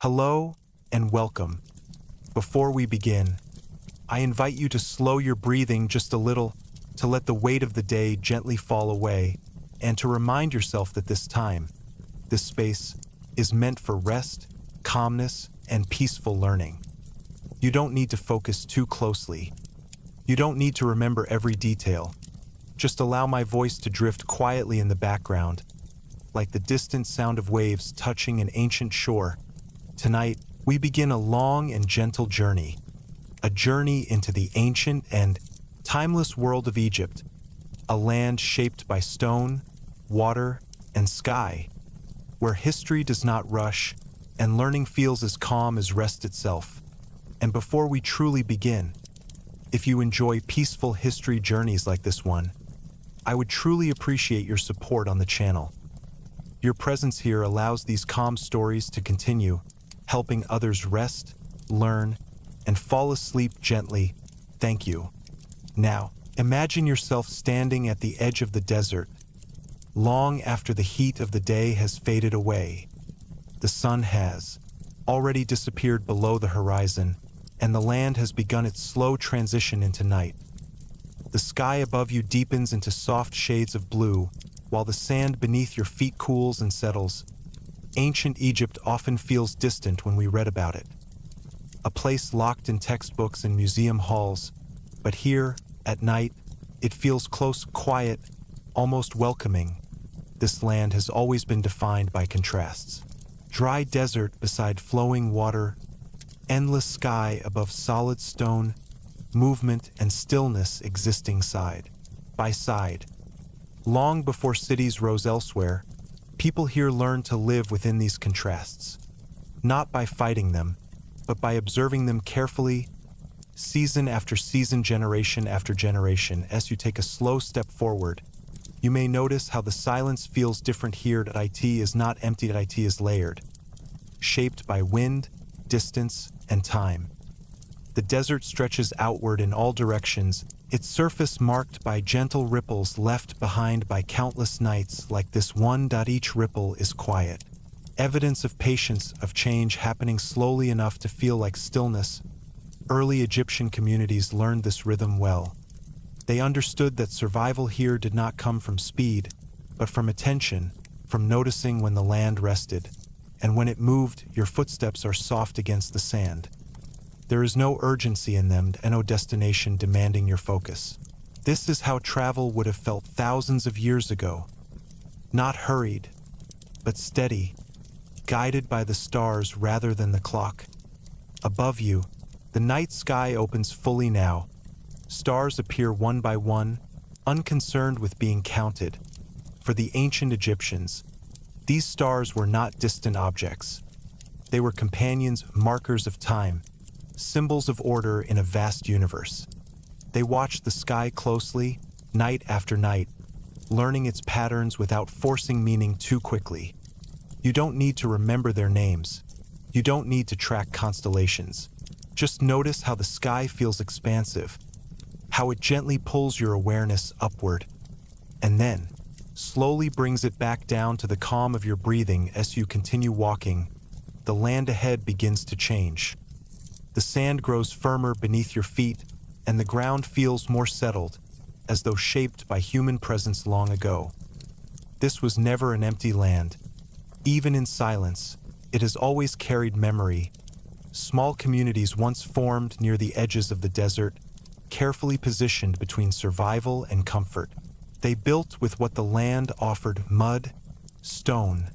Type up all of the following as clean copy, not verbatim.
Hello and welcome. Before we begin, I invite you to slow your breathing just a little, to let the weight of the day gently fall away, and to remind yourself that this space, is meant for rest, calmness, and peaceful learning. You don't need to focus too closely. You don't need to remember every detail. Just allow my voice to drift quietly in the background, like the distant sound of waves touching an ancient shore. Tonight, we begin a long and gentle journey, a journey into the ancient and timeless world of Egypt, a land shaped by stone, water, and sky, where history does not rush and learning feels as calm as rest itself. And before we truly begin, if you enjoy peaceful history journeys like this one, I would truly appreciate your support on the channel. Your presence here allows these calm stories to continue, helping others rest, learn, and fall asleep gently. Thank you. Now, imagine yourself standing at the edge of the desert, long after the heat of the day has faded away. The sun has already disappeared below the horizon, and the land has begun its slow transition into night. The sky above you deepens into soft shades of blue, while the sand beneath your feet cools and settles. Ancient Egypt often feels distant when we read about it, a place locked in textbooks and museum halls, but here, at night, it feels close, quiet, almost welcoming. This land has always been defined by contrasts. Dry desert beside flowing water, endless sky above solid stone, movement and stillness existing side by side. Long before cities rose elsewhere, people here learned to live within these contrasts, not by fighting them, but by observing them carefully, season after season, generation after generation. As you take a slow step forward, you may notice how the silence feels different here. That it is not empty, that it is layered, shaped by wind, distance, and time. The desert stretches outward in all directions, its surface marked by gentle ripples left behind by countless nights like this one. Each ripple is quiet, evidence of patience, of change happening slowly enough to feel like stillness. Early Egyptian communities learned this rhythm well. They understood that survival here did not come from speed, but from attention, from noticing when the land rested, and when it moved, your footsteps are soft against the sand. There is no urgency in them and no destination demanding your focus. This is how travel would have felt thousands of years ago. Not hurried, but steady, guided by the stars rather than the clock. Above you, the night sky opens fully now. Stars appear one by one, unconcerned with being counted. For the ancient Egyptians, these stars were not distant objects. They were companions, markers of time, symbols of order in a vast universe. They watched the sky closely, night after night, learning its patterns without forcing meaning too quickly. You don't need to remember their names. You don't need to track constellations. Just notice how the sky feels expansive, how it gently pulls your awareness upward, and then slowly brings it back down to the calm of your breathing. As you continue walking, the land ahead begins to change. The sand grows firmer beneath your feet, and the ground feels more settled, as though shaped by human presence long ago. This was never an empty land. Even in silence, it has always carried memory. Small communities once formed near the edges of the desert, carefully positioned between survival and comfort. They built with what the land offered: mud, stone,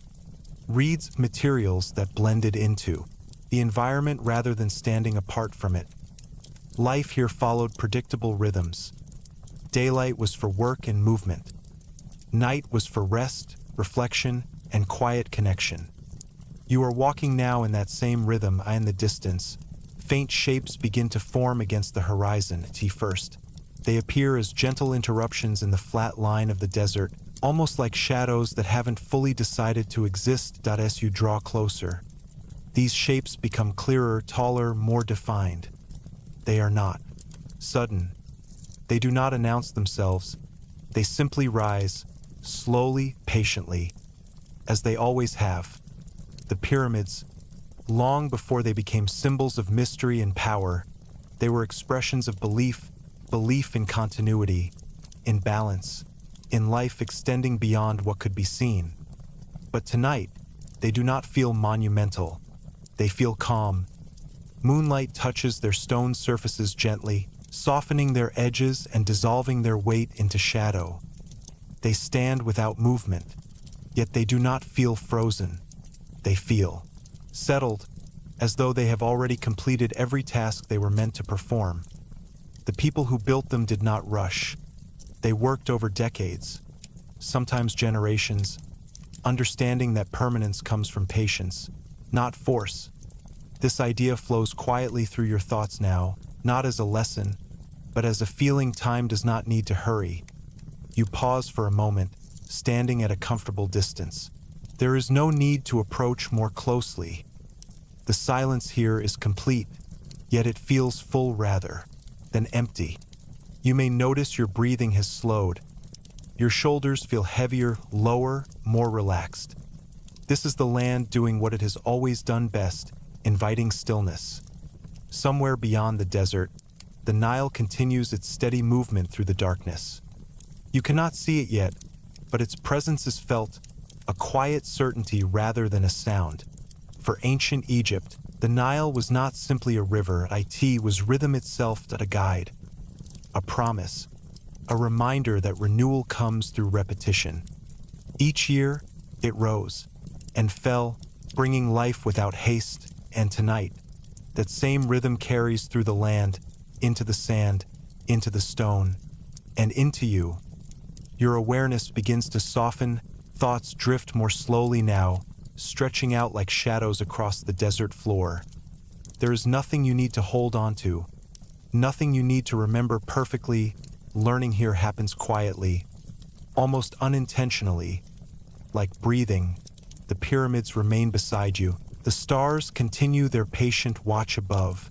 reeds, materials that blended into the environment rather than standing apart from it. Life here followed predictable rhythms. Daylight was for work and movement. Night was for rest, reflection, and quiet connection. You are walking now in that same rhythm. In the distance, faint shapes begin to form against the horizon. First, they appear as gentle interruptions in the flat line of the desert, almost like shadows that haven't fully decided to exist. As you draw closer, these shapes become clearer, taller, more defined. They are not sudden. They do not announce themselves. They simply rise, slowly, patiently, as they always have. The pyramids, Long before they became symbols of mystery and power, they were expressions of belief in continuity, in balance, in life extending beyond what could be seen. But tonight, they do not feel monumental. They feel calm. Moonlight touches their stone surfaces gently, softening their edges and dissolving their weight into shadow. They stand without movement, yet they do not feel frozen. They feel settled, as though they have already completed every task they were meant to perform. The people who built them did not rush. They worked over decades, sometimes generations, understanding that permanence comes from patience, not force. This idea flows quietly through your thoughts now, not as a lesson, but as a feeling time does not need to hurry. You pause for a moment, standing at a comfortable distance. There is no need to approach more closely. The silence here is complete, yet it feels full rather than empty. You may notice your breathing has slowed. Your shoulders feel heavier, lower, more relaxed. This is the land doing what it has always done best, inviting stillness. Somewhere beyond the desert, the Nile continues its steady movement through the darkness. You cannot see it yet, but its presence is felt, a quiet certainty rather than a sound. For ancient Egypt, the Nile was not simply a river, it was rhythm itself, a guide, a promise, a reminder that renewal comes through repetition. Each year, it rose and fell, bringing life without haste, and tonight, that same rhythm carries through the land, into the sand, into the stone, and into you. Your awareness begins to soften, thoughts drift more slowly now, stretching out like shadows across the desert floor. There is nothing you need to hold on to, nothing you need to remember perfectly. Learning here happens quietly, almost unintentionally. Like breathing, the pyramids remain beside you, the stars continue their patient watch above,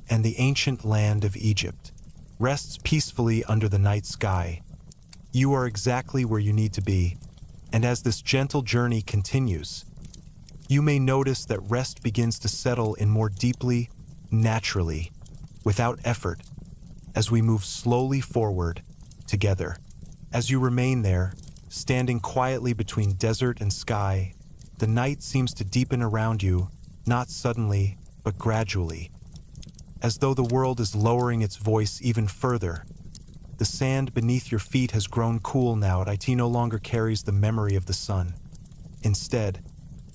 and the ancient land of Egypt rests peacefully under the night sky. You are exactly where you need to be, and as this gentle journey continues, you may notice that rest begins to settle in more deeply, naturally, without effort, as we move slowly forward, together. As you remain there, standing quietly between desert and sky, the night seems to deepen around you, not suddenly, but gradually. As though the world is lowering its voice even further. The sand beneath your feet has grown cool now, it no longer carries the memory of the sun. Instead,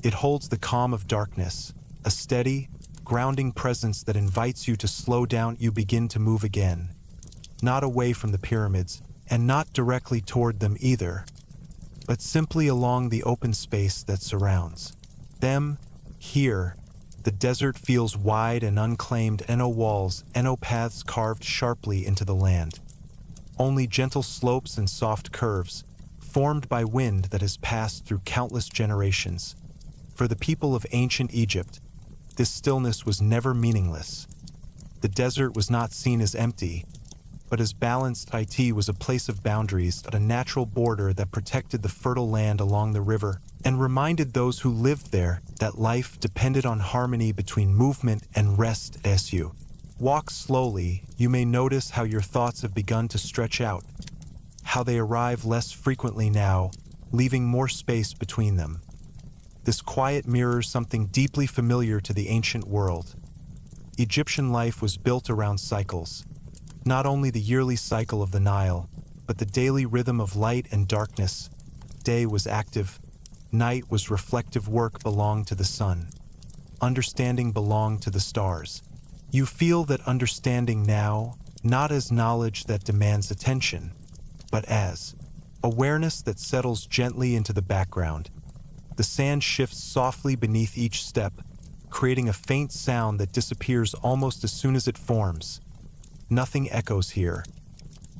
it holds the calm of darkness, a steady, grounding presence that invites you to slow down. You begin to move again, not away from the pyramids, and not directly toward them either, but simply along the open space that surrounds them. Here, the desert feels wide and unclaimed, no walls, no paths carved sharply into the land. Only gentle slopes and soft curves, formed by wind that has passed through countless generations. For the people of ancient Egypt, this stillness was never meaningless. The desert was not seen as empty, but as balanced. It was a place of boundaries, a natural border that protected the fertile land along the river and reminded those who lived there that life depended on harmony between movement and rest. As you walk slowly, you may notice how your thoughts have begun to stretch out, how they arrive less frequently now, leaving more space between them. This quiet mirrors something deeply familiar to the ancient world. Egyptian life was built around cycles, not only the yearly cycle of the Nile, but the daily rhythm of light and darkness. Day was active, night was reflective. Work belonged to the sun. Understanding belonged to the stars. You feel that understanding now, not as knowledge that demands attention, but as awareness that settles gently into the background. The sand shifts softly beneath each step, creating a faint sound that disappears almost as soon as it forms. Nothing echoes here.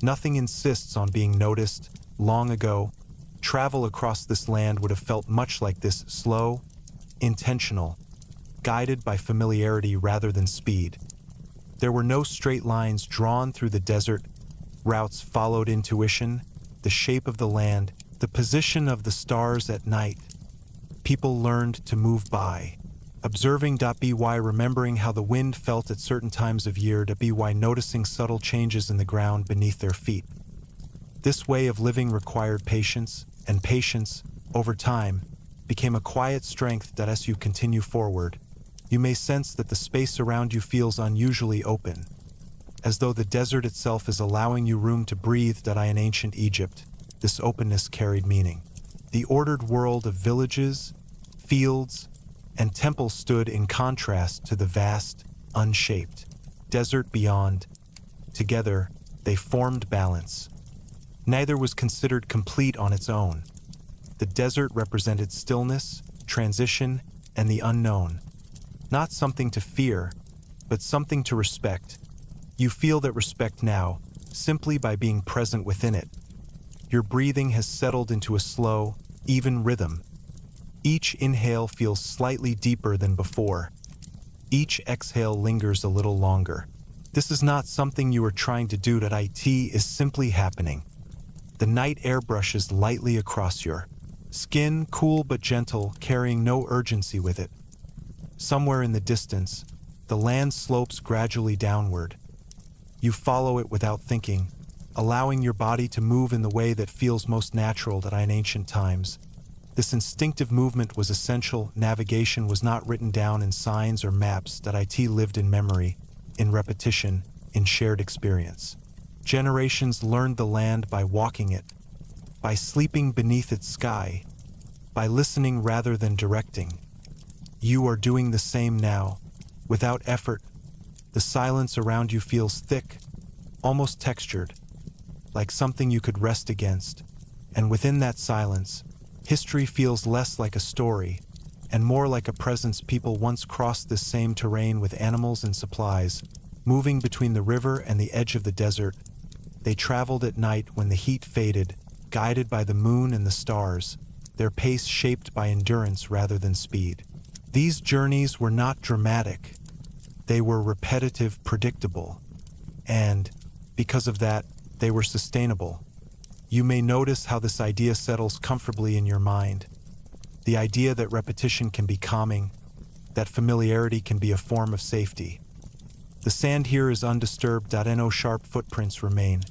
Nothing insists on being noticed. Long ago, travel across this land would have felt much like this, slow, intentional, guided by familiarity rather than speed. There were no straight lines drawn through the desert. Routes followed intuition, the shape of the land, the position of the stars at night. People learned to move by Observing.by remembering how the wind felt at certain times of year.by noticing subtle changes in the ground beneath their feet. This way of living required patience, and patience, over time, became a quiet strength as you continue forward. You may sense that the space around you feels unusually open, as though the desert itself is allowing you room to breathe. In ancient Egypt, this openness carried meaning. The ordered world of villages, fields, and temples stood in contrast to the vast, unshaped desert beyond. Together, they formed balance. Neither was considered complete on its own. The desert represented stillness, transition, and the unknown. Not something to fear, but something to respect. You feel that respect now, simply by being present within it. Your breathing has settled into a slow, even rhythm. Each inhale feels slightly deeper than before. Each exhale lingers a little longer. This is not something you are trying to do. It is simply happening. The night air brushes lightly across your skin, cool but gentle, carrying no urgency with it. Somewhere in the distance, the land slopes gradually downward. You follow it without thinking, allowing your body to move in the way that feels most natural. In ancient times, this instinctive movement was essential. Navigation was not written down in signs or maps. It lived in memory, in repetition, in shared experience. Generations learned the land by walking it, by sleeping beneath its sky, by listening rather than directing. You are doing the same now, without effort. The silence around you feels thick, almost textured, like something you could rest against. And within that silence, history feels less like a story, and more like a presence. People once crossed this same terrain with animals and supplies, moving between the river and the edge of the desert. They traveled at night when the heat faded, guided by the moon and the stars, their pace shaped by endurance rather than speed. These journeys were not dramatic. They were repetitive, predictable, and, because of that, they were sustainable. You may notice how this idea settles comfortably in your mind. The idea that repetition can be calming, that familiarity can be a form of safety. The sand here is undisturbed. No sharp footprints remain.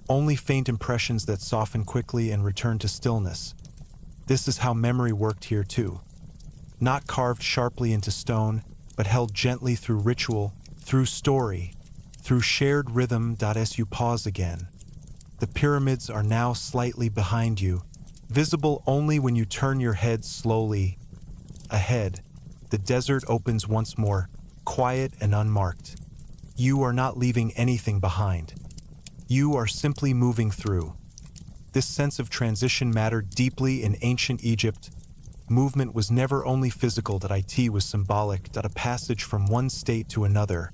Only faint impressions that soften quickly and return to stillness. This is how memory worked here too. Not carved sharply into stone, but held gently through ritual, through story, through shared rhythm. As you pause again, the pyramids are now slightly behind you, visible only when you turn your head slowly. Ahead, the desert opens once more, quiet and unmarked. You are not leaving anything behind. You are simply moving through. This sense of transition mattered deeply in ancient Egypt. Movement was never only physical. It was symbolic. A passage from one state to another,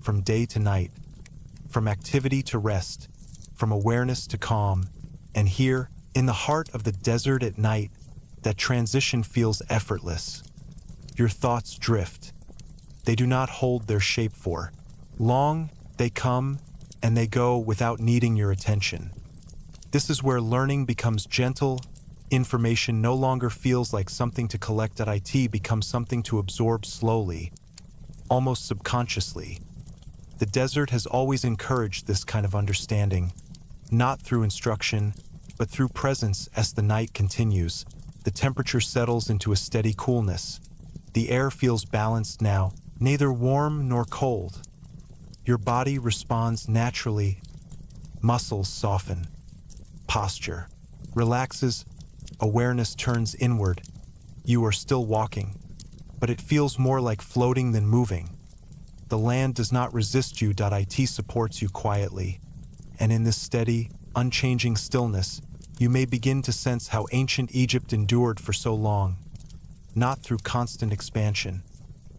from day to night, from activity to rest, from awareness to calm. And here, in the heart of the desert at night, that transition feels effortless. Your thoughts drift. They do not hold their shape for long. They come and they go without needing your attention. This is where learning becomes gentle. Information no longer feels like something to collect. It becomes something to absorb slowly, almost subconsciously. The desert has always encouraged this kind of understanding, not through instruction, but through presence. As the night continues, the temperature settles into a steady coolness. The air feels balanced now, neither warm nor cold. Your body responds naturally. Muscles soften. Posture relaxes. Awareness turns inward. You are still walking, but it feels more like floating than moving. The land does not resist you. It supports you quietly. And in this steady, unchanging stillness, you may begin to sense how ancient Egypt endured for so long. Not through constant expansion,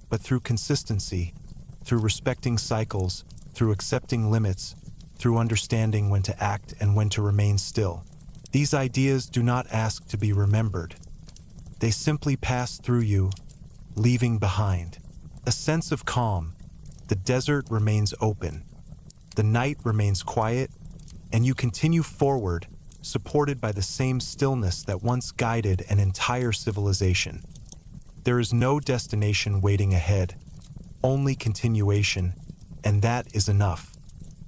but through consistency, through respecting cycles, through accepting limits, through understanding when to act and when to remain still. These ideas do not ask to be remembered. They simply pass through you, leaving behind a sense of calm. The desert remains open. The night remains quiet, and you continue forward, supported by the same stillness that once guided an entire civilization. There is no destination waiting ahead, only continuation, and that is enough.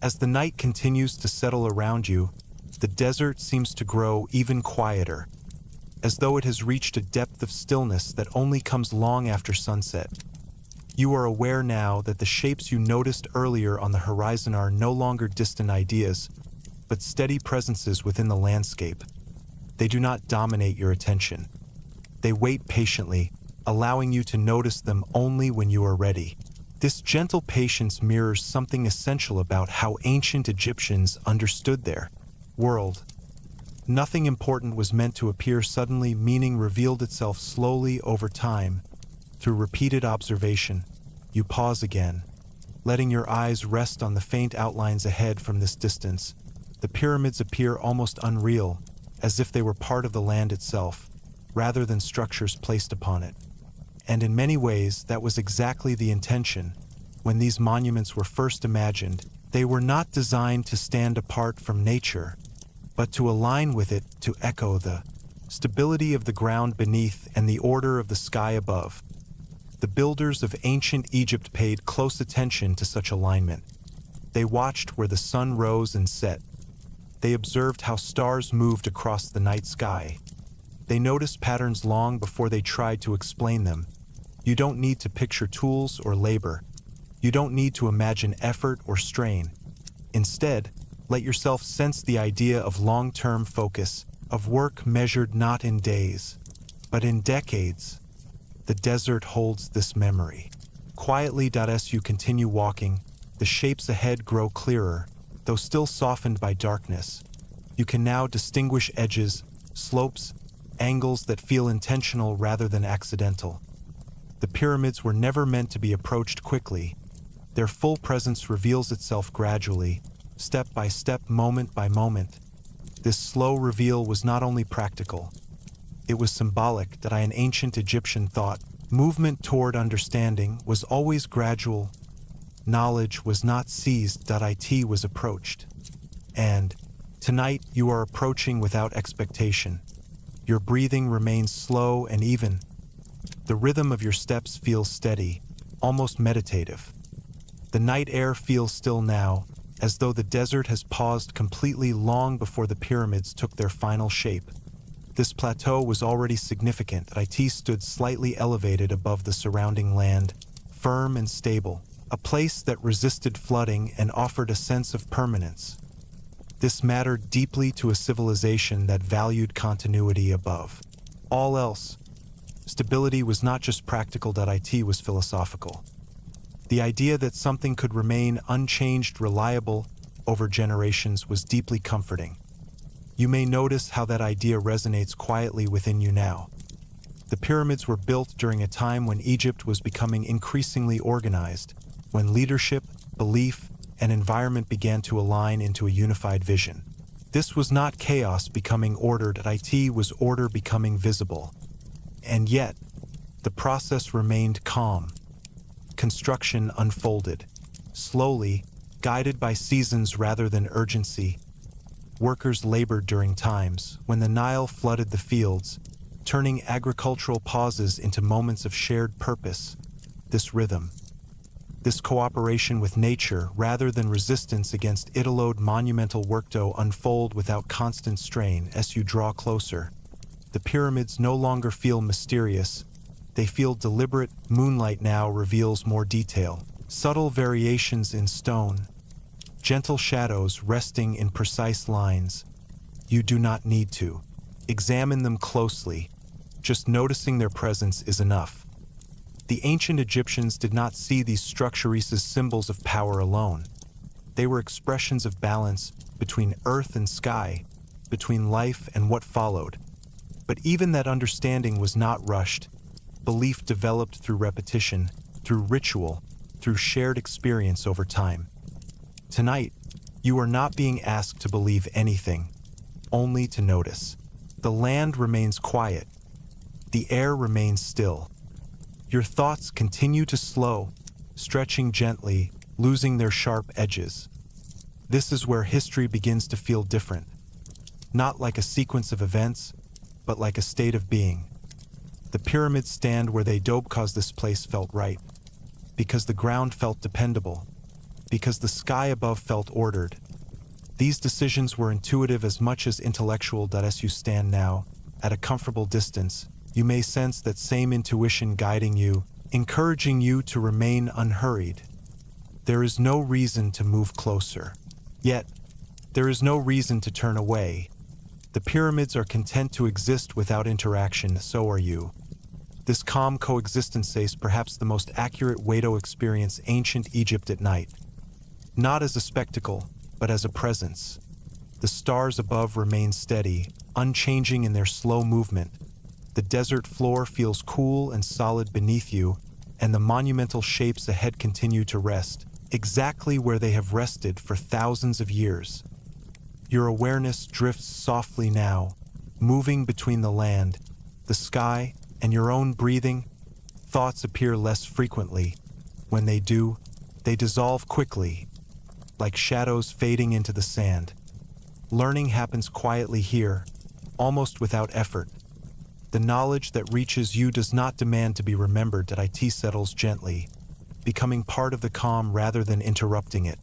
As the night continues to settle around you, the desert seems to grow even quieter, as though it has reached a depth of stillness that only comes long after sunset. You are aware now that the shapes you noticed earlier on the horizon are no longer distant ideas, but steady presences within the landscape. They do not dominate your attention. They wait patiently, allowing you to notice them only when you are ready. This gentle patience mirrors something essential about how ancient Egyptians understood their world. Nothing important was meant to appear suddenly, meaning revealed itself slowly over time. Through repeated observation, you pause again, letting your eyes rest on the faint outlines ahead from this distance. The pyramids appear almost unreal, as if they were part of the land itself, rather than structures placed upon it. And in many ways, that was exactly the intention. When these monuments were first imagined, they were not designed to stand apart from nature, but to align with it, to echo the stability of the ground beneath and the order of the sky above. The builders of ancient Egypt paid close attention to such alignment. They watched where the sun rose and set. They observed how stars moved across the night sky. They noticed patterns long before they tried to explain them. You don't need to picture tools or labor. You don't need to imagine effort or strain. Instead, let yourself sense the idea of long-term focus, of work measured not in days, but in decades. The desert holds this memory. Quietly, as you continue walking, the shapes ahead grow clearer, though still softened by darkness. You can now distinguish edges, slopes, angles that feel intentional rather than accidental. The pyramids were never meant to be approached quickly. Their full presence reveals itself gradually, step by step, moment by moment. This slow reveal was not only practical, it was symbolic. That an ancient Egyptian thought, movement toward understanding, was always gradual. Knowledge was not seized. It was approached. And tonight you are approaching without expectation. Your breathing remains slow and even. The rhythm of your steps feels steady, almost meditative. The night air feels still now, as though the desert has paused completely long before the pyramids took their final shape. This plateau was already significant. It stood slightly elevated above the surrounding land, firm and stable, a place that resisted flooding and offered a sense of permanence. This mattered deeply to a civilization that valued continuity above all else. Stability was not just practical. It was philosophical. The idea that something could remain unchanged, reliable, over generations was deeply comforting. You may notice how that idea resonates quietly within you now. The pyramids were built during a time when Egypt was becoming increasingly organized, when leadership, belief, and environment began to align into a unified vision. This was not chaos becoming ordered. It was order becoming visible. And yet, the process remained calm. Construction unfolded, slowly, guided by seasons rather than urgency. Workers labored during times when the Nile flooded the fields, turning agricultural pauses into moments of shared purpose. This rhythm, this cooperation with nature rather than resistance against it, allowed monumental work to unfold without constant strain. As you draw closer, the pyramids no longer feel mysterious. They feel deliberate. Moonlight now reveals more detail, subtle variations in stone, gentle shadows resting in precise lines. You do not need to examine them closely. Just noticing their presence is enough. The ancient Egyptians did not see these structures as symbols of power alone. They were expressions of balance between earth and sky, between life and what followed. But even that understanding was not rushed. Belief developed through repetition, through ritual, through shared experience over time. Tonight, you are not being asked to believe anything, only to notice. The land remains quiet. The air remains still. Your thoughts continue to slow, stretching gently, losing their sharp edges. This is where history begins to feel different. Not like a sequence of events, but like a state of being. The pyramids stand where they do because this place felt right, because the ground felt dependable, because the sky above felt ordered. These decisions were intuitive as much as intellectual. As you stand now, at a comfortable distance, you may sense that same intuition guiding you, encouraging you to remain unhurried. There is no reason to move closer. Yet, there is no reason to turn away. The pyramids are content to exist without interaction, so are you. This calm coexistence is perhaps the most accurate way to experience ancient Egypt at night. Not as a spectacle, but as a presence. The stars above remain steady, unchanging in their slow movement. The desert floor feels cool and solid beneath you, and the monumental shapes ahead continue to rest, exactly where they have rested for thousands of years. Your awareness drifts softly now, moving between the land, the sky, and your own breathing. Thoughts appear less frequently. When they do, they dissolve quickly, like shadows fading into the sand. Learning happens quietly here, almost without effort. The knowledge that reaches you does not demand to be remembered. It settles gently, becoming part of the calm rather than interrupting it.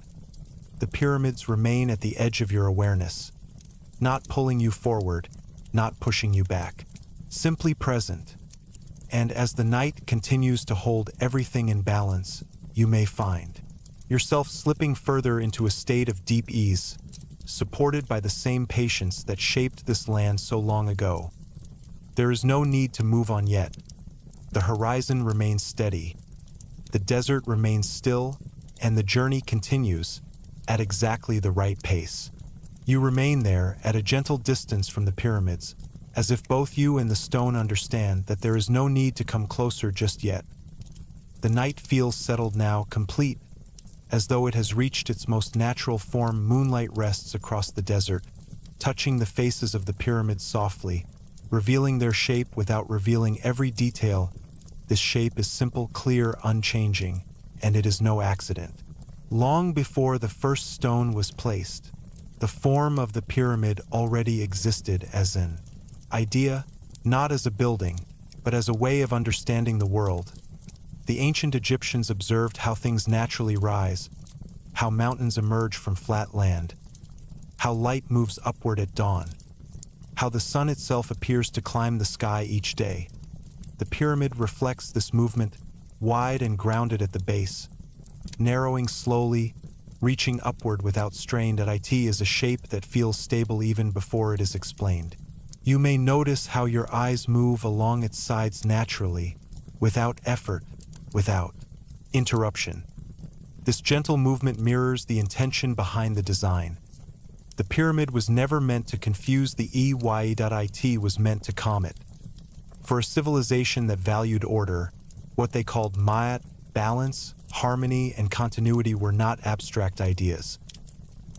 The pyramids remain at the edge of your awareness, not pulling you forward, not pushing you back, simply present. And as the night continues to hold everything in balance, you may find yourself slipping further into a state of deep ease, supported by the same patience that shaped this land so long ago. There is no need to move on yet. The horizon remains steady, the desert remains still, and the journey continues at exactly the right pace. You remain there at a gentle distance from the pyramids, as if both you and the stone understand that there is no need to come closer just yet. The night feels settled now, complete, as though it has reached its most natural form. Moonlight rests across the desert, touching the faces of the pyramids softly, revealing their shape without revealing every detail. This shape is simple, clear, unchanging, and it is no accident. Long before the first stone was placed, the form of the pyramid already existed as an idea, not as a building, but as a way of understanding the world. The ancient Egyptians observed how things naturally rise, how mountains emerge from flat land, how light moves upward at dawn, how the sun itself appears to climb the sky each day. The pyramid reflects this movement, wide and grounded at the base, narrowing slowly, reaching upward without strain. It is a shape that feels stable even before it is explained. You may notice how your eyes move along its sides naturally, without effort, without interruption. This gentle movement mirrors the intention behind the design. The pyramid was never meant to confuse the it was meant to calm it. For a civilization that valued order, what they called mayat, balance, harmony, and continuity were not abstract ideas.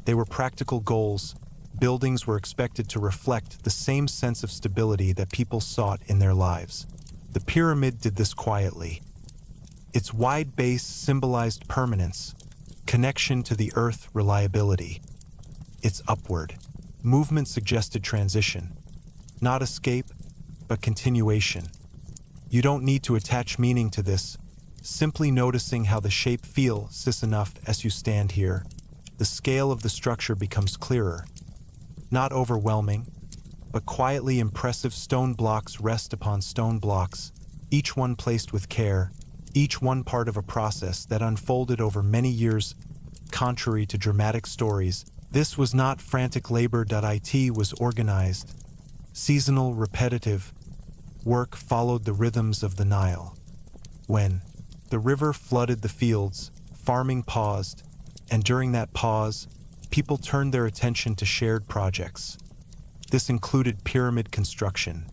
They were practical goals. Buildings were expected to reflect the same sense of stability that people sought in their lives. The pyramid did this quietly. Its wide base symbolized permanence, connection to the earth, reliability. Its upward movement suggested transition, not escape, but continuation. You don't need to attach meaning to this, simply noticing how the shape feels enough. As you stand here, the scale of the structure becomes clearer. Not overwhelming, but quietly impressive. Stone blocks rest upon stone blocks, each one placed with care, each one part of a process that unfolded over many years. Contrary to dramatic stories, this was not frantic labor. It was organized, seasonal, repetitive. Work followed the rhythms of the Nile. When the river flooded the fields, farming paused, and during that pause, people turned their attention to shared projects. This included pyramid construction.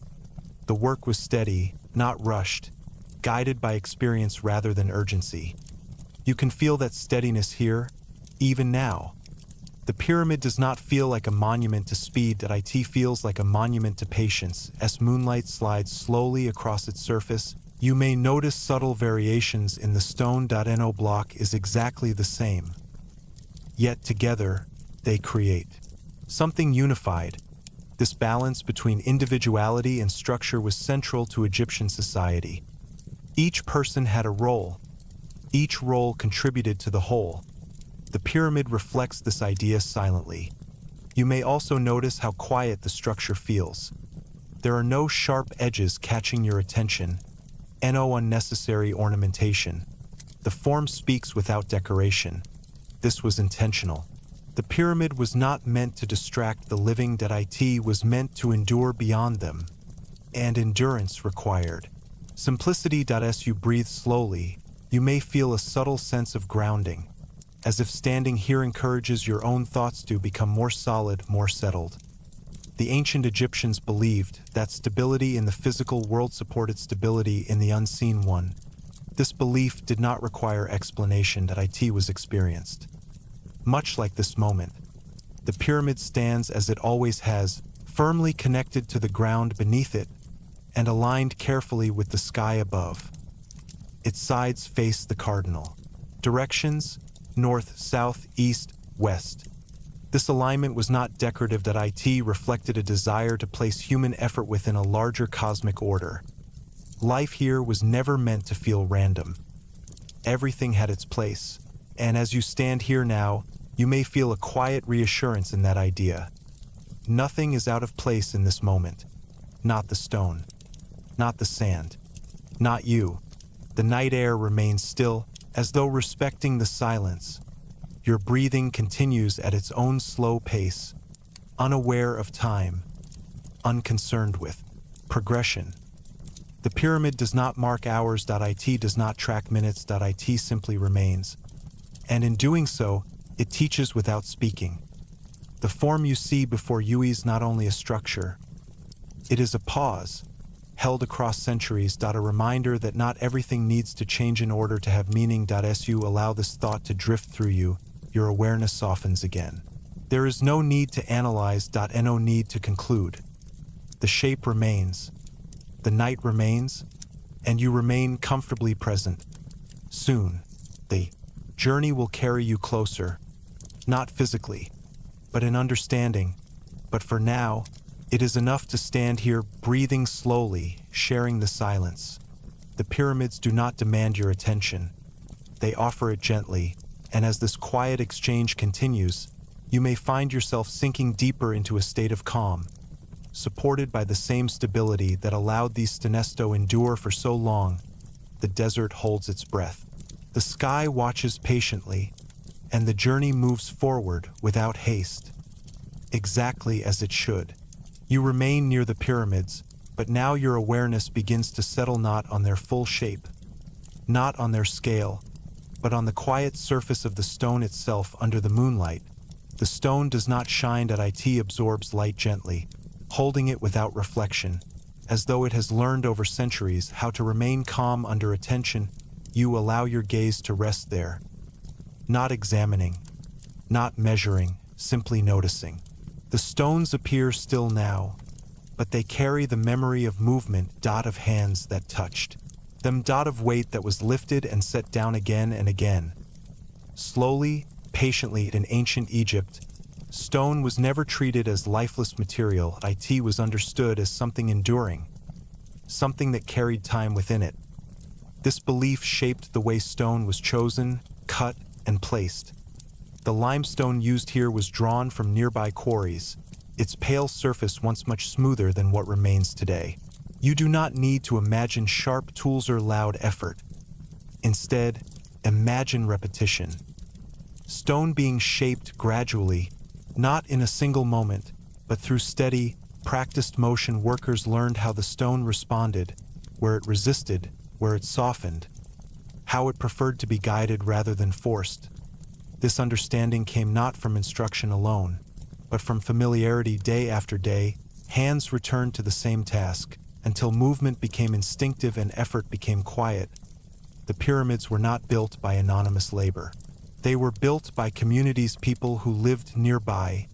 The work was steady, not rushed, guided by experience rather than urgency. You can feel that steadiness here, even now. The pyramid does not feel like a monument to speed. It feels like a monument to patience. As moonlight slides slowly across its surface, you may notice subtle variations in the stone. No block is exactly the same. Yet together, they create something unified, This balance between individuality and structure was central to Egyptian society. Each person had a role. Each role contributed to the whole. The pyramid reflects this idea silently. You may also notice how quiet the structure feels. There are no sharp edges catching your attention, no unnecessary ornamentation. The form speaks without decoration. This was intentional. The pyramid was not meant to distract the living, it was meant to endure beyond them. And endurance required. Simplicity. As you breathe slowly, you may feel a subtle sense of grounding, as if standing here encourages your own thoughts to become more solid, more settled. The ancient Egyptians believed that stability in the physical world supported stability in the unseen one. This belief did not require explanation, it was experienced. Much like this moment, the pyramid stands as it always has, firmly connected to the ground beneath it and aligned carefully with the sky above. Its sides face the cardinal directions: north, south, east, west. This alignment was not decorative, it reflected a desire to place human effort within a larger cosmic order. Life here was never meant to feel random. Everything had its place, and as you stand here now, you may feel a quiet reassurance in that idea. Nothing is out of place in this moment. Not the stone, not the sand, not you. The night air remains still, as though respecting the silence. Your breathing continues at its own slow pace, unaware of time, unconcerned with progression. The pyramid does not mark hours, it does not track minutes, it simply remains. And in doing so, it teaches without speaking. The form you see before you is not only a structure, it is a pause, held across centuries, a reminder that not everything needs to change in order to have meaning. As you allow this thought to drift through you, your awareness softens again. There is no need to analyze, and no need to conclude. The shape remains, the night remains, and you remain comfortably present. Soon, the journey will carry you closer, not physically, but in understanding. But for now, it is enough to stand here, breathing slowly, sharing the silence. The pyramids do not demand your attention. They offer it gently, and as this quiet exchange continues, you may find yourself sinking deeper into a state of calm, supported by the same stability that allowed these Stenesto endure for so long. The desert holds its breath. The sky watches patiently, and the journey moves forward without haste. Exactly as it should. You remain near the pyramids, but now your awareness begins to settle not on their full shape, not on their scale, but on the quiet surface of the stone itself under the moonlight. The stone does not shine, it absorbs light gently, holding it without reflection, as though it has learned over centuries how to remain calm under attention. You allow your gaze to rest there, not examining, not measuring, simply noticing. The stones appear still now, but they carry the memory of movement, of hands that touched them, of weight that was lifted and set down again and again. Slowly, patiently, in ancient Egypt, stone was never treated as lifeless material. It was understood as something enduring, something that carried time within it. This belief shaped the way stone was chosen, cut, and placed. The limestone used here was drawn from nearby quarries, its pale surface once much smoother than what remains today. You do not need to imagine sharp tools or loud effort. Instead, imagine repetition. Stone being shaped gradually, not in a single moment, but through steady, practiced motion. Workers learned how the stone responded, where it resisted, where it softened, how it preferred to be guided rather than forced. This understanding came not from instruction alone, but from familiarity. Day after day, hands returned to the same task, until movement became instinctive and effort became quiet. The pyramids were not built by anonymous labor. They were built by communities, people who lived nearby,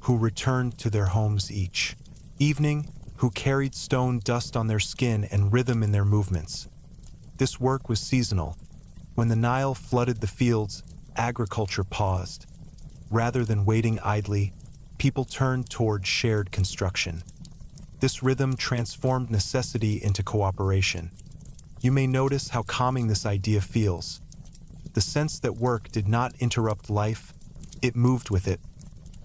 who returned to their homes each evening, who carried stone dust on their skin and rhythm in their movements. This work was seasonal. When the Nile flooded the fields, agriculture paused. Rather than waiting idly, people turned toward shared construction. This rhythm transformed necessity into cooperation. You may notice how calming this idea feels. The sense that work did not interrupt life, it moved with it.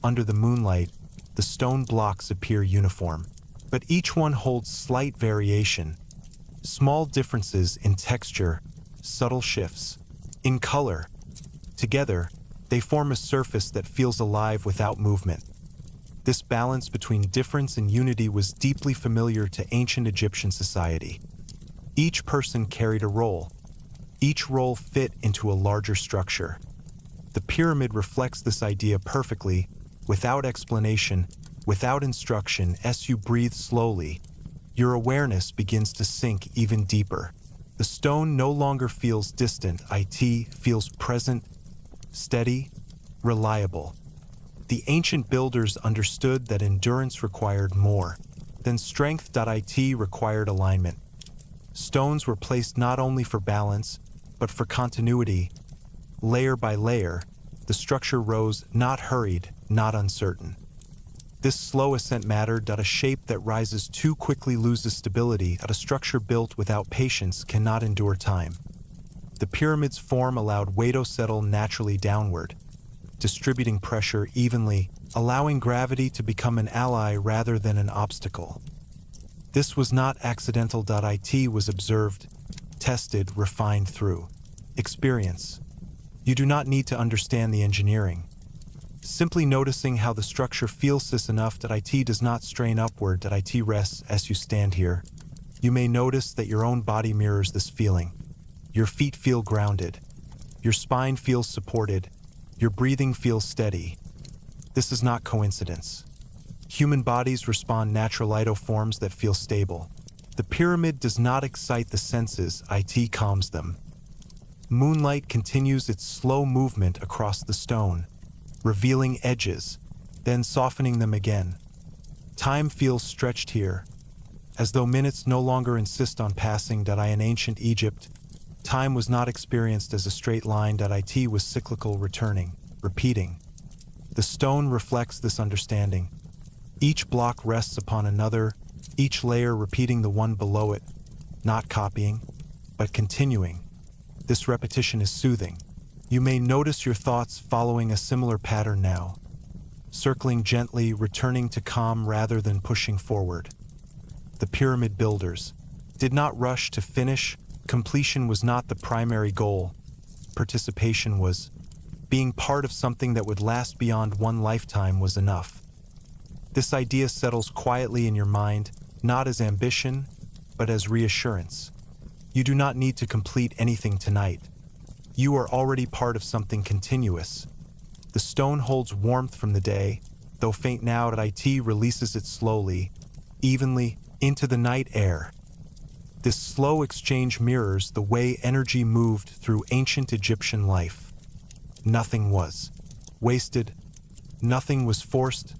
Under the moonlight, the stone blocks appear uniform, but each one holds slight variation. Small differences in texture, subtle shifts, in color. Together, they form a surface that feels alive without movement. This balance between difference and unity was deeply familiar to ancient Egyptian society. Each person carried a role. Each role fit into a larger structure. The pyramid reflects this idea perfectly, without explanation, without instruction. As you breathe slowly, your awareness begins to sink even deeper. The stone no longer feels distant, it feels present, steady, reliable. The ancient builders understood that endurance required more than strength. It required alignment. Stones were placed not only for balance, but for continuity. Layer by layer, the structure rose, not hurried, not uncertain. This slow ascent mattered. A shape that rises too quickly loses stability. A structure built without patience cannot endure time. The pyramid's form allowed weight to settle naturally downward, distributing pressure evenly, allowing gravity to become an ally rather than an obstacle. This was not accidental. It was observed, tested, refined through experience. You do not need to understand the engineering. Simply noticing how the structure feels is enough. It does not strain upward. It rests. As you stand here, you may notice that your own body mirrors this feeling. Your feet feel grounded. Your spine feels supported. Your breathing feels steady. This is not coincidence. Human bodies respond naturally to forms that feel stable. The pyramid does not excite the senses, it calms them. Moonlight continues its slow movement across the stone, revealing edges, then softening them again. Time feels stretched here, as though minutes no longer insist on passing. In ancient Egypt, time was not experienced as a straight line. It was cyclical, returning, repeating. The stone reflects this understanding. Each block rests upon another, each layer repeating the one below it, not copying, but continuing. This repetition is soothing. You may notice your thoughts following a similar pattern now, circling gently, returning to calm rather than pushing forward. The pyramid builders did not rush to finish. Completion was not the primary goal. Participation was. Being part of something that would last beyond one lifetime was enough. This idea settles quietly in your mind, not as ambition, but as reassurance. You do not need to complete anything tonight. You are already part of something continuous. The stone holds warmth from the day, though faint now. It releases it slowly, evenly, into the night air. This slow exchange mirrors the way energy moved through ancient Egyptian life. Nothing was wasted. Nothing was forced.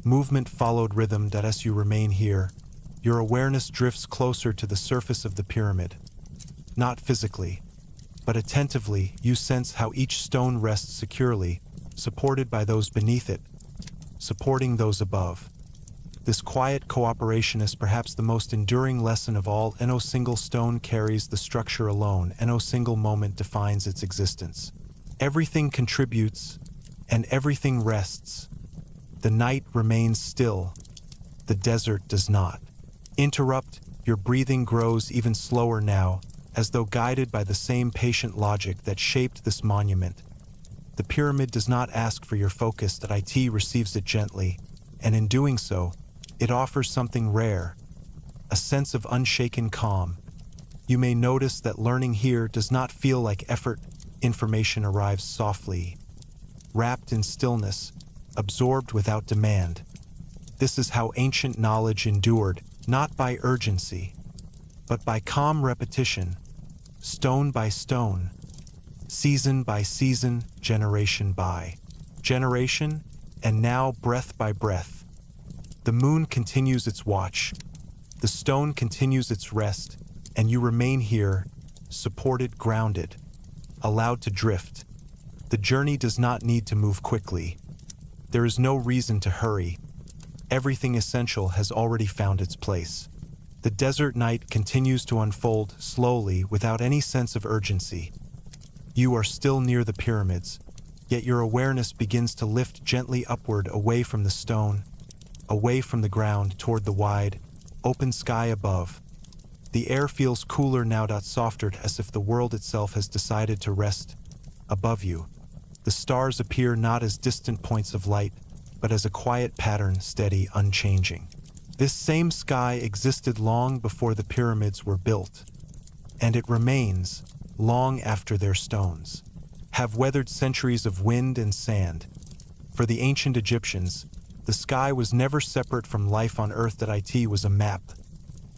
Movement followed rhythm. As you remain here, your awareness drifts closer to the surface of the pyramid. Not physically, but attentively, you sense how each stone rests securely, supported by those beneath it, supporting those above. This quiet cooperation is perhaps the most enduring lesson of all. No single stone carries the structure alone, and no single moment defines its existence. Everything contributes, and everything rests. The night remains still. The desert does not interrupt. Your breathing grows even slower now, as though guided by the same patient logic that shaped this monument. The pyramid does not ask for your focus. It receives it gently, and in doing so, it offers something rare, a sense of unshaken calm. You may notice that learning here does not feel like effort. Information arrives softly, wrapped in stillness, absorbed without demand. This is how ancient knowledge endured, not by urgency, but by calm repetition, stone by stone, season by season, generation by generation, and now breath by breath. The moon continues its watch, the stone continues its rest, and you remain here, supported, grounded, allowed to drift. The journey does not need to move quickly. There is no reason to hurry. Everything essential has already found its place. The desert night continues to unfold slowly without any sense of urgency. You are still near the pyramids, yet your awareness begins to lift gently upward away from the stone, away from the ground toward the wide, open sky above. The air feels cooler now, softer, as if the world itself has decided to rest above you. The stars appear not as distant points of light, but as a quiet pattern, steady, unchanging. This same sky existed long before the pyramids were built, and it remains long after their stones have weathered centuries of wind and sand. For the ancient Egyptians, the sky was never separate from life on earth. It was a map,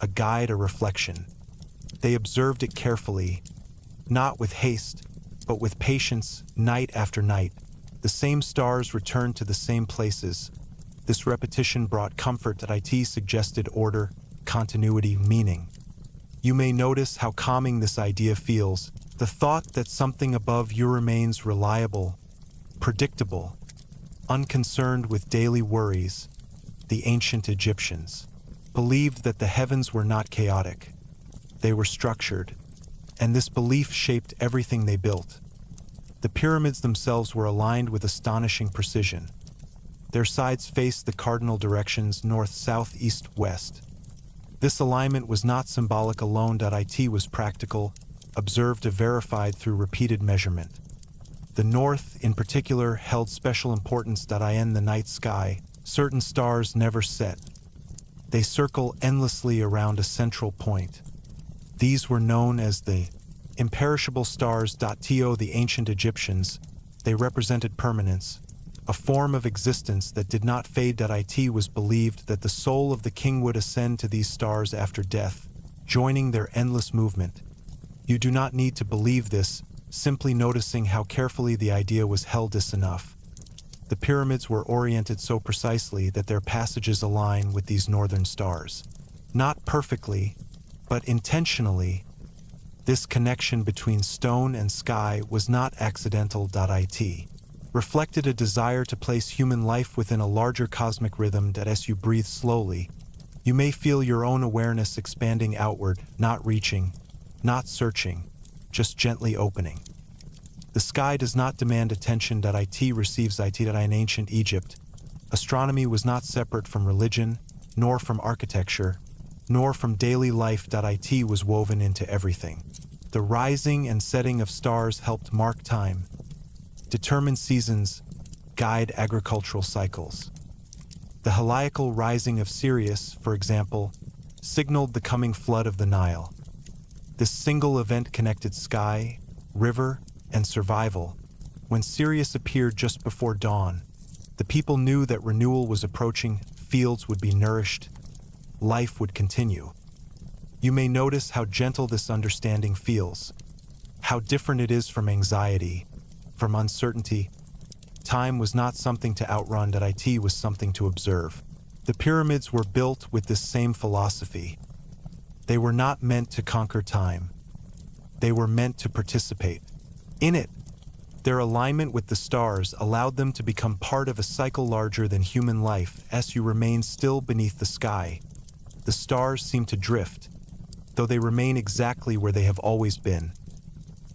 a guide, a reflection. They observed it carefully, not with haste, but with patience, night after night. The same stars returned to the same places. This repetition brought comfort. It suggested order, continuity, meaning. You may notice how calming this idea feels, the thought that something above you remains reliable, predictable, unconcerned with daily worries. The ancient Egyptians believed that the heavens were not chaotic. They were structured, and this belief shaped everything they built. The pyramids themselves were aligned with astonishing precision. Their sides faced the cardinal directions north, south, east, west. This alignment was not symbolic alone. It was practical, observed and verified through repeated measurement. The north, in particular, held special importance. In the night sky, certain stars never set. They circle endlessly around a central point. These were known as the imperishable stars. To the ancient Egyptians, they represented permanence, a form of existence that did not fade. It was believed that the soul of the king would ascend to these stars after death, joining their endless movement. You do not need to believe this, simply noticing how carefully the idea was held is enough. The pyramids were oriented so precisely that their passages align with these northern stars. Not perfectly, but intentionally. This connection between stone and sky was not accidental. It reflected a desire to place human life within a larger cosmic rhythm. As you breathe slowly, you may feel your own awareness expanding outward, not reaching, not searching, just gently opening. The sky does not demand attention. It receives it. In ancient Egypt, astronomy was not separate from religion, nor from architecture, nor from daily life. It was woven into everything. The rising and setting of stars helped mark time, determine seasons, guide agricultural cycles. The heliacal rising of Sirius, for example, signaled the coming flood of the Nile. This single event connected sky, river, and survival. When Sirius appeared just before dawn, the people knew that renewal was approaching, fields would be nourished, life would continue. You may notice how gentle this understanding feels, how different it is from anxiety, from uncertainty. Time was not something to outrun. It was something to observe. The pyramids were built with this same philosophy. They were not meant to conquer time. They were meant to participate in it. Their alignment with the stars allowed them to become part of a cycle larger than human life. As you remain still beneath the sky, the stars seem to drift, though they remain exactly where they have always been.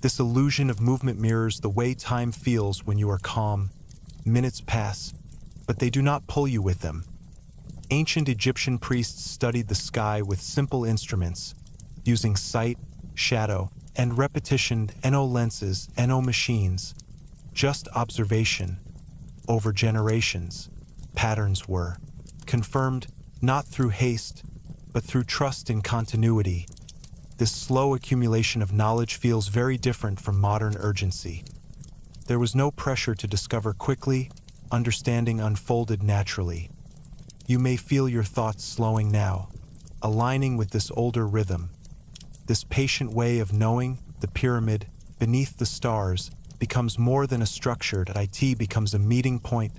This illusion of movement mirrors the way time feels when you are calm. Minutes pass, but they do not pull you with them. Ancient Egyptian priests studied the sky with simple instruments, using sight, shadow, and repetition. No lenses, no machines, just observation. Over generations, patterns were confirmed not through haste, but through trust in continuity. This slow accumulation of knowledge feels very different from modern urgency. There was no pressure to discover quickly, understanding unfolded naturally. You may feel your thoughts slowing now, aligning with this older rhythm. This patient way of knowing. The pyramid, beneath the stars, becomes more than a structure. It becomes a meeting point,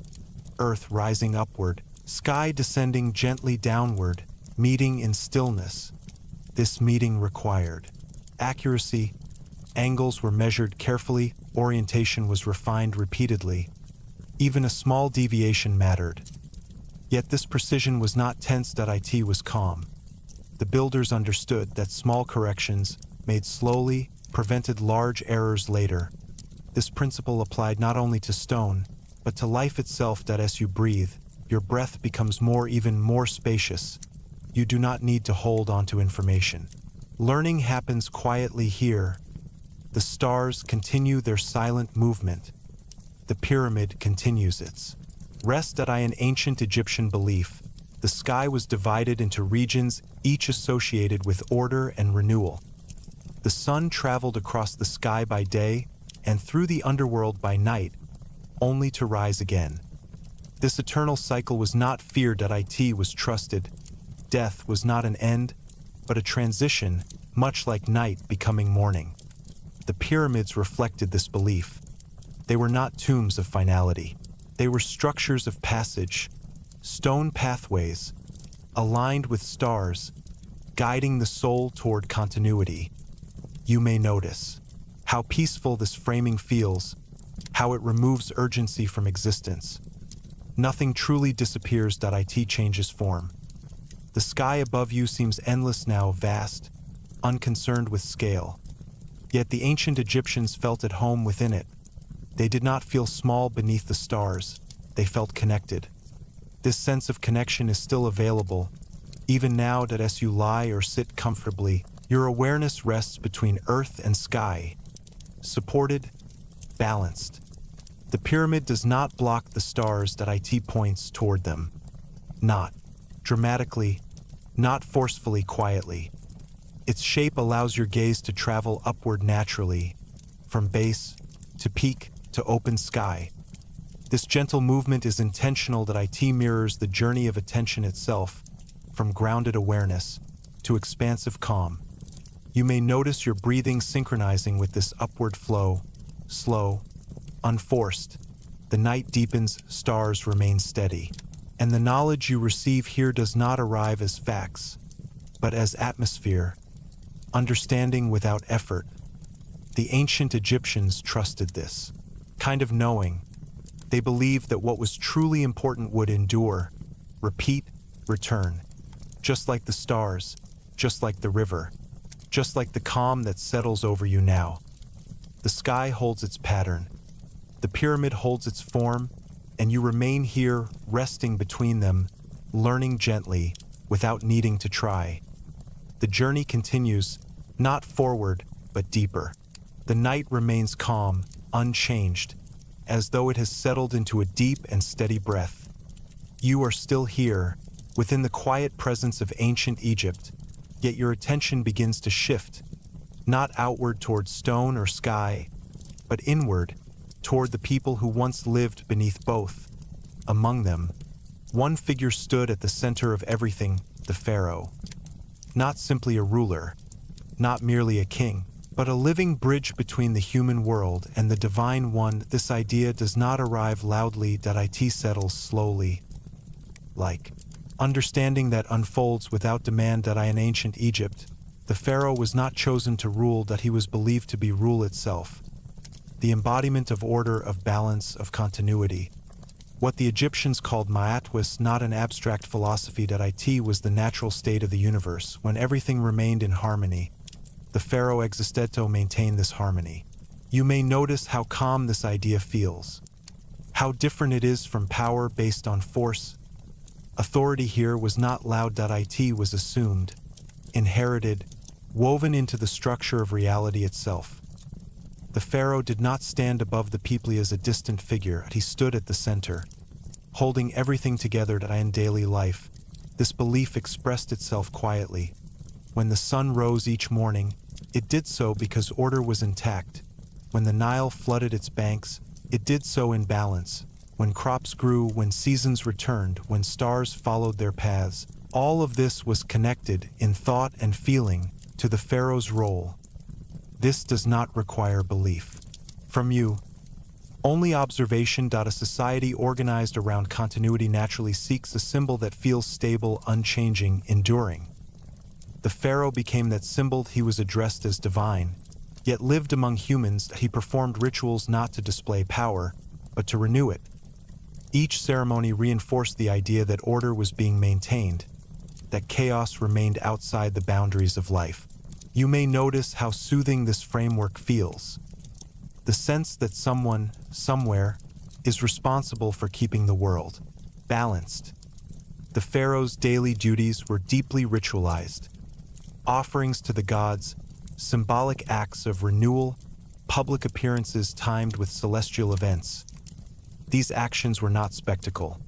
earth rising upward, sky descending gently downward, meeting in stillness. This meeting required accuracy. Angles were measured carefully, orientation was refined repeatedly. Even a small deviation mattered. Yet this precision was not tense. It was calm. The builders understood that small corrections, made slowly, prevented large errors later. This principle applied not only to stone, but to life itself. That as you breathe, your breath becomes even more spacious. You do not need to hold on to information. Learning happens quietly here. The stars continue their silent movement. The pyramid continues its rest. An ancient Egyptian belief, the sky was divided into regions, each associated with order and renewal. The sun traveled across the sky by day and through the underworld by night, only to rise again. This eternal cycle was not feared. It was trusted. Death was not an end, but a transition, much like night becoming morning. The pyramids reflected this belief. They were not tombs of finality. They were structures of passage, stone pathways, aligned with stars, guiding the soul toward continuity. You may notice how peaceful this framing feels, how it removes urgency from existence. Nothing truly disappears. It changes form. The sky above you seems endless now, vast, unconcerned with scale. Yet the ancient Egyptians felt at home within it. They did not feel small beneath the stars. They felt connected. This sense of connection is still available. Even now, that as you lie or sit comfortably, your awareness rests between earth and sky, supported, balanced. The pyramid does not block the stars. It points toward them. Not dramatically, not forcefully, quietly. Its shape allows your gaze to travel upward naturally, from base to peak to open sky. This gentle movement is intentional. It mirrors the journey of attention itself, from grounded awareness to expansive calm. You may notice your breathing synchronizing with this upward flow, slow, unforced. The night deepens, stars remain steady. And the knowledge you receive here does not arrive as facts, but as atmosphere, understanding without effort. The ancient Egyptians trusted this kind of knowing. They believed that what was truly important would endure, repeat, return. Just like the stars, just like the river, just like the calm that settles over you now. The sky holds its pattern. The pyramid holds its form, and you remain here, resting between them, learning gently, without needing to try. The journey continues, not forward, but deeper. The night remains calm, unchanged, as though it has settled into a deep and steady breath. You are still here, within the quiet presence of ancient Egypt, yet your attention begins to shift, not outward toward stone or sky, but inward, toward the people who once lived beneath both. Among them, one figure stood at the center of everything, the pharaoh. Not simply a ruler, not merely a king, but a living bridge between the human world and the divine one. This idea does not arrive loudly. It settles slowly, like understanding that unfolds without demand. In ancient Egypt, the pharaoh was not chosen to rule. He was believed to be rule itself, the embodiment of order, of balance, of continuity. What the Egyptians called ma'at was not an abstract philosophy. It was the natural state of the universe, when everything remained in harmony. The pharaoh existeto maintained this harmony. You may notice how calm this idea feels, how different it is from power based on force. Authority here was not loud. It was assumed, inherited, woven into the structure of reality itself. The pharaoh did not stand above the people as a distant figure. He stood at the center, holding everything together. In daily life, this belief expressed itself quietly. When the sun rose each morning, it did so because order was intact. When the Nile flooded its banks, it did so in balance. When crops grew, when seasons returned, when stars followed their paths, all of this was connected, in thought and feeling, to the pharaoh's role. This does not require belief from you, only observation. A society organized around continuity naturally seeks a symbol that feels stable, unchanging, enduring. The pharaoh became that symbol. He was addressed as divine, yet lived among humans. He performed rituals not to display power, but to renew it. Each ceremony reinforced the idea that order was being maintained, that chaos remained outside the boundaries of life. You may notice how soothing this framework feels. The sense that someone, somewhere, is responsible for keeping the world balanced. The pharaoh's daily duties were deeply ritualized. Offerings to the gods, symbolic acts of renewal, public appearances timed with celestial events. These actions were not spectacle.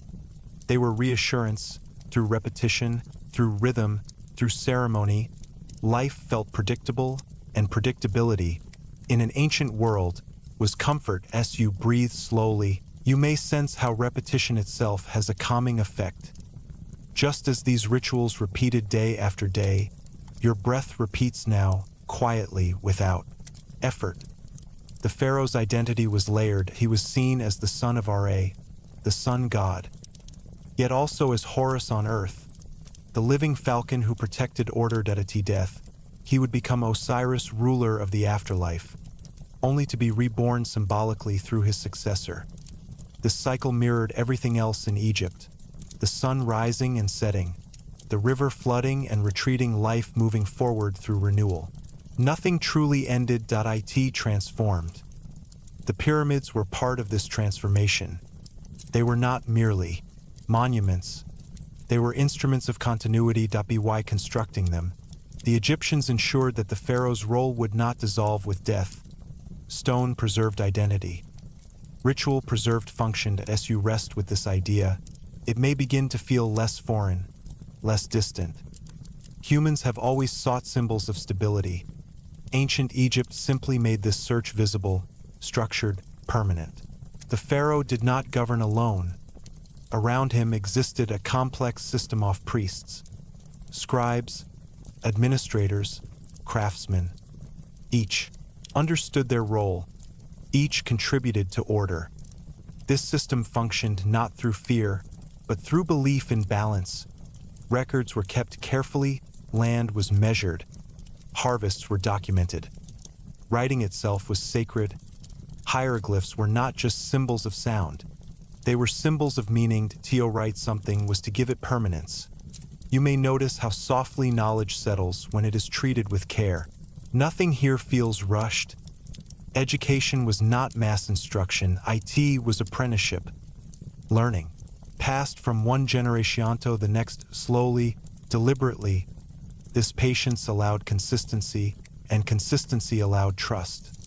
They were reassurance. Through repetition, through rhythm, through ceremony, life felt predictable, and predictability, in an ancient world, was comfort. As you breathe slowly, you may sense how repetition itself has a calming effect. Just as these rituals repeated day after day, your breath repeats now, quietly, without effort. The pharaoh's identity was layered. He was seen as the son of Ra, the sun god, yet also as Horus on earth, the living falcon who protected order. At death, he would become Osiris, ruler of the afterlife, only to be reborn symbolically through his successor. This cycle mirrored everything else in Egypt: the sun rising and setting, the river flooding and retreating, life moving forward through renewal. Nothing truly ended. It transformed. The pyramids were part of this transformation. They were not merely monuments. They were instruments of continuity. By constructing them, the Egyptians ensured that the pharaoh's role would not dissolve with death. Stone preserved identity. Ritual preserved function. As you rest with this idea, it may begin to feel less foreign, less distant. Humans have always sought symbols of stability. Ancient Egypt simply made this search visible, structured, permanent. The pharaoh did not govern alone. Around him existed a complex system of priests, scribes, administrators, craftsmen. Each understood their role. Each contributed to order. This system functioned not through fear, but through belief in balance. Records were kept carefully, land was measured, harvests were documented. Writing itself was sacred. Hieroglyphs were not just symbols of sound. They were symbols of meaning. To write something was to give it permanence. You may notice how softly knowledge settles when it is treated with care. Nothing here feels rushed. Education was not mass instruction. It was apprenticeship. Learning passed from one generation to the next, slowly, deliberately. This patience allowed consistency, and consistency allowed trust.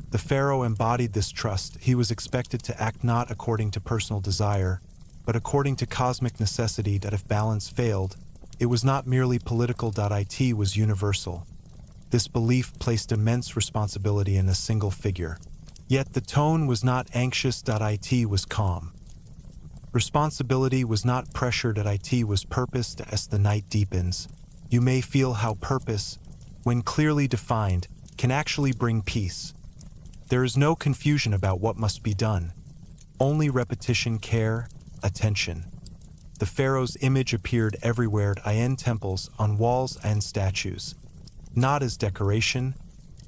The pharaoh embodied this trust. He was expected to act not according to personal desire, but according to cosmic necessity. That if balance failed, it was not merely political. It was universal. This belief placed immense responsibility in a single figure. Yet the tone was not anxious. It was calm. Responsibility was not pressured. It was purposed. As the night deepens, you may feel how purpose, when clearly defined, can actually bring peace. There is no confusion about what must be done. Only repetition, care, attention. The pharaoh's image appeared everywhere, in temples, on walls, and statues. Not as decoration,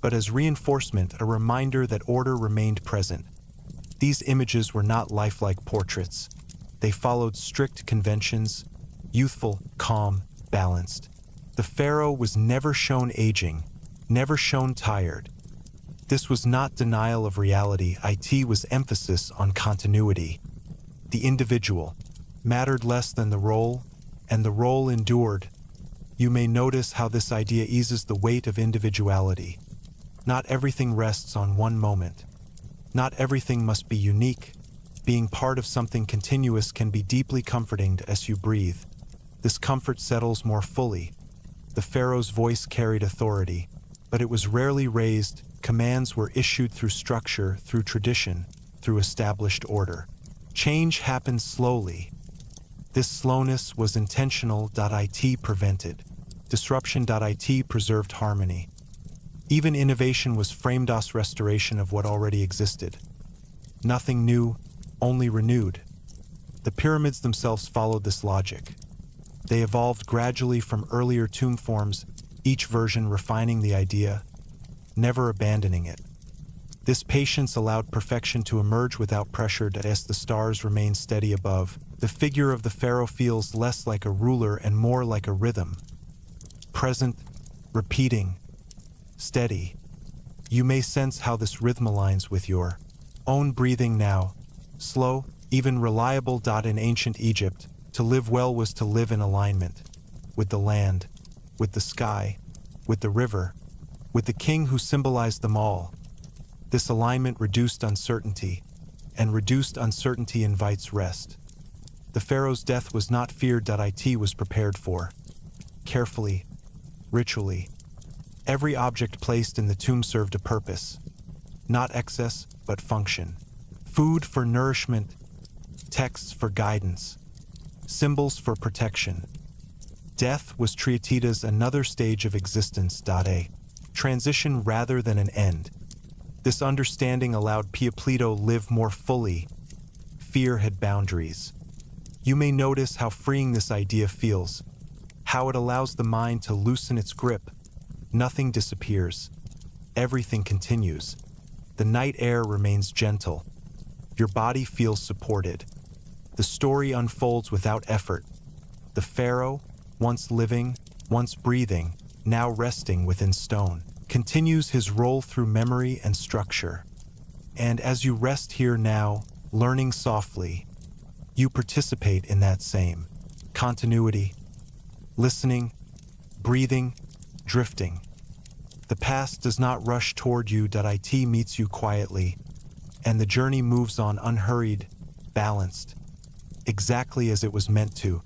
but as reinforcement, a reminder that order remained present. These images were not lifelike portraits. They followed strict conventions, youthful, calm, balanced. The pharaoh was never shown aging, never shown tired. This was not denial of reality. It was emphasis on continuity. The individual mattered less than the role, and the role endured. You may notice how this idea eases the weight of individuality. Not everything rests on one moment. Not everything must be unique. Being part of something continuous can be deeply comforting as you breathe. This comfort settles more fully. The pharaoh's voice carried authority, but it was rarely raised. Commands were issued through structure, through tradition, through established order. Change happened slowly. This slowness was intentional. It prevented disruption. It preserved harmony. Even innovation was framed as restoration of what already existed. Nothing new, only renewed. The pyramids themselves followed this logic. They evolved gradually from earlier tomb forms, each version refining the idea, never abandoning it. This patience allowed perfection to emerge without pressure as the stars remain steady above. The figure of the pharaoh feels less like a ruler and more like a rhythm. Present, repeating, steady. You may sense how this rhythm aligns with your own breathing now. Slow, even reliable. In ancient Egypt, to live well was to live in alignment with the land, with the sky, with the river, with the king who symbolized them all. This alignment reduced uncertainty, and reduced uncertainty invites rest. The pharaoh's death was not feared. It was prepared for. Carefully, ritually. Every object placed in the tomb served a purpose. Not excess, but function. Food for nourishment, texts for guidance, symbols for protection. Death was treated as another stage of existence. A transition rather than an end. This understanding allowed Plato live more fully. Fear had boundaries. You may notice how freeing this idea feels, how it allows the mind to loosen its grip. Nothing disappears. Everything continues. The night air remains gentle. Your body feels supported. The story unfolds without effort. The pharaoh, once living, once breathing, now resting within stone, continues his role through memory and structure. And as you rest here now, learning softly, you participate in that same continuity, listening, breathing, drifting. The past does not rush toward you. It meets you quietly, and the journey moves on unhurried, balanced, exactly as it was meant to.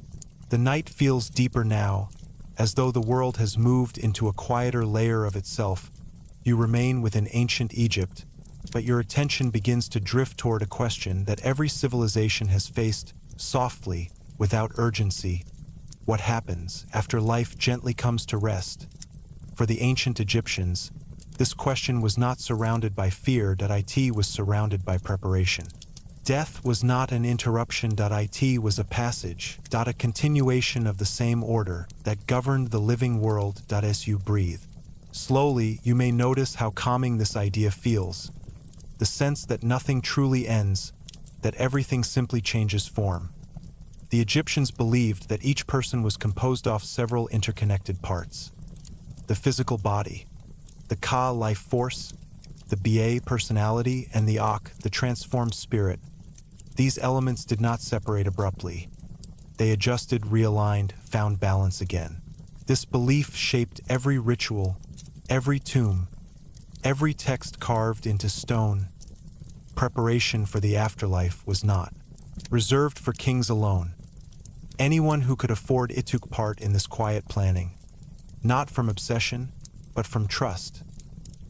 The night feels deeper now, as though the world has moved into a quieter layer of itself. You remain within ancient Egypt, but your attention begins to drift toward a question that every civilization has faced, softly, without urgency. What happens after life gently comes to rest? For the ancient Egyptians, this question was not surrounded by fear. It was surrounded by preparation. Death was not an interruption. It was a passage. A continuation of the same order that governed the living world. As you breathe slowly, you may notice how calming this idea feels. The sense that nothing truly ends, that everything simply changes form. The Egyptians believed that each person was composed of several interconnected parts. The physical body, the Ka life force, the Ba personality, and the Ak, the transformed spirit. These elements did not separate abruptly. They adjusted, realigned, found balance again. This belief shaped every ritual, every tomb, every text carved into stone. Preparation for the afterlife was not reserved for kings alone. Anyone who could afford it took part in this quiet planning, not from obsession, but from trust.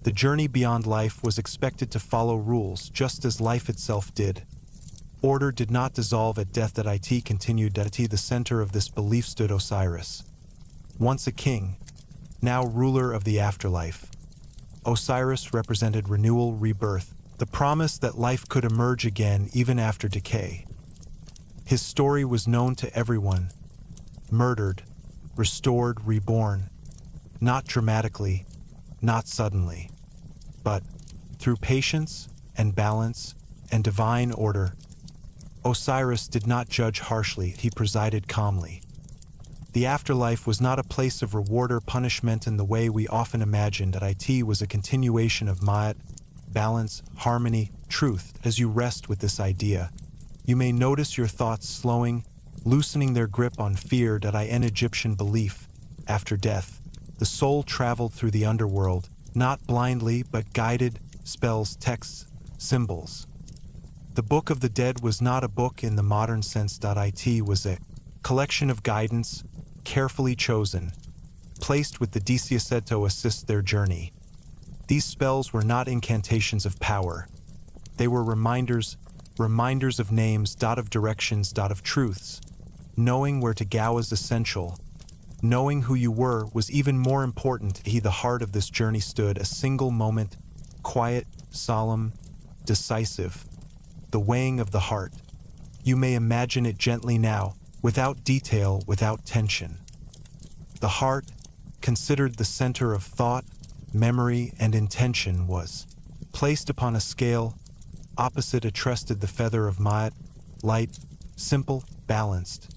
The journey beyond life was expected to follow rules, just as life itself did. Order did not dissolve at death. It continued. At the center of this belief stood Osiris. Once a king, now ruler of the afterlife. Osiris represented renewal, rebirth, the promise that life could emerge again even after decay. His story was known to everyone. Murdered, restored, reborn. Not dramatically, not suddenly, but through patience and balance and divine order. Osiris did not judge harshly, he presided calmly. The afterlife was not a place of reward or punishment in the way we often imagine. It was a continuation of Ma'at, balance, harmony, truth. As you rest with this idea, you may notice your thoughts slowing, loosening their grip on fear. In Egyptian belief, after death, the soul traveled through the underworld, not blindly but guided, spells, texts, symbols. The Book of the Dead was not a book in the modern sense. It was a collection of guidance, carefully chosen, placed with the Disiaset to assist their journey. These spells were not incantations of power. They were reminders of names, of directions, of truths. Knowing where to go is essential. Knowing who you were was even more important. The heart of this journey stood a single moment, quiet, solemn, decisive. The weighing of the heart. You may imagine it gently now, without detail, without tension. The heart, considered the center of thought, memory, and intention, was Placed upon a scale, opposite attested the feather of Maat, light, simple, balanced.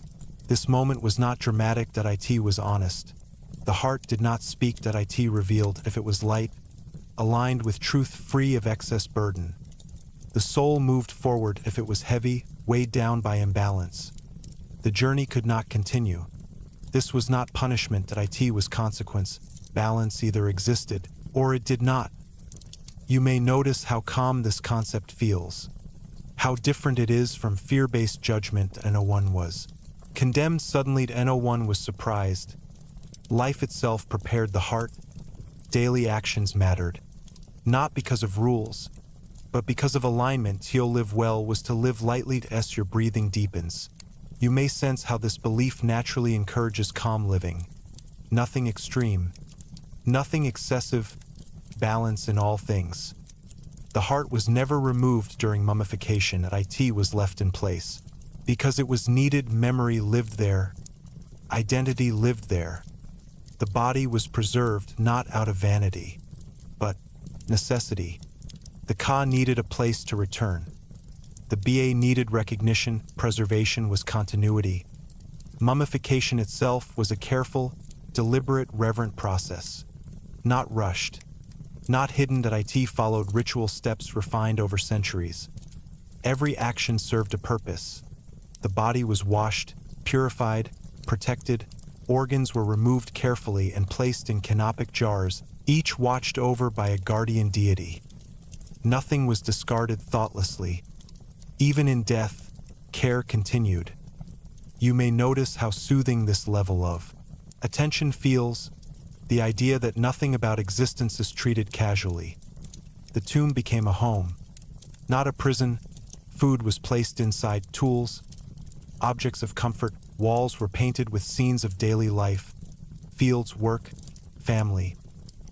This moment was not dramatic, that it was honest. The heart did not speak, that it revealed if it was light, aligned with truth, free of excess burden. The soul moved forward if it was heavy, weighed down by imbalance. The journey could not continue. This was not punishment, that it was consequence. Balance either existed, or it did not. You may notice how calm this concept feels. How different it is from fear-based judgment. N01 was condemned suddenly. N01 was surprised. Life itself prepared the heart. Daily actions mattered. Not because of rules, but because of alignment. To live well was to live lightly as your breathing deepens. You may sense how this belief naturally encourages calm living. Nothing extreme, nothing excessive, balance in all things. The heart was never removed during mummification, that it was left in place. Because it was needed, memory lived there, identity lived there. The body was preserved not out of vanity, but necessity. The Ka needed a place to return. The Ba needed recognition. Preservation was continuity. Mummification itself was a careful, deliberate, reverent process. Not rushed, not hidden, that it followed ritual steps refined over centuries. Every action served a purpose. The body was washed, purified, protected. Organs were removed carefully and placed in canopic jars, each watched over by a guardian deity. Nothing was discarded thoughtlessly. Even in death, care continued. You may notice how soothing this level of attention feels, the idea that nothing about existence is treated casually. The tomb became a home, not a prison. Food was placed inside, tools, objects of comfort. Walls were painted with scenes of daily life, fields, work, family,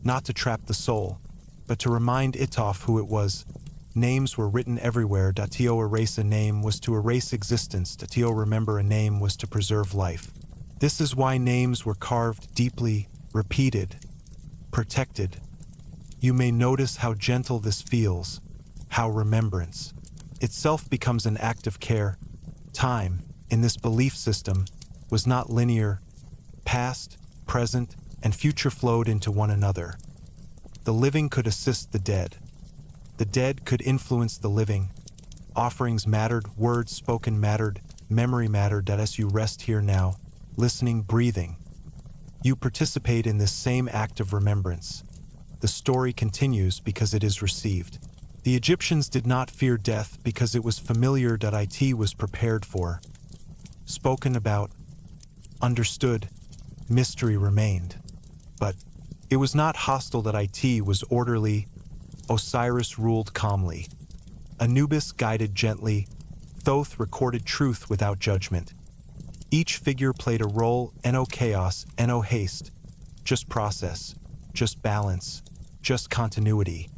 not to trap the soul, but to remind it of who it was. Names were written everywhere. To erase a name was to erase existence. To remember a name was to preserve life. This is why names were carved deeply, repeated, protected. You may notice how gentle this feels, how remembrance itself becomes an act of care. Time, in this belief system, was not linear. Past, present, and future flowed into one another. The living could assist the dead. The dead could influence the living. Offerings mattered, words spoken mattered, memory mattered. That as you rest here now, listening, breathing, you participate in this same act of remembrance. The story continues because it is received. The Egyptians did not fear death because it was familiar. That it was prepared for, spoken about, understood. Mystery remained. But it was not hostile. That it was orderly. Osiris ruled calmly. Anubis guided gently. Thoth recorded truth without judgment. Each figure played a role. No chaos, no haste. Just process, just balance, just continuity.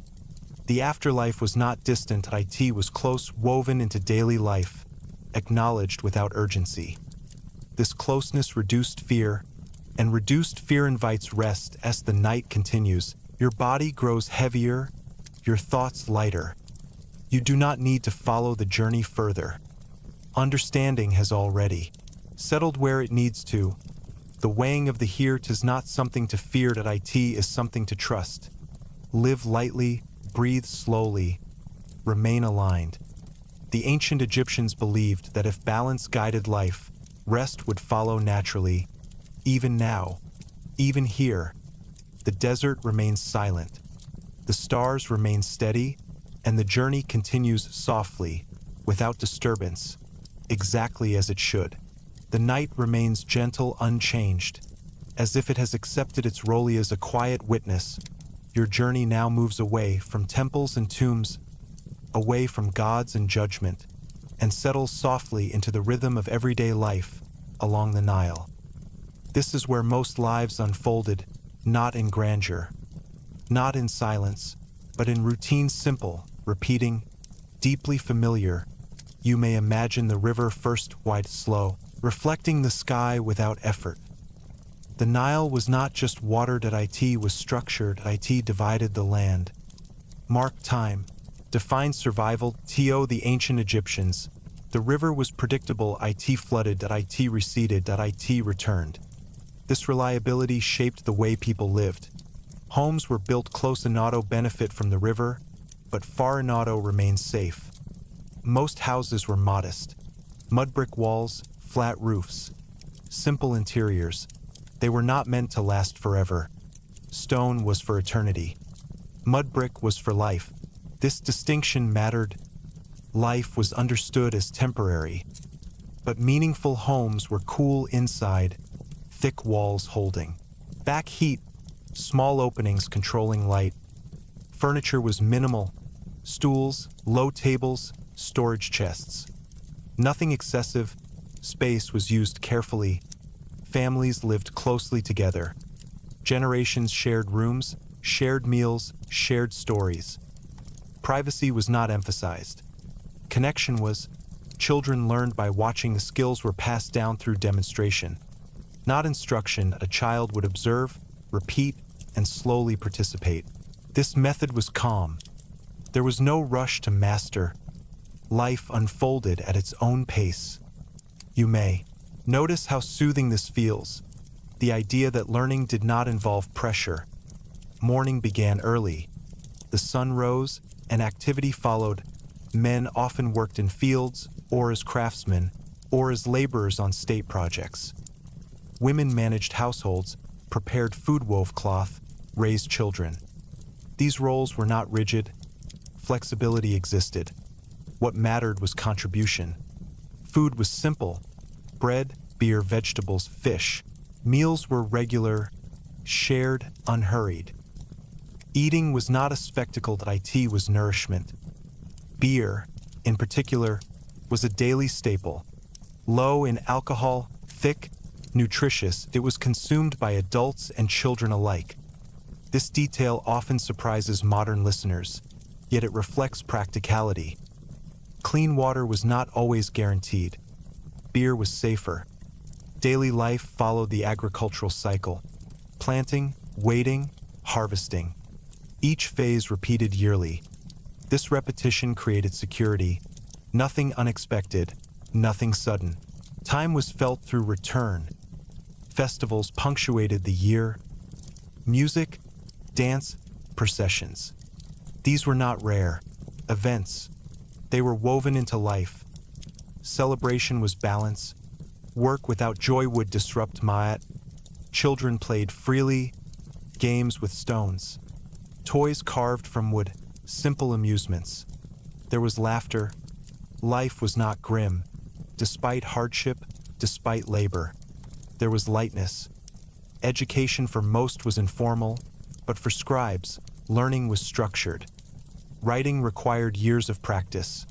The afterlife was not distant. It was close, woven into daily life, acknowledged without urgency. This closeness reduced fear, and reduced fear invites rest. As the night continues, your body grows heavier, your thoughts lighter. You do not need to follow the journey further. Understanding has already settled where it needs to. The weighing of the here is not something to fear. That it is something to trust. Live lightly, breathe slowly, remain aligned. The ancient Egyptians believed that if balance guided life, rest would follow naturally. Even now, even here, the desert remains silent. The stars remain steady, and the journey continues softly, without disturbance, exactly as it should. The night remains gentle, unchanged, as if it has accepted its role as a quiet witness. Your journey now moves away from temples and tombs, away from gods and judgment, and settles softly into the rhythm of everyday life along the Nile. This is where most lives unfolded, not in grandeur, not in silence, but in routine, simple, repeating, deeply familiar. You may imagine the river, first wide, slow, reflecting the sky without effort. The Nile was not just water. That it was structured. It divided the land. Mark time. Define survival. The ancient Egyptians. The river was predictable. It flooded. It receded. It returned. This reliability shaped the way people lived. Homes were built close enough benefit from the river, but far enough remained safe. Most houses were modest. Mud brick walls, flat roofs, simple interiors. They were not meant to last forever. Stone was for eternity. Mud brick was for life. This distinction mattered. Life was understood as temporary. But meaningful homes were cool inside, thick walls holding back heat, small openings controlling light. Furniture was minimal. Stools, low tables, storage chests. Nothing excessive. Space was used carefully. Families lived closely together. Generations shared rooms, shared meals, shared stories. Privacy was not emphasized. Connection was. Children learned by watching. The skills were passed down through demonstration. Not instruction. A child would observe, repeat, and slowly participate. This method was calm. There was no rush to master. Life unfolded at its own pace. You may notice how soothing this feels. The idea that learning did not involve pressure. Morning began early. The sun rose, and activity followed. Men often worked in fields, or as craftsmen, or as laborers on state projects. Women managed households, prepared food, wove cloth, raised children. These roles were not rigid. Flexibility existed. What mattered was contribution. Food was simple: bread, beer, vegetables, fish. Meals were regular, shared, unhurried. Eating was not a spectacle. It was nourishment. Beer, in particular, was a daily staple. Low in alcohol, thick, nutritious, it was consumed by adults and children alike. This detail often surprises modern listeners, yet it reflects practicality. Clean water was not always guaranteed. Beer was safer. Daily life followed the agricultural cycle: planting, waiting, harvesting. Each phase repeated yearly. This repetition created security. Nothing unexpected, nothing sudden. Time was felt through return. Festivals punctuated the year. Music, dance, processions. These were not rare events. They were woven into life. Celebration was balance. Work without joy would disrupt Ma'at. Children played freely. Games with stones. Toys carved from wood. Simple amusements. There was laughter. Life was not grim. Despite hardship, despite labor, there was lightness. Education for most was informal, but for scribes, learning was structured. Writing required years of practice.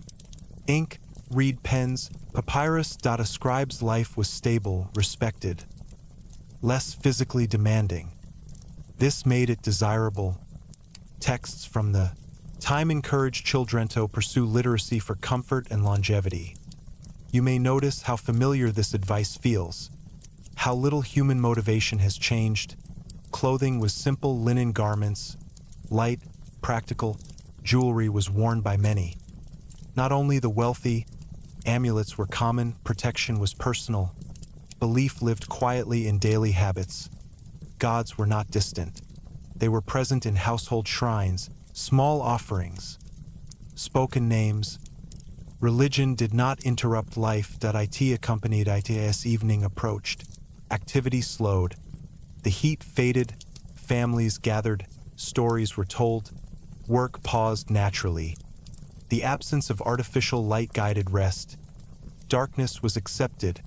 Ink, reed pens, papyrus. A scribe's life was stable, respected, less physically demanding. This made it desirable. Texts from the time encouraged children to pursue literacy for comfort and longevity. You may notice how familiar this advice feels, how little human motivation has changed. Clothing was simple linen garments, light, practical. Jewelry was worn by many. Not only the wealthy, amulets were common, protection was personal. Belief lived quietly in daily habits. Gods were not distant. They were present in household shrines, small offerings, spoken names. Religion did not interrupt life. It accompanied it as evening approached. Activity slowed. The heat faded. Families gathered. Stories were told. Work paused naturally. The absence of artificial light guided rest. Darkness was accepted,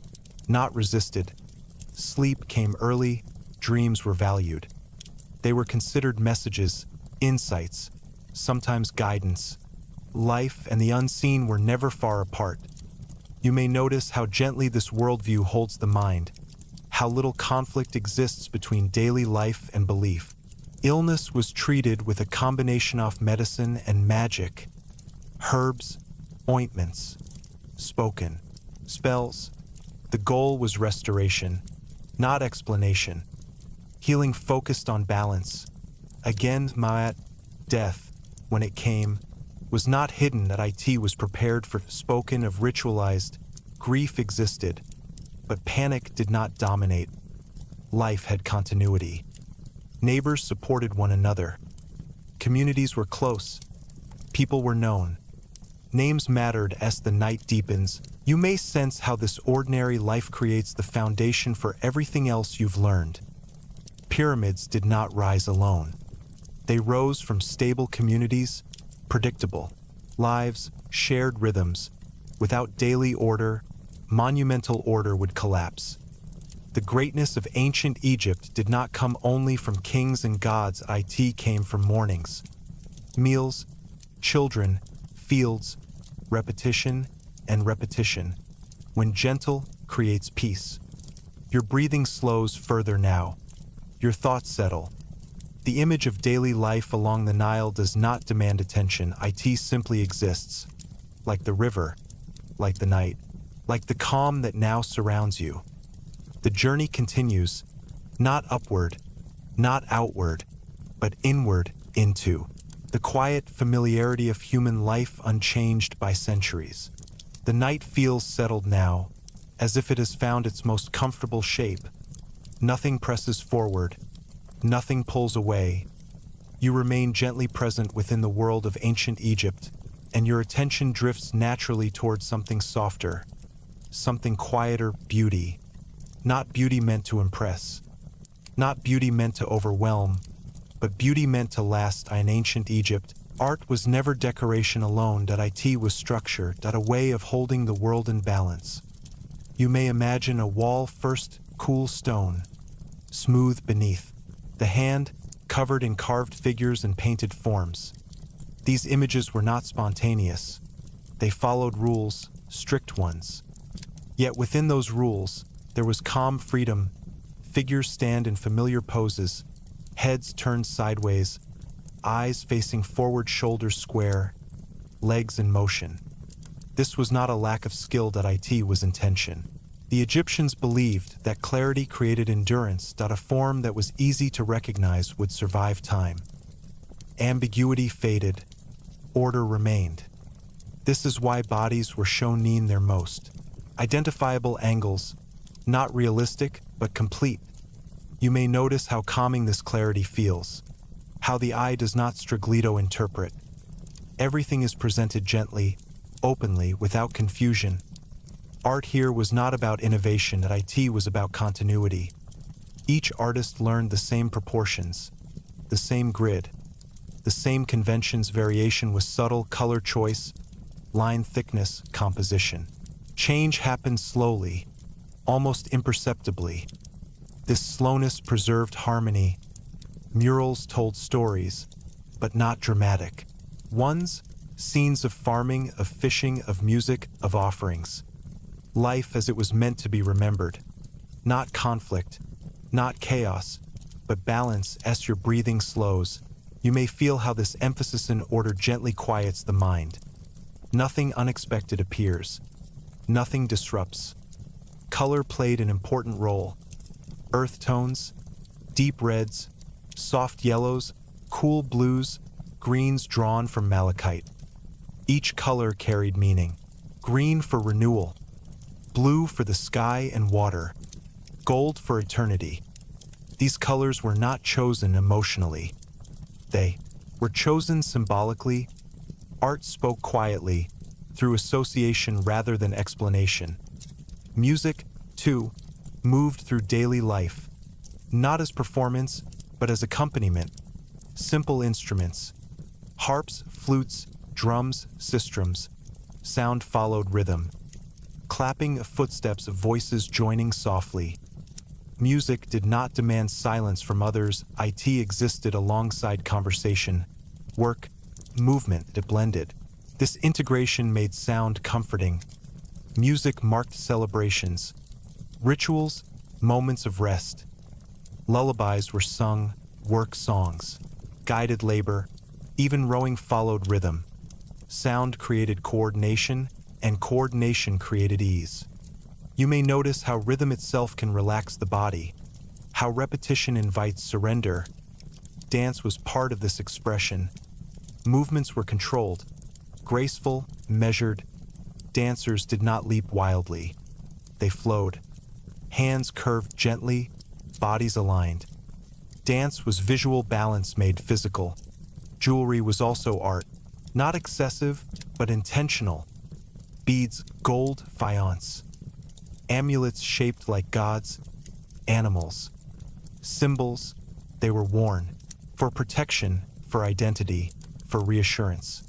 not resisted. Sleep came early. Dreams were valued. They were considered messages, insights, sometimes guidance. Life and the unseen were never far apart. You may notice how gently this worldview holds the mind, how little conflict exists between daily life and belief. Illness was treated with a combination of medicine and magic. Herbs, ointments, spoken, spells. The goal was restoration, not explanation. Healing focused on balance. Again, Ma'at, death, when it came, was not hidden that it was prepared for. Spoken of ritualized, grief existed, but panic did not dominate. Life had continuity. Neighbors supported one another. Communities were close. People were known. Names mattered as the night deepens. You may sense how this ordinary life creates the foundation for everything else you've learned. Pyramids did not rise alone. They rose from stable communities, predictable lives, shared rhythms. Without daily order, monumental order would collapse. The greatness of ancient Egypt did not come only from kings and gods. It came from mornings, meals, children, fields, repetition, and repetition. When gentle creates peace. Your breathing slows further now. Your thoughts settle. The image of daily life along the Nile does not demand attention. It simply exists, like the river, like the night, like the calm that now surrounds you. The journey continues, not upward, not outward, but inward into the quiet familiarity of human life unchanged by centuries. The night feels settled now, as if it has found its most comfortable shape. Nothing presses forward. Nothing pulls away. You remain gently present within the world of ancient Egypt, and your attention drifts naturally towards something softer, something quieter. Beauty. Not beauty meant to impress. Not beauty meant to overwhelm, but beauty meant to last. In ancient Egypt, art was never decoration alone. It was structure, a way of holding the world in balance. You may imagine a wall first, cool stone, smooth beneath. The hand, covered in carved figures and painted forms. These images were not spontaneous. They followed rules, strict ones. Yet within those rules, there was calm freedom. Figures stand in familiar poses, heads turned sideways, eyes facing forward, shoulders square, legs in motion. This was not a lack of skill. It was intention. The Egyptians believed that clarity created endurance. A form that was easy to recognize would survive time. Ambiguity faded. Order remained. This is why bodies were shown in their most identifiable angles, not realistic, but complete. You may notice how calming this clarity feels, how the eye does not strigglito interpret. Everything is presented gently, openly, without confusion. Art here was not about innovation. It was about continuity. Each artist learned the same proportions, the same grid, the same conventions. Variation was subtle. Color choice, line thickness, composition. Change happened slowly, almost imperceptibly. This slowness preserved harmony. Murals told stories, but not dramatic ones. Scenes of farming, of fishing, of music, of offerings. Life as it was meant to be remembered. Not conflict, not chaos, but balance. As your breathing slows, you may feel how this emphasis in order gently quiets the mind. Nothing unexpected appears. Nothing disrupts. Color played an important role. Earth tones, deep reds, soft yellows, cool blues, greens drawn from malachite. Each color carried meaning. Green for renewal, blue for the sky and water, gold for eternity. These colors were not chosen emotionally. They were chosen symbolically. Art spoke quietly, through association rather than explanation. Music, too, moved through daily life, not as performance, but as accompaniment. Simple instruments, harps, flutes, drums, sistrums. Sound followed rhythm. Clapping of footsteps, of voices joining softly. Music did not demand silence from others. It existed alongside conversation, work, movement that blended. This integration made sound comforting. Music marked celebrations, rituals, moments of rest. Lullabies were sung, work songs, guided labor, even rowing followed rhythm. Sound created coordination, and coordination created ease. You may notice how rhythm itself can relax the body, how repetition invites surrender. Dance was part of this expression. Movements were controlled, graceful, measured. Dancers did not leap wildly. They flowed. Hands curved gently, bodies aligned. Dance was visual balance made physical. Jewelry was also art, not excessive, but intentional. Beads, gold, faience. Amulets shaped like gods, animals. Symbols, they were worn. For protection, for identity, for reassurance.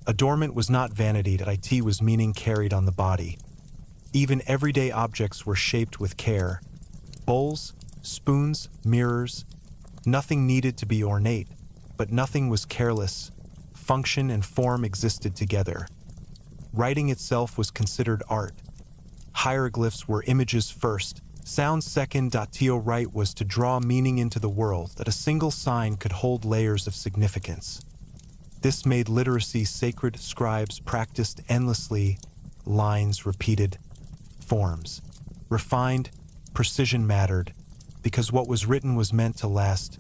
Adornment was not vanity, it was meaning carried on the body. Even everyday objects were shaped with care. Bowls, spoons, mirrors. Nothing needed to be ornate, but nothing was careless. Function and form existed together. Writing itself was considered art. Hieroglyphs were images first, sound second. To write was to draw meaning into the world, that a single sign could hold layers of significance. This made literacy sacred. Scribes practiced endlessly, lines repeated, forms refined, precision mattered, because what was written was meant to last.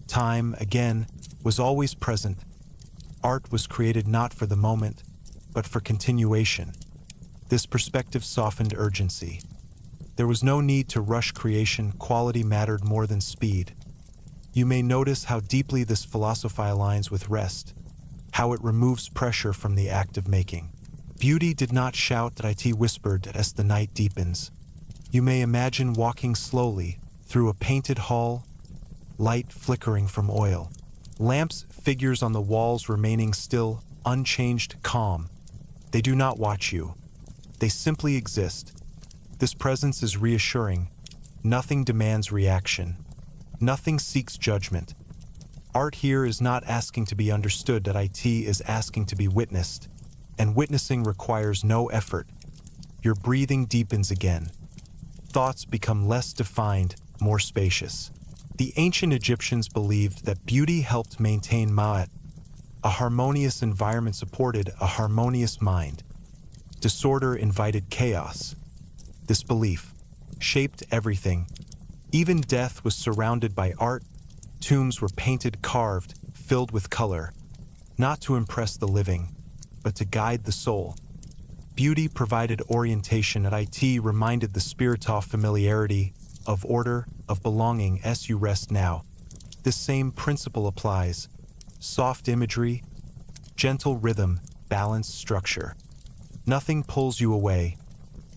Time, again, was always present. Art was created not for the moment, but for continuation. This perspective softened urgency. There was no need to rush creation, quality mattered more than speed. You may notice how deeply this philosophy aligns with rest, how it removes pressure from the act of making. Beauty did not shout, it whispered as the night deepens. You may imagine walking slowly through a painted hall, light flickering from oil. Lamps, figures on the walls remaining still, unchanged, calm. They do not watch you. They simply exist. This presence is reassuring. Nothing demands reaction. Nothing seeks judgment. Art here is not asking to be understood, it is asking to be witnessed. And witnessing requires no effort. Your breathing deepens again. Thoughts become less defined, more spacious. The ancient Egyptians believed that beauty helped maintain ma'at. A harmonious environment supported a harmonious mind. Disorder invited chaos. This belief shaped everything. Even death was surrounded by art. Tombs were painted, carved, filled with color, not to impress the living, but to guide the soul. Beauty provided orientation, reminded the spirit of familiarity, of order, of belonging. As you rest now, this same principle applies. Soft imagery, gentle rhythm, balanced structure. Nothing pulls you away.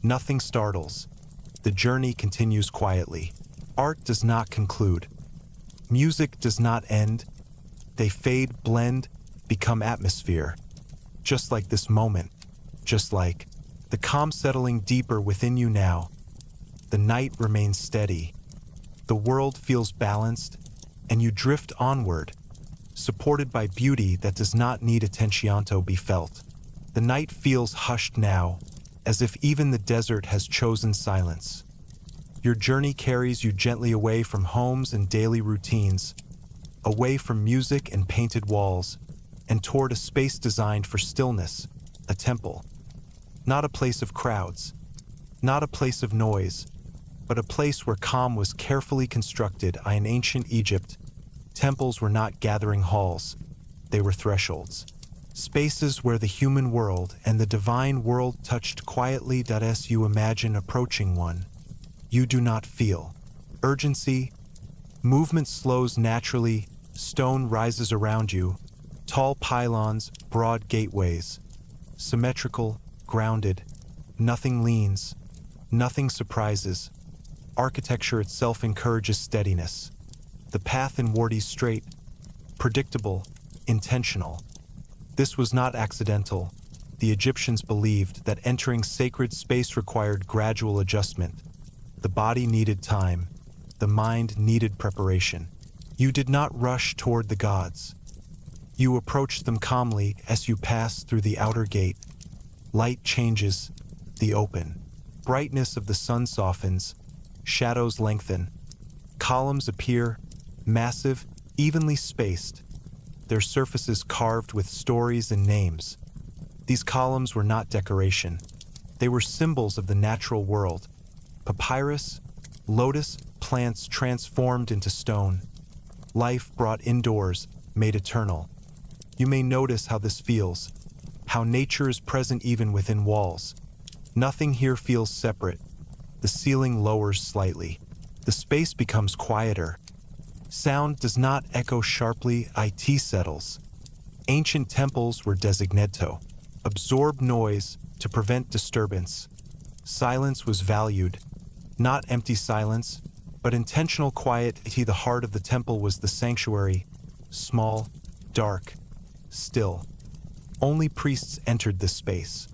Nothing startles. The journey continues quietly. Art does not conclude. Music does not end. They fade, blend, become atmosphere. Just like this moment. Just like the calm settling deeper within you now. The night remains steady. The world feels balanced, and you drift onward, supported by beauty that does not need attention to be felt. The night feels hushed now, as if even the desert has chosen silence. Your journey carries you gently away from homes and daily routines, away from music and painted walls, and toward a space designed for stillness, a temple. Not a place of crowds, not a place of noise, but a place where calm was carefully constructed. In ancient Egypt, temples were not gathering halls, they were thresholds. Spaces where the human world and the divine world touched quietly. As you imagine approaching one, you do not feel urgency. Movement slows naturally, stone rises around you, tall pylons, broad gateways, symmetrical, grounded. Nothing leans, nothing surprises. Architecture itself encourages steadiness. The path inward is straight, predictable, intentional. This was not accidental. The Egyptians believed that entering sacred space required gradual adjustment. The body needed time. The mind needed preparation. You did not rush toward the gods. You approached them calmly as you passed through the outer gate. Light changes, the open. Brightness of the sun softens, shadows lengthen. Columns appear, massive, evenly spaced, their surfaces carved with stories and names. These columns were not decoration. They were symbols of the natural world. Papyrus, lotus, plants transformed into stone. Life brought indoors, made eternal. You may notice how this feels, how nature is present even within walls. Nothing here feels separate. The ceiling lowers slightly. The space becomes quieter. Sound does not echo sharply, it settles. Ancient temples were designeto, absorb noise to prevent disturbance. Silence was valued, not empty silence, but intentional quiet. The heart of the temple was the sanctuary, small, dark, still. Only priests entered this space,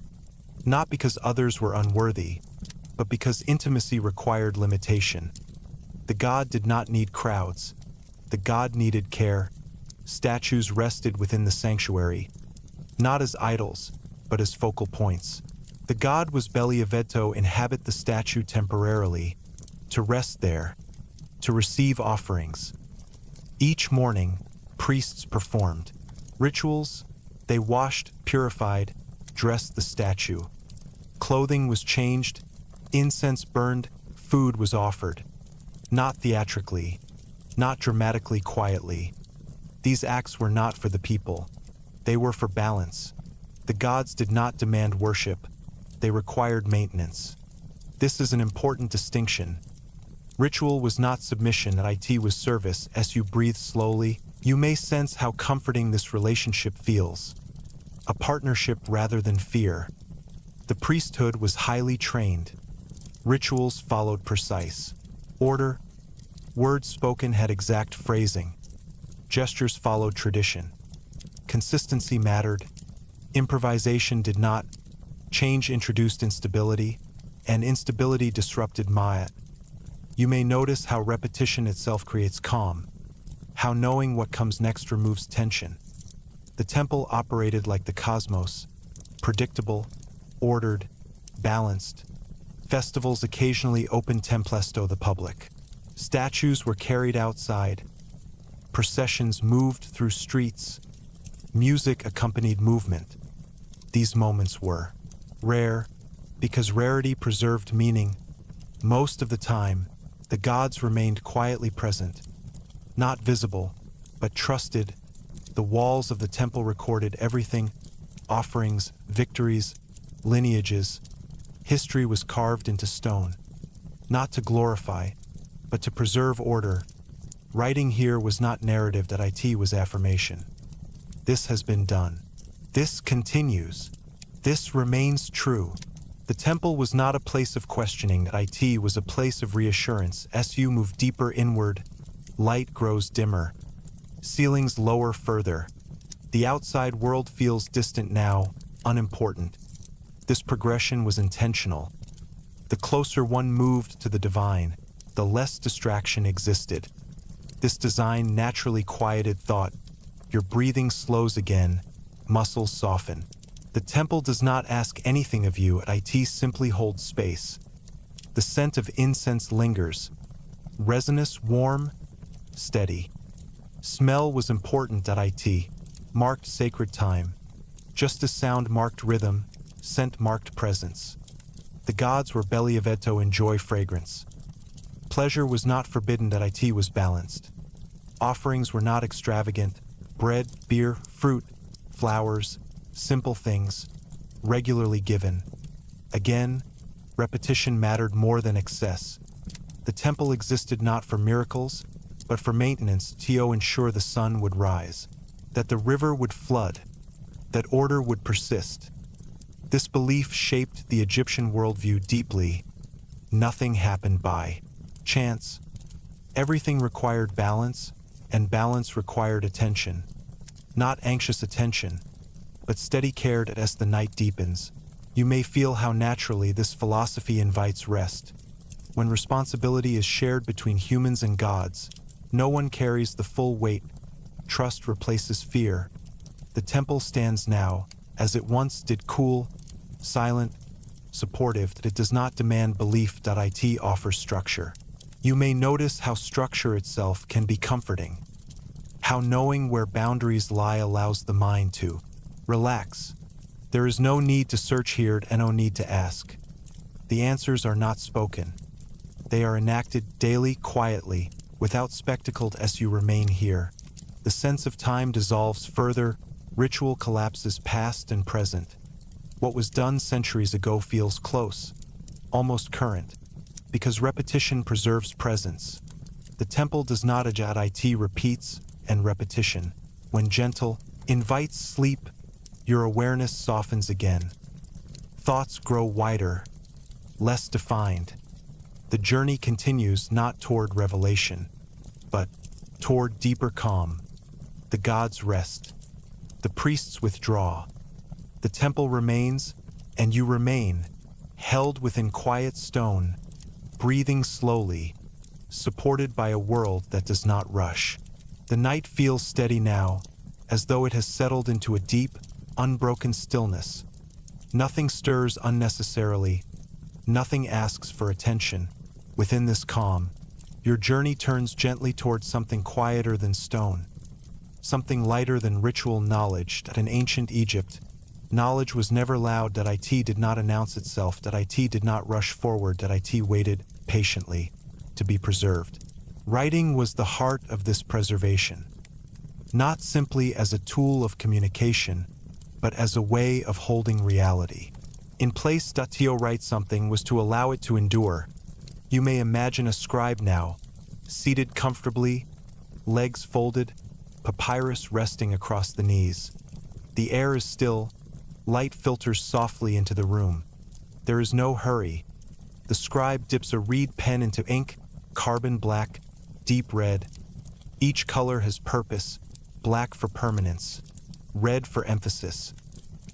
not because others were unworthy, but because intimacy required limitation. The god did not need crowds. The god needed care. Statues rested within the sanctuary, not as idols, but as focal points. The god was Believeto inhabit the statue temporarily, to rest there, to receive offerings. Each morning, priests performed rituals. They washed, purified, dressed the statue. Clothing was changed, incense burned, food was offered. Not theatrically, not dramatically, quietly. These acts were not for the people. They were for balance. The gods did not demand worship. They required maintenance. This is an important distinction. Ritual was not submission, it was service. As you breathe slowly, you may sense how comforting this relationship feels. A partnership rather than fear. The priesthood was highly trained. Rituals followed precise order. Words spoken had exact phrasing. Gestures followed tradition. Consistency mattered. Improvisation did not. Change introduced instability, and instability disrupted Maya. You may notice how repetition itself creates calm, how knowing what comes next removes tension. The temple operated like the cosmos, predictable, ordered, balanced. Festivals occasionally opened templesto the public. Statues were carried outside. Processions moved through streets. Music accompanied movement. These moments were rare because rarity preserved meaning. Most of the time, the gods remained quietly present, not visible, but trusted. The walls of the temple recorded everything: offerings, victories, lineages. History was carved into stone, not to glorify, but to preserve order. Writing here was not narrative, it was affirmation. This has been done. This continues. This remains true. The temple was not a place of questioning, it was a place of reassurance. As you move deeper inward, light grows dimmer. Ceilings lower further. The outside world feels distant now, unimportant. This progression was intentional. The closer one moved to the divine, the less distraction existed. This design naturally quieted thought. Your breathing slows again, muscles soften. The temple does not ask anything of you, it simply holds space. The scent of incense lingers. Resinous, warm, steady. Smell was important, it marked sacred time. Just as sound marked rhythm, scent marked presence. The gods were Believeto enjoy fragrance. Pleasure was not forbidden, it was balanced. Offerings were not extravagant. Bread, beer, fruit, flowers, simple things, regularly given. Again, repetition mattered more than excess. The temple existed not for miracles, but for maintenance to ensure the sun would rise, that the river would flood, that order would persist. This belief shaped the Egyptian worldview deeply. Nothing happened by chance. Everything required balance, and balance required attention. Not anxious attention, but steady care as the night deepens. You may feel how naturally this philosophy invites rest. When responsibility is shared between humans and gods, no one carries the full weight. Trust replaces fear. The temple stands now, as it once did, cool, silent, supportive. That it does not demand belief. It offers structure. You may notice how structure itself can be comforting. How knowing where boundaries lie allows the mind to relax. There is no need to search here and no need to ask. The answers are not spoken. They are enacted daily, quietly, without spectacle. As you remain here, the sense of time dissolves further. Ritual collapses past and present. What was done centuries ago feels close, almost current, because repetition preserves presence. The temple does not adjust, it repeats, and repetition, when gentle, invites sleep, your awareness softens again. Thoughts grow wider, less defined. The journey continues not toward revelation, but toward deeper calm. The gods rest. The priests withdraw. The temple remains, and you remain, held within quiet stone, breathing slowly, supported by a world that does not rush. The night feels steady now, as though it has settled into a deep, unbroken stillness. Nothing stirs unnecessarily. Nothing asks for attention. Within this calm, your journey turns gently towards something quieter than stone, something lighter than ritual knowledge. That in ancient Egypt, knowledge was never loud. That it did not announce itself. That it did not rush forward. That it waited patiently to be preserved. Writing was the heart of this preservation, not simply as a tool of communication, but as a way of holding reality. In place, to write something was to allow it to endure. You may imagine a scribe now, seated comfortably, legs folded, papyrus resting across the knees. The air is still, light filters softly into the room. There is no hurry. The scribe dips a reed pen into ink, carbon black, deep red. Each color has purpose, black for permanence, red for emphasis.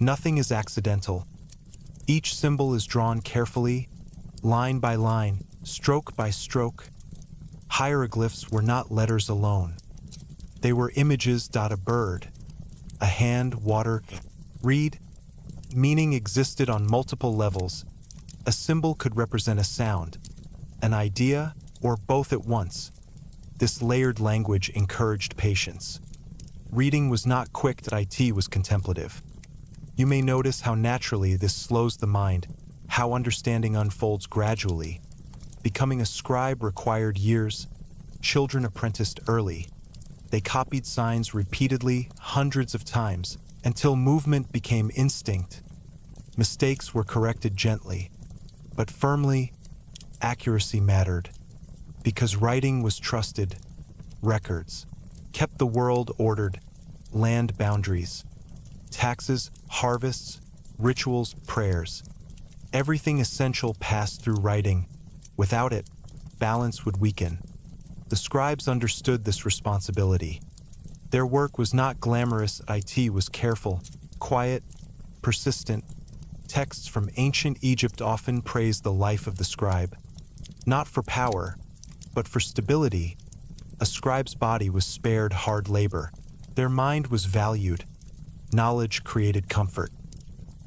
Nothing is accidental. Each symbol is drawn carefully, line by line, stroke by stroke. Hieroglyphs were not letters alone. They were images. A bird, a hand, water, reed. Meaning existed on multiple levels. A symbol could represent a sound, an idea, or both at once. This layered language encouraged patience. Reading was not quick. It was contemplative. You may notice how naturally this slows the mind, how understanding unfolds gradually. Becoming a scribe required years. Children apprenticed early. They copied signs repeatedly, hundreds of times, until movement became instinct. Mistakes were corrected gently, but firmly. Accuracy mattered. Because writing was trusted, records kept the world ordered, land boundaries, taxes, harvests, rituals, prayers. Everything essential passed through writing. Without it, balance would weaken. The scribes understood this responsibility. Their work was not glamorous. It was careful, quiet, persistent. Texts from ancient Egypt often praised the life of the scribe, not for power, but for stability. A scribe's body was spared hard labor. Their mind was valued. Knowledge created comfort.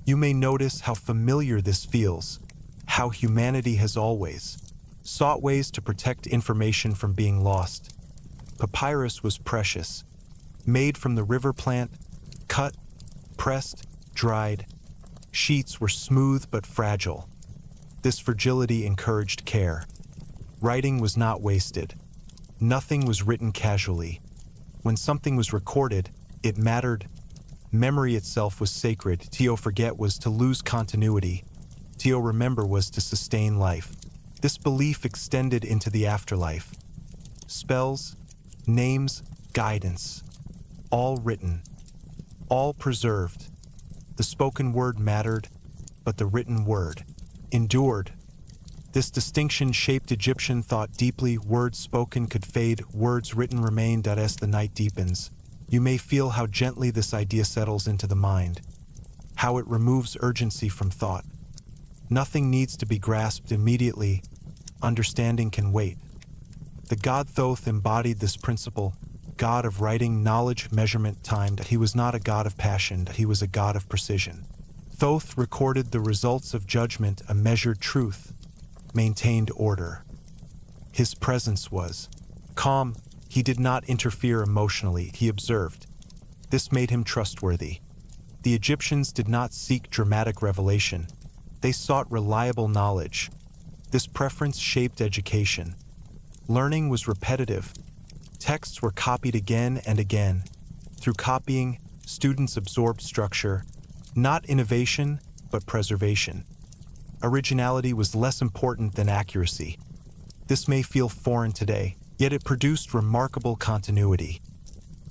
You may notice how familiar this feels, how humanity has always sought ways to protect information from being lost. Papyrus was precious, made from the river plant, cut, pressed, dried. Sheets were smooth but fragile. This fragility encouraged care. Writing was not wasted. Nothing was written casually. When something was recorded, it mattered. Memory itself was sacred. To forget was to lose continuity. To remember was to sustain life. This belief extended into the afterlife. Spells, names, guidance, all written, all preserved. The spoken word mattered, but the written word endured. This distinction shaped Egyptian thought deeply. Words spoken could fade, words written remained. As the night deepens, you may feel how gently this idea settles into the mind, how it removes urgency from thought. Nothing needs to be grasped immediately. Understanding can wait. The god Thoth embodied this principle, god of writing, knowledge, measurement, time. He was not a god of passion, he was a god of precision. Thoth recorded the results of judgment, a measured truth, maintained order. His presence was calm. He did not interfere emotionally, he observed. This made him trustworthy. The Egyptians did not seek dramatic revelation. They sought reliable knowledge. This preference shaped education. Learning was repetitive. Texts were copied again and again. Through copying, Students absorbed structure, not innovation, but preservation. Originality was less important than accuracy. This may feel foreign today, yet it produced remarkable continuity.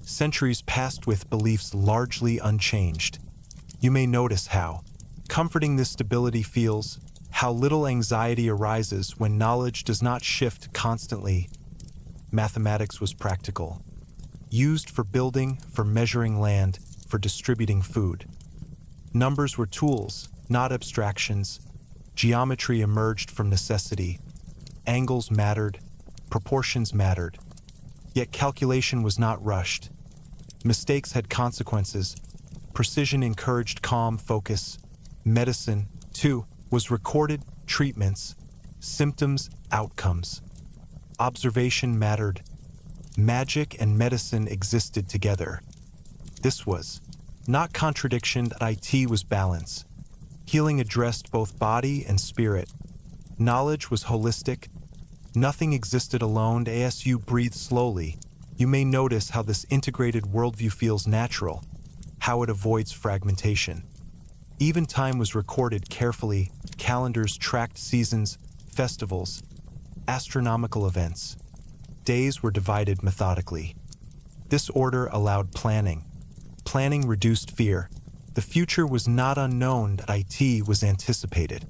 Centuries passed with beliefs largely unchanged. You may notice how comforting this stability feels, how little anxiety arises when knowledge does not shift constantly. Mathematics was practical, used for building, for measuring land, for distributing food. Numbers were tools, not abstractions. Geometry emerged from necessity. Angles mattered, proportions mattered. Yet calculation was not rushed. Mistakes had consequences. Precision encouraged calm focus. Medicine, too, was recorded, treatments, symptoms, outcomes. Observation mattered. Magic and medicine existed together. This was not contradiction, that IT was balance. Healing addressed both body and spirit. Knowledge was holistic. Nothing existed alone. As you breathe slowly, you may notice how this integrated worldview feels natural, how it avoids fragmentation. Even time was recorded carefully. Calendars tracked seasons, festivals, astronomical events. Days were divided methodically. This order allowed planning. Planning reduced fear. The future was not unknown, that IT was anticipated.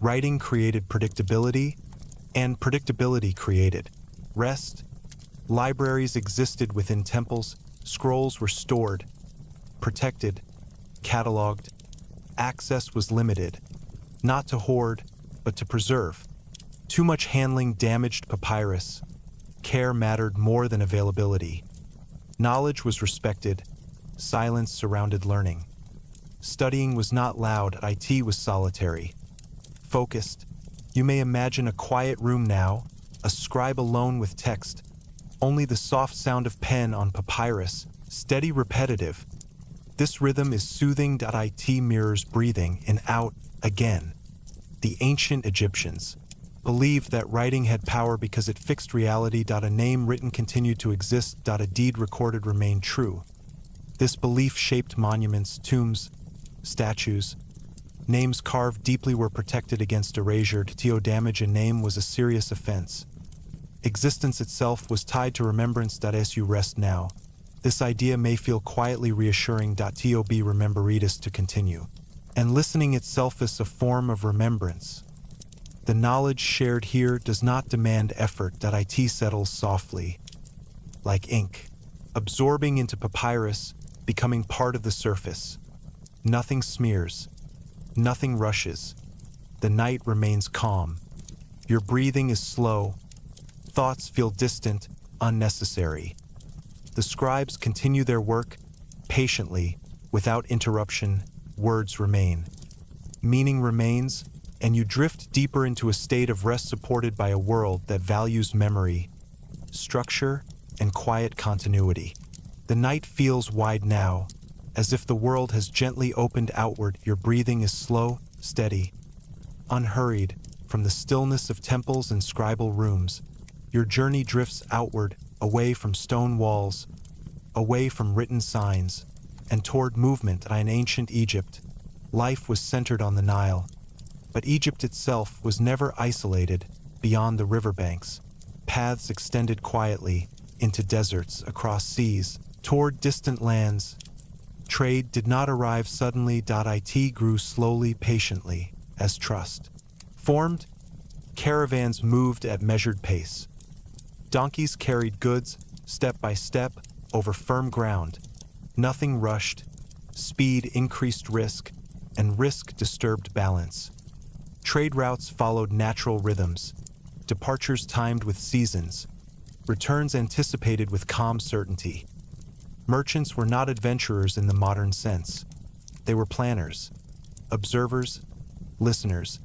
Writing created predictability, and predictability created rest. Libraries existed within temples. Scrolls were stored, protected, cataloged. Access was limited, not to hoard, but to preserve. Too much handling damaged papyrus. Care mattered more than availability. Knowledge was respected. Silence surrounded learning. Studying was not loud. IT was solitary, focused. You may imagine a quiet room now, a scribe alone with text. Only the soft sound of pen on papyrus, steady, repetitive. This rhythm is soothing. IT mirrors breathing in, out, again. The ancient Egyptians believed that writing had power because it fixed reality. A name written continued to exist. A deed recorded remained true. This belief shaped monuments, tombs, statues. Names carved deeply were protected against erasure. To damage a name was a serious offense. Existence itself was tied to remembrance. As you rest now, this idea may feel quietly reassuring. To be rememberitis, to continue. And listening itself is a form of remembrance. The knowledge shared here does not demand effort. IT settles softly, like ink, absorbing into papyrus, becoming part of the surface. Nothing smears, nothing rushes. The night remains calm. Your breathing is slow. Thoughts feel distant, unnecessary. The scribes continue their work patiently, without interruption. Words remain. Meaning remains, and you drift deeper into a state of rest supported by a world that values memory, structure, and quiet continuity. The night feels wide now, as if the world has gently opened outward. Your breathing is slow, steady, unhurried. From the stillness of temples and scribal rooms, your journey drifts outward, away from stone walls, away from written signs, and toward movement. In ancient Egypt, life was centered on the Nile. But Egypt itself was never isolated. Beyond the riverbanks, paths extended quietly into deserts, across seas, toward distant lands. Trade did not arrive suddenly. It grew slowly, patiently, as trust formed. Caravans moved at measured pace. Donkeys carried goods, step by step, over firm ground. Nothing rushed. Speed increased risk, and risk disturbed balance. Trade routes followed natural rhythms. Departures timed with seasons. Returns anticipated with calm certainty. Merchants were not adventurers in the modern sense. They were planners, observers, listeners.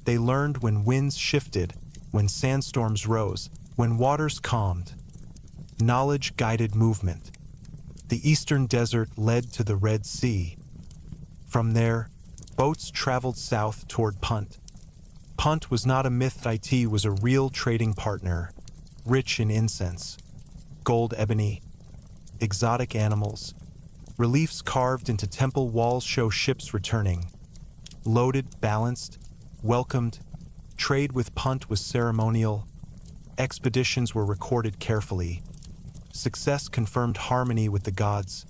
They learned when winds shifted, when sandstorms rose, when waters calmed. Knowledge guided movement. The eastern desert led to the Red Sea. From there, boats traveled south toward Punt. Punt was not a myth. It was a real trading partner, rich in incense, gold, ebony, exotic animals. Reliefs carved into temple walls show ships returning. Loaded, balanced, welcomed. Trade with Punt was ceremonial. Expeditions were recorded carefully. Success confirmed harmony with the gods.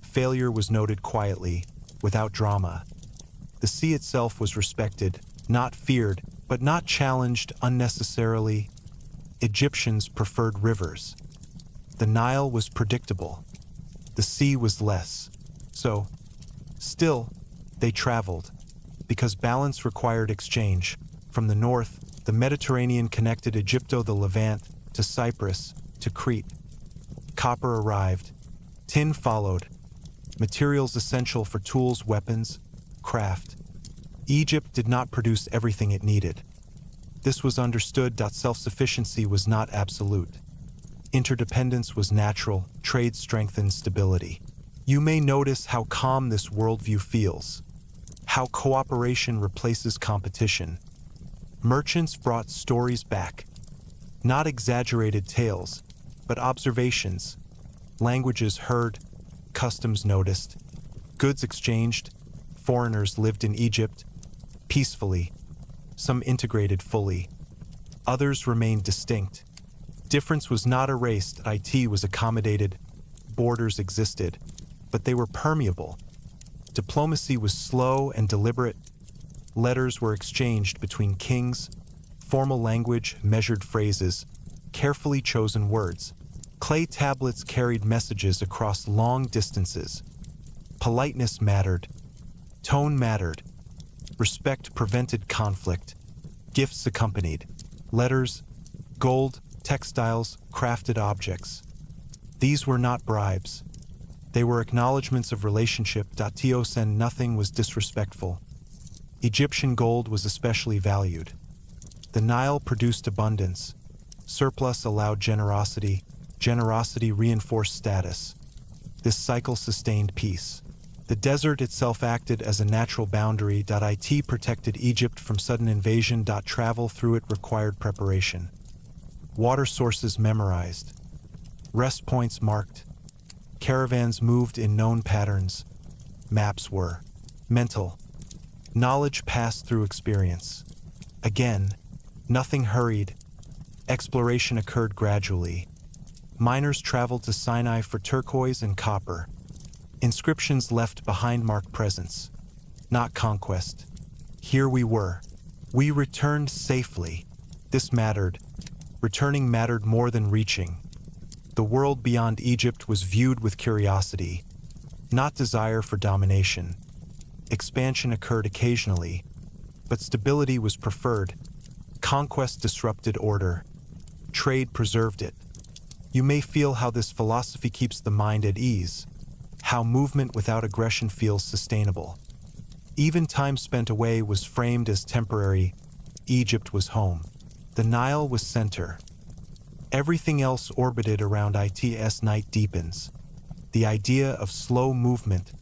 Failure was noted quietly, without drama. The sea itself was respected, not feared, but not challenged unnecessarily. Egyptians preferred rivers. The Nile was predictable. The sea was less. So, still, they traveled, because balance required exchange. From the north, the Mediterranean connected Egypto, the Levant, to Cyprus, to Crete. Copper arrived. Tin followed. Materials essential for tools, weapons, craft. Egypt did not produce everything it needed. This was understood. Self-sufficiency was not absolute. Interdependence was natural. Trade strengthened stability. You may notice how calm this worldview feels. How cooperation replaces competition. Merchants brought stories back. Not exaggerated tales, but observations. Languages heard, customs noticed. Goods exchanged. Foreigners lived in Egypt peacefully. Some integrated fully. Others remained distinct. Difference was not erased. It was accommodated. Borders existed, but they were permeable. Diplomacy was slow and deliberate. Letters were exchanged between kings. Formal language, measured phrases, carefully chosen words. Clay tablets carried messages across long distances. Politeness mattered. Tone mattered. Respect prevented conflict. Gifts accompanied. Letters, gold, textiles, crafted objects. These were not bribes. They were acknowledgments of relationship. And nothing was disrespectful. Egyptian gold was especially valued. The Nile produced abundance. Surplus allowed generosity. Generosity reinforced status. This cycle sustained peace. The desert itself acted as a natural boundary. It protected Egypt from sudden invasion. Travel through it required preparation. Water sources memorized. Rest points marked. Caravans moved in known patterns. Maps were mental. Knowledge passed through experience. Again, nothing hurried. Exploration occurred gradually. Miners traveled to Sinai for turquoise and copper. Inscriptions left behind mark presence, not conquest. Here we were. We returned safely. This mattered. Returning mattered more than reaching. The world beyond Egypt was viewed with curiosity, not desire for domination. Expansion occurred occasionally, but stability was preferred. Conquest disrupted order. Trade preserved it. You may feel how this philosophy keeps the mind at ease, how movement without aggression feels sustainable. Even time spent away was framed as temporary. Egypt was home. The Nile was center. Everything else orbited around its night deepens. The idea of slow movement,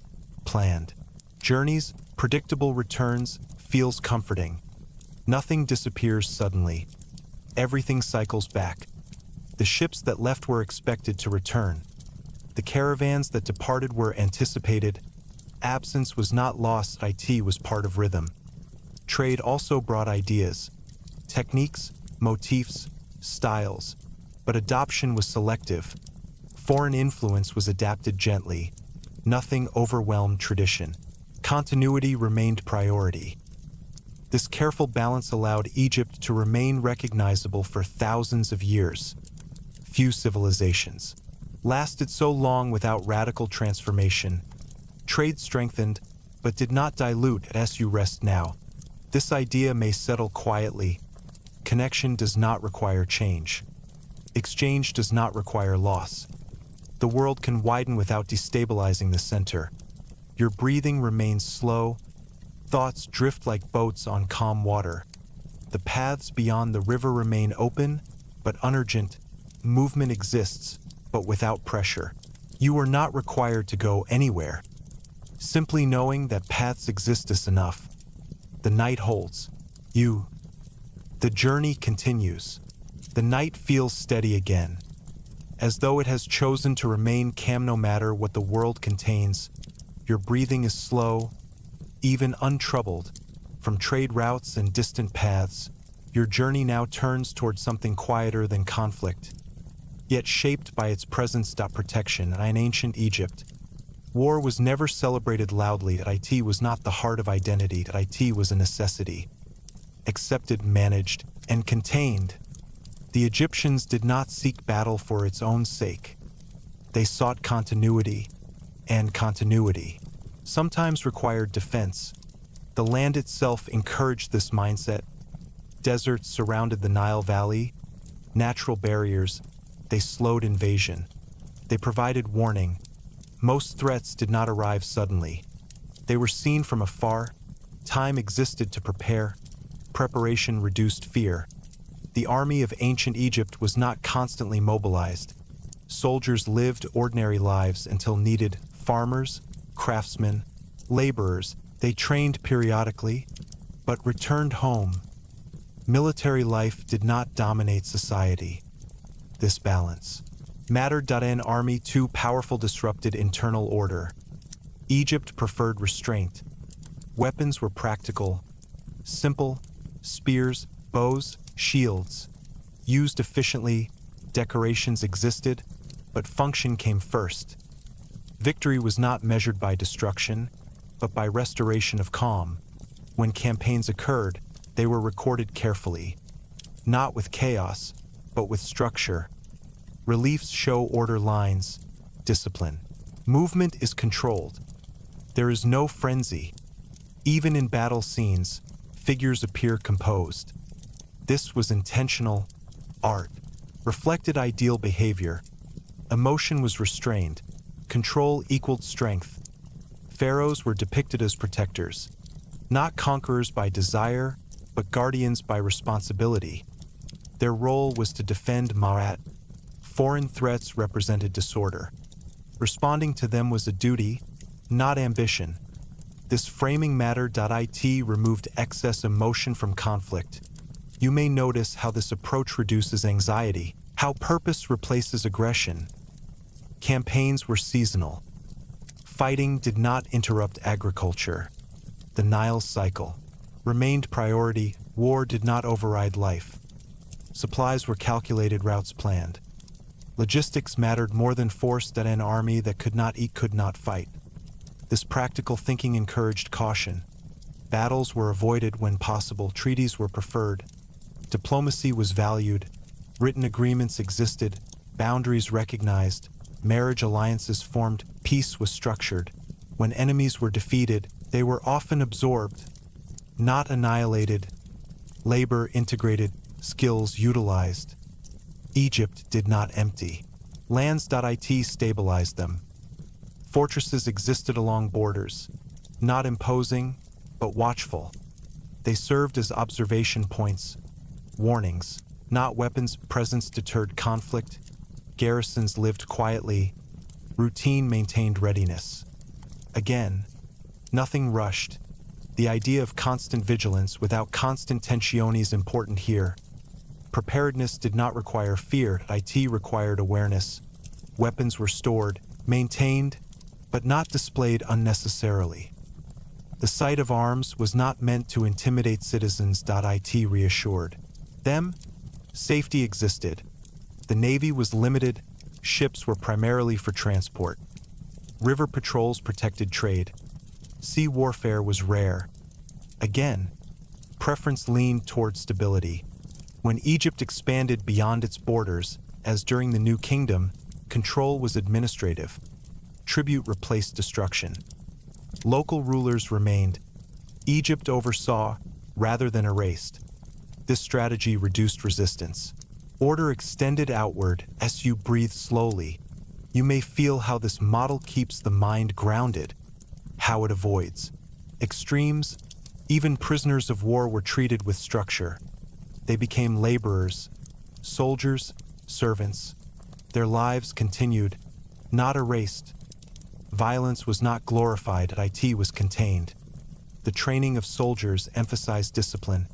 planned. Journeys, predictable returns, feels comforting. Nothing disappears suddenly. Everything cycles back. The ships that left were expected to return. The caravans that departed were anticipated. Absence was not lost. It was part of rhythm. Trade also brought ideas, techniques, motifs, styles, but adoption was selective. Foreign influence was adapted gently. Nothing overwhelmed tradition. Continuity remained priority. This careful balance allowed Egypt to remain recognizable for thousands of years. Few civilizations lasted so long without radical transformation. Trade strengthened, but did not dilute as you rest now. This idea may settle quietly. Connection does not require change. Exchange does not require loss. The world can widen without destabilizing the center. Your breathing remains slow. Thoughts drift like boats on calm water. The paths beyond the river remain open, but unurgent. Movement exists, but without pressure. You are not required to go anywhere. Simply knowing that paths exist is enough. The night holds. You. The journey continues. The night feels steady again. as though it has chosen to remain calm no matter what the world contains. Your breathing is slow, even untroubled. From trade routes and distant paths, your journey now turns towards something quieter than conflict, yet shaped by its presence. Protection. In ancient Egypt, war was never celebrated loudly. It was not the heart of identity. It was a necessity, accepted, managed, and contained. The Egyptians did not seek battle for its own sake. They sought continuity, and continuity sometimes required defense. The land itself encouraged this mindset. Deserts surrounded the Nile Valley, natural barriers. They slowed invasion. They provided warning. Most threats did not arrive suddenly. They were seen from afar. Time existed to prepare. Preparation reduced fear. The army of ancient Egypt was not constantly mobilized. Soldiers lived ordinary lives until needed. Farmers, craftsmen, laborers, they trained periodically, but returned home. Military life did not dominate society. This balance mattered. An army too powerful disrupted internal order. Egypt preferred restraint. Weapons were practical, simple: spears, bows, shields. Used efficiently, decorations existed, but function came first. Victory was not measured by destruction, but by restoration of calm. When campaigns occurred, they were recorded carefully, not with chaos, but with structure. Reliefs show order lines, discipline. Movement is controlled. There is no frenzy. Even in battle scenes, figures appear composed. This was intentional. Art reflected ideal behavior. Emotion was restrained. Control equaled strength. Pharaohs were depicted as protectors, not conquerors by desire, but guardians by responsibility. Their role was to defend Ma'at. Foreign threats represented disorder. Responding to them was a duty, not ambition. This framing mattered. It removed excess emotion from conflict. You may notice how this approach reduces anxiety, how purpose replaces aggression. Campaigns were seasonal. Fighting did not interrupt agriculture. The Nile cycle remained priority. War did not override life. Supplies were calculated, routes planned. Logistics mattered more than force. An army that could not eat could not fight. This practical thinking encouraged caution. Battles were avoided when possible. Treaties were preferred. Diplomacy was valued. Written agreements existed. Boundaries recognized. Marriage alliances formed. Peace was structured. When enemies were defeated, they were often absorbed, not annihilated. Labor integrated, skills utilized. Egypt did not empty. Lands.it stabilized them. Fortresses existed along borders, not imposing, but watchful. They served as observation points, warnings, not weapons. Presence deterred conflict. Garrisons lived quietly. Routine maintained readiness. Again, nothing rushed. The idea of constant vigilance without constant tensione is important here. Preparedness did not require fear. It required awareness. Weapons were stored, maintained, but not displayed unnecessarily. The sight of arms was not meant to intimidate citizens. It reassured them. Safety existed. The Navy was limited. Ships were primarily for transport. River patrols protected trade. Sea warfare was rare. Again, preference leaned toward stability. When Egypt expanded beyond its borders, as during the New Kingdom, control was administrative. Tribute replaced destruction. Local rulers remained. Egypt oversaw rather than erased. This strategy reduced resistance. Order extended outward as you breathe slowly. You may feel how this model keeps the mind grounded, how it avoids extremes. Even prisoners of war were treated with structure. They became laborers, soldiers, servants. Their lives continued, not erased. Violence was not glorified. It was contained. The training of soldiers emphasized discipline.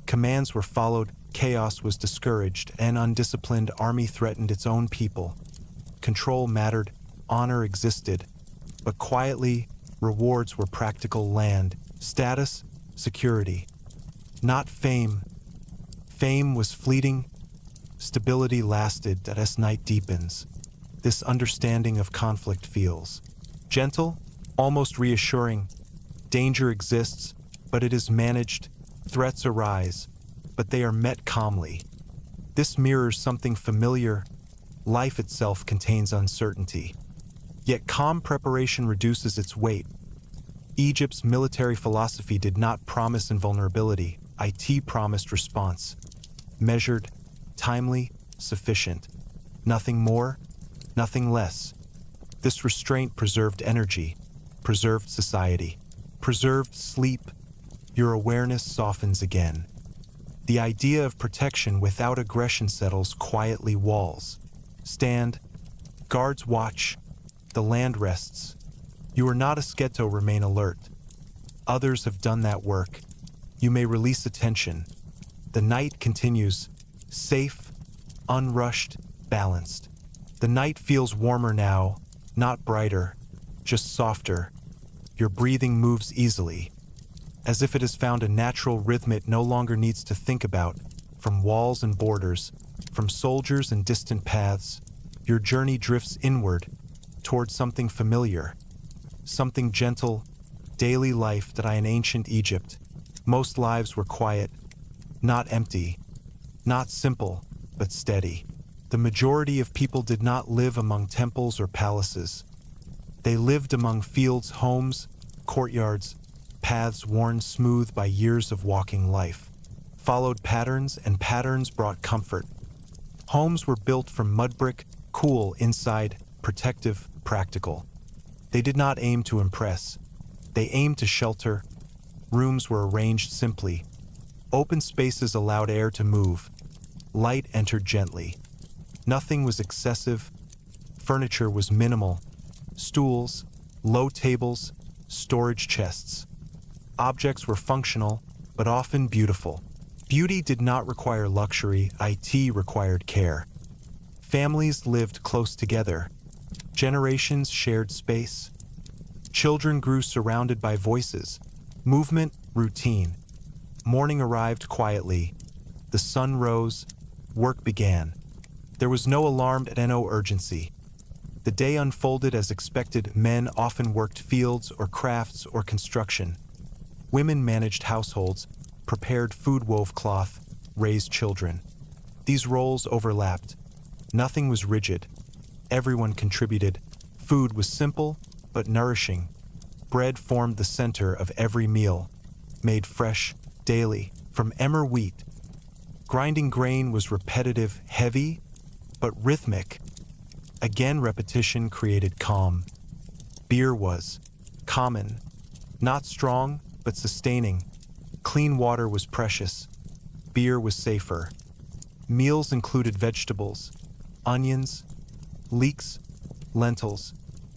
Commands were followed. Chaos was discouraged. An undisciplined army threatened its own people. control mattered, honor existed, but quietly, rewards were practical land, status, security. Not fame. Fame was fleeting, stability lasted as night deepens. This understanding of conflict feels gentle, almost reassuring. Danger exists, but it is managed. Threats arise, but they are met calmly. This mirrors something familiar. Life itself contains uncertainty. Yet calm preparation reduces its weight. Egypt's military philosophy did not promise invulnerability. It promised response. Measured, timely, sufficient. Nothing more, nothing less. This restraint preserved energy, preserved society, preserved sleep. Your awareness softens again. The idea of protection without aggression settles quietly. Walls stand, guards watch, the land rests. You are not a sketo, remain alert. Others have done that work. You may release attention. The night continues, safe, unrushed, balanced. The night feels warmer now, not brighter, just softer. Your breathing moves easily, as if it has found a natural rhythm it no longer needs to think about. From walls and borders, from soldiers and distant paths, your journey drifts inward, toward something familiar, something gentle, daily life that in ancient Egypt. Most lives were quiet, not empty, not simple, but steady. The majority of people did not live among temples or palaces. They lived among fields, homes, courtyards, paths worn smooth by years of walking life. Followed patterns, and patterns brought comfort. Homes were built from mud brick, cool inside, protective, practical. They did not aim to impress. They aimed to shelter. Rooms were arranged simply. Open spaces allowed air to move. Light entered gently. Nothing was excessive. Furniture was minimal. Stools, low tables, storage chests. Objects were functional, but often beautiful. Beauty did not require luxury. It required care. Families lived close together. Generations shared space. Children grew surrounded by voices. Movement, routine. Morning arrived quietly. The sun rose. Work began. There was no alarm and no urgency. The day unfolded as expected. Men often worked fields or crafts or construction. Women managed households, prepared food, wove cloth, raised children. These roles overlapped. Nothing was rigid. Everyone contributed. Food was simple, but nourishing. Bread formed the center of every meal, made fresh, daily, from emmer wheat. Grinding grain was repetitive, heavy, but rhythmic. Again, repetition created calm. Beer was common, not strong, but sustaining. Clean water was precious. Beer was safer. Meals included vegetables, onions, leeks, lentils,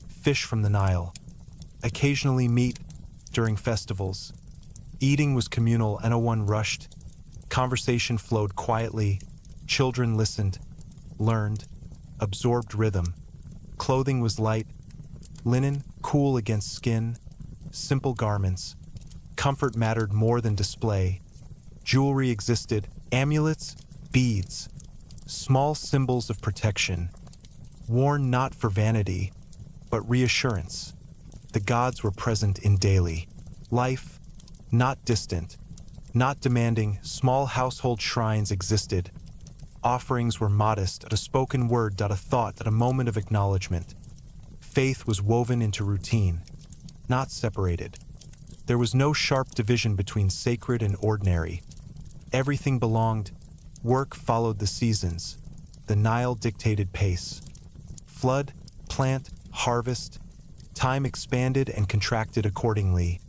fish from the Nile. Occasionally meat during festivals. Eating was communal and no one rushed. Conversation flowed quietly. Children listened, learned, absorbed rhythm. Clothing was light, linen, cool against skin, simple garments. Comfort mattered more than display. Jewelry existed, amulets, beads, small symbols of protection, worn not for vanity, but reassurance. The gods were present in daily life, not distant, not demanding. Small household shrines existed. Offerings were modest, a spoken word, a thought, a moment of acknowledgement. Faith was woven into routine, not separated. There was no sharp division between sacred and ordinary. Everything belonged. Work followed the seasons. The Nile dictated pace. Flood, plant, harvest. Time expanded and contracted accordingly.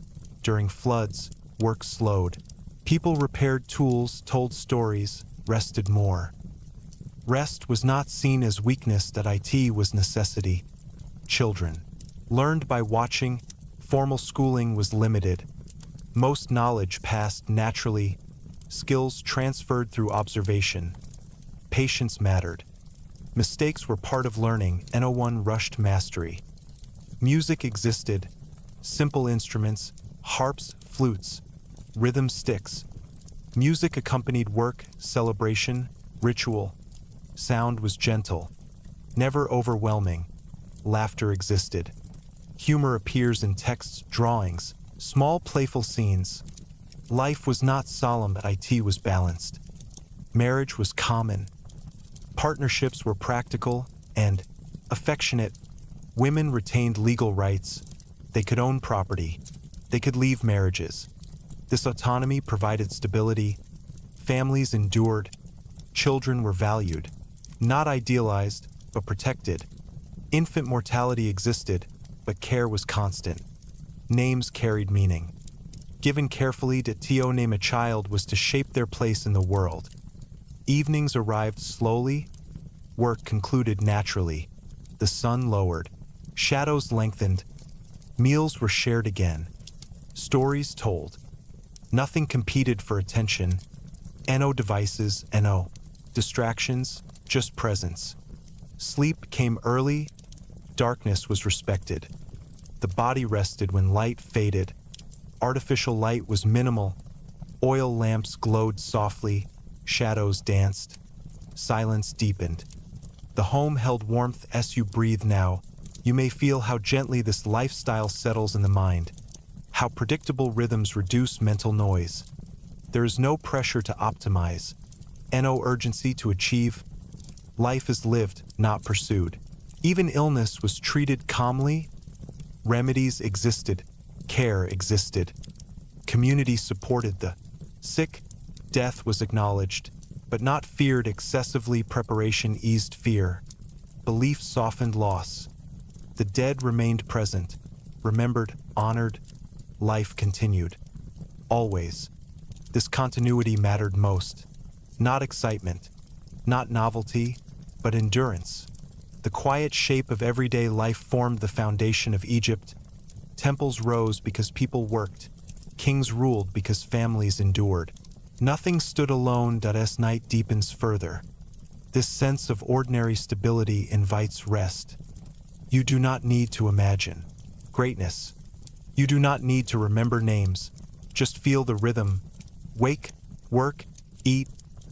During floods, work slowed. People repaired tools, told stories, rested more. Rest was not seen as weakness, that it was necessity. Children learned by watching. Formal schooling was limited. Most knowledge passed naturally. Skills transferred through observation. Patience mattered. Mistakes were part of learning, and no one rushed mastery. Music existed, simple instruments, harps, flutes, rhythm sticks. Music accompanied work, celebration, ritual. Sound was gentle, never overwhelming. Laughter existed. Humor appears in texts, drawings, small playful scenes. Life was not solemn, it was balanced. Marriage was common. Partnerships were practical and affectionate. Women retained legal rights. They could own property. They could leave marriages. This autonomy provided stability. Families endured. Children were valued. Not idealized, but protected. Infant mortality existed, but care was constant. Names carried meaning. Given carefully, to name a child was to shape their place in the world. Evenings arrived slowly. Work concluded naturally. The sun lowered. Shadows lengthened. Meals were shared again. Stories told. Nothing competed for attention. No devices, no distractions, just presence. Sleep came early. Darkness was respected. The body rested when light faded. Artificial light was minimal. Oil lamps glowed softly. Shadows danced. Silence deepened. The home held warmth as you breathe now. You may feel how gently this lifestyle settles in the mind, how predictable rhythms reduce mental noise. There is no pressure to optimize, no urgency to achieve. Life is lived, not pursued. Even illness was treated calmly. Remedies existed. Care existed. Community supported the sick. Death was acknowledged, but not feared excessively. Preparation eased fear. Belief softened loss. The dead remained present, remembered, honored. Life continued. Always. This continuity mattered most. Not excitement, not novelty, but endurance. The quiet shape of everyday life formed the foundation of Egypt. Temples rose because people worked. Kings ruled because families endured. Nothing stood alone. As night deepens further. This sense of ordinary stability invites rest. You do not need to imagine greatness. You do not need to remember names. Just feel the rhythm. Wake, work, eat,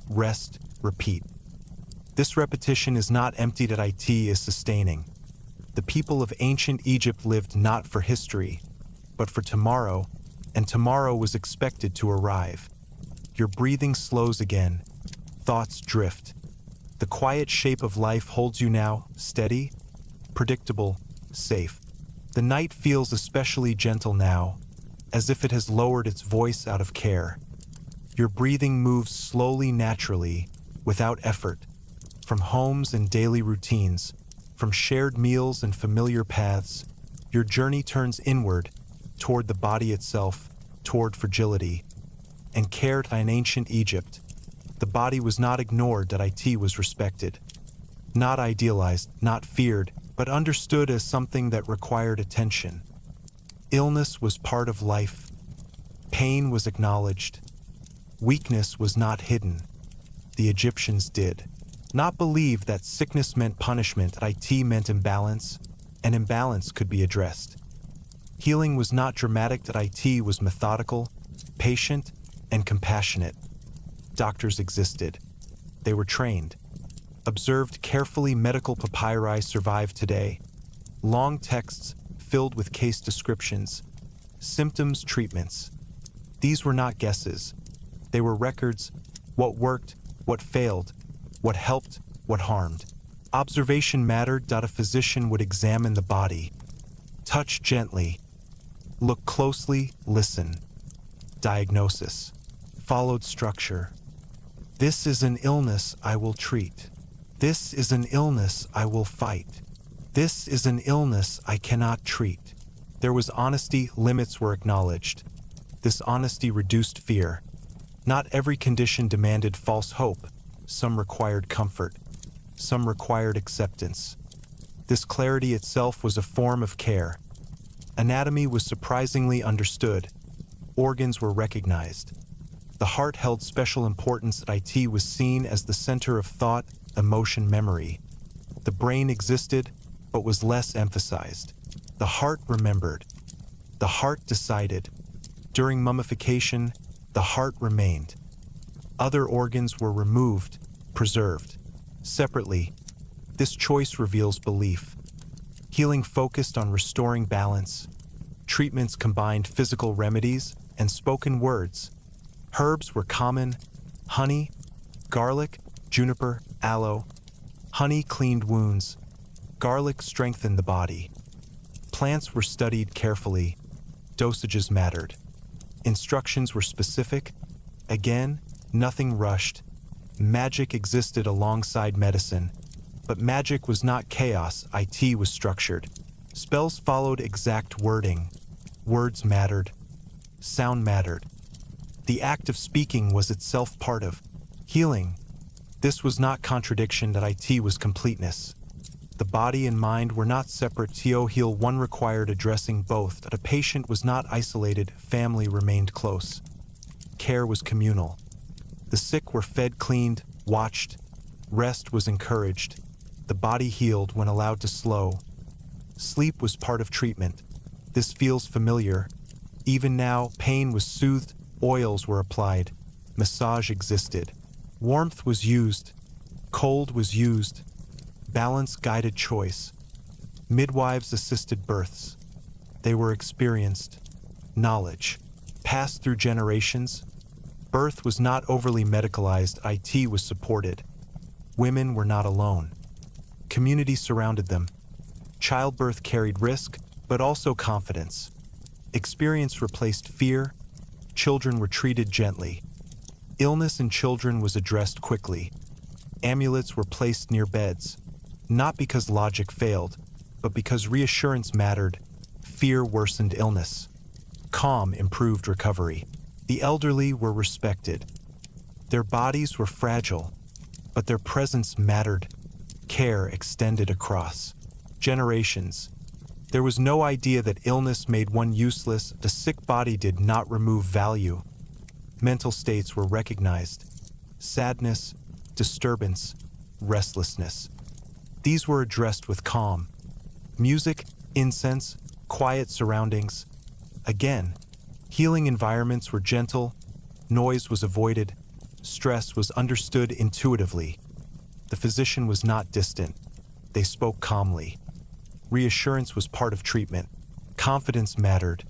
rest, repeat. This repetition is not empty. It is sustaining. The people of ancient Egypt lived not for history, but for tomorrow, and tomorrow was expected to arrive. Your breathing slows again. Thoughts drift. The quiet shape of life holds you now, steady, predictable, safe. The night feels especially gentle now, as if it has lowered its voice out of care. Your breathing moves slowly, naturally, without effort. From homes and daily routines, from shared meals and familiar paths, your journey turns inward, toward the body itself, toward fragility. And cared in ancient Egypt, the body was not ignored. It was respected. Not idealized, not feared, but understood as something that required attention. Illness was part of life. Pain was acknowledged. Weakness was not hidden. The Egyptians did not believe that sickness meant punishment. It meant imbalance, and imbalance could be addressed. Healing was not dramatic. It was methodical, patient, and compassionate. Doctors existed. They were trained. Observed carefully. Medical papyri survive today. Long texts filled with case descriptions, symptoms, treatments. These were not guesses. They were records. What worked, what failed, what helped, what harmed. Observation mattered. A physician would examine the body. Touch gently. Look closely. Listen. Diagnosis. Followed structure. This is an illness I will treat. This is an illness I will fight. This is an illness I cannot treat. There was honesty. Limits were acknowledged. This honesty reduced fear. Not every condition demanded false hope. Some required comfort. Some required acceptance. This clarity itself was a form of care. Anatomy was surprisingly understood. Organs were recognized. The heart held special importance. It was seen as the center of thought, emotion, memory. The brain existed, but was less emphasized. The heart remembered. The heart decided. During mummification, the heart remained. Other organs were removed, preserved. Separately, this choice reveals belief. Healing focused on restoring balance. Treatments combined physical remedies and spoken words. Herbs were common: honey, garlic, juniper, aloe. Honey cleaned wounds. Garlic strengthened the body. Plants were studied carefully. Dosages mattered. Instructions were specific. Again, nothing rushed. Magic existed alongside medicine. But magic was not chaos, it was structured. Spells followed exact wording. Words mattered. Sound mattered. The act of speaking was itself part of healing. This was not contradiction, that it was completeness. The body and mind were not separate. To heal one required addressing both. That a patient was not isolated, family remained close. Care was communal. The sick were fed, cleaned, watched. Rest was encouraged. The body healed when allowed to slow. Sleep was part of treatment. This feels familiar. Even now, pain was soothed, oils were applied. Massage existed. Warmth was used. Cold was used. Balance guided choice. Midwives assisted births. They were experienced. Knowledge passed through generations. Birth was not overly medicalized, it was supported. Women were not alone. Community surrounded them. Childbirth carried risk, but also confidence. Experience replaced fear. Children were treated gently. Illness in children was addressed quickly. Amulets were placed near beds, not because logic failed, but because reassurance mattered. Fear worsened illness. Calm improved recovery. The elderly were respected. Their bodies were fragile, but their presence mattered. Care extended across generations. There was no idea that illness made one useless. The sick body did not remove value. Mental states were recognized. Sadness, disturbance, restlessness. These were addressed with calm. Music, incense, quiet surroundings. Again, healing environments were gentle. Noise was avoided. Stress was understood intuitively. The physician was not distant. They spoke calmly. Reassurance was part of treatment. Confidence mattered.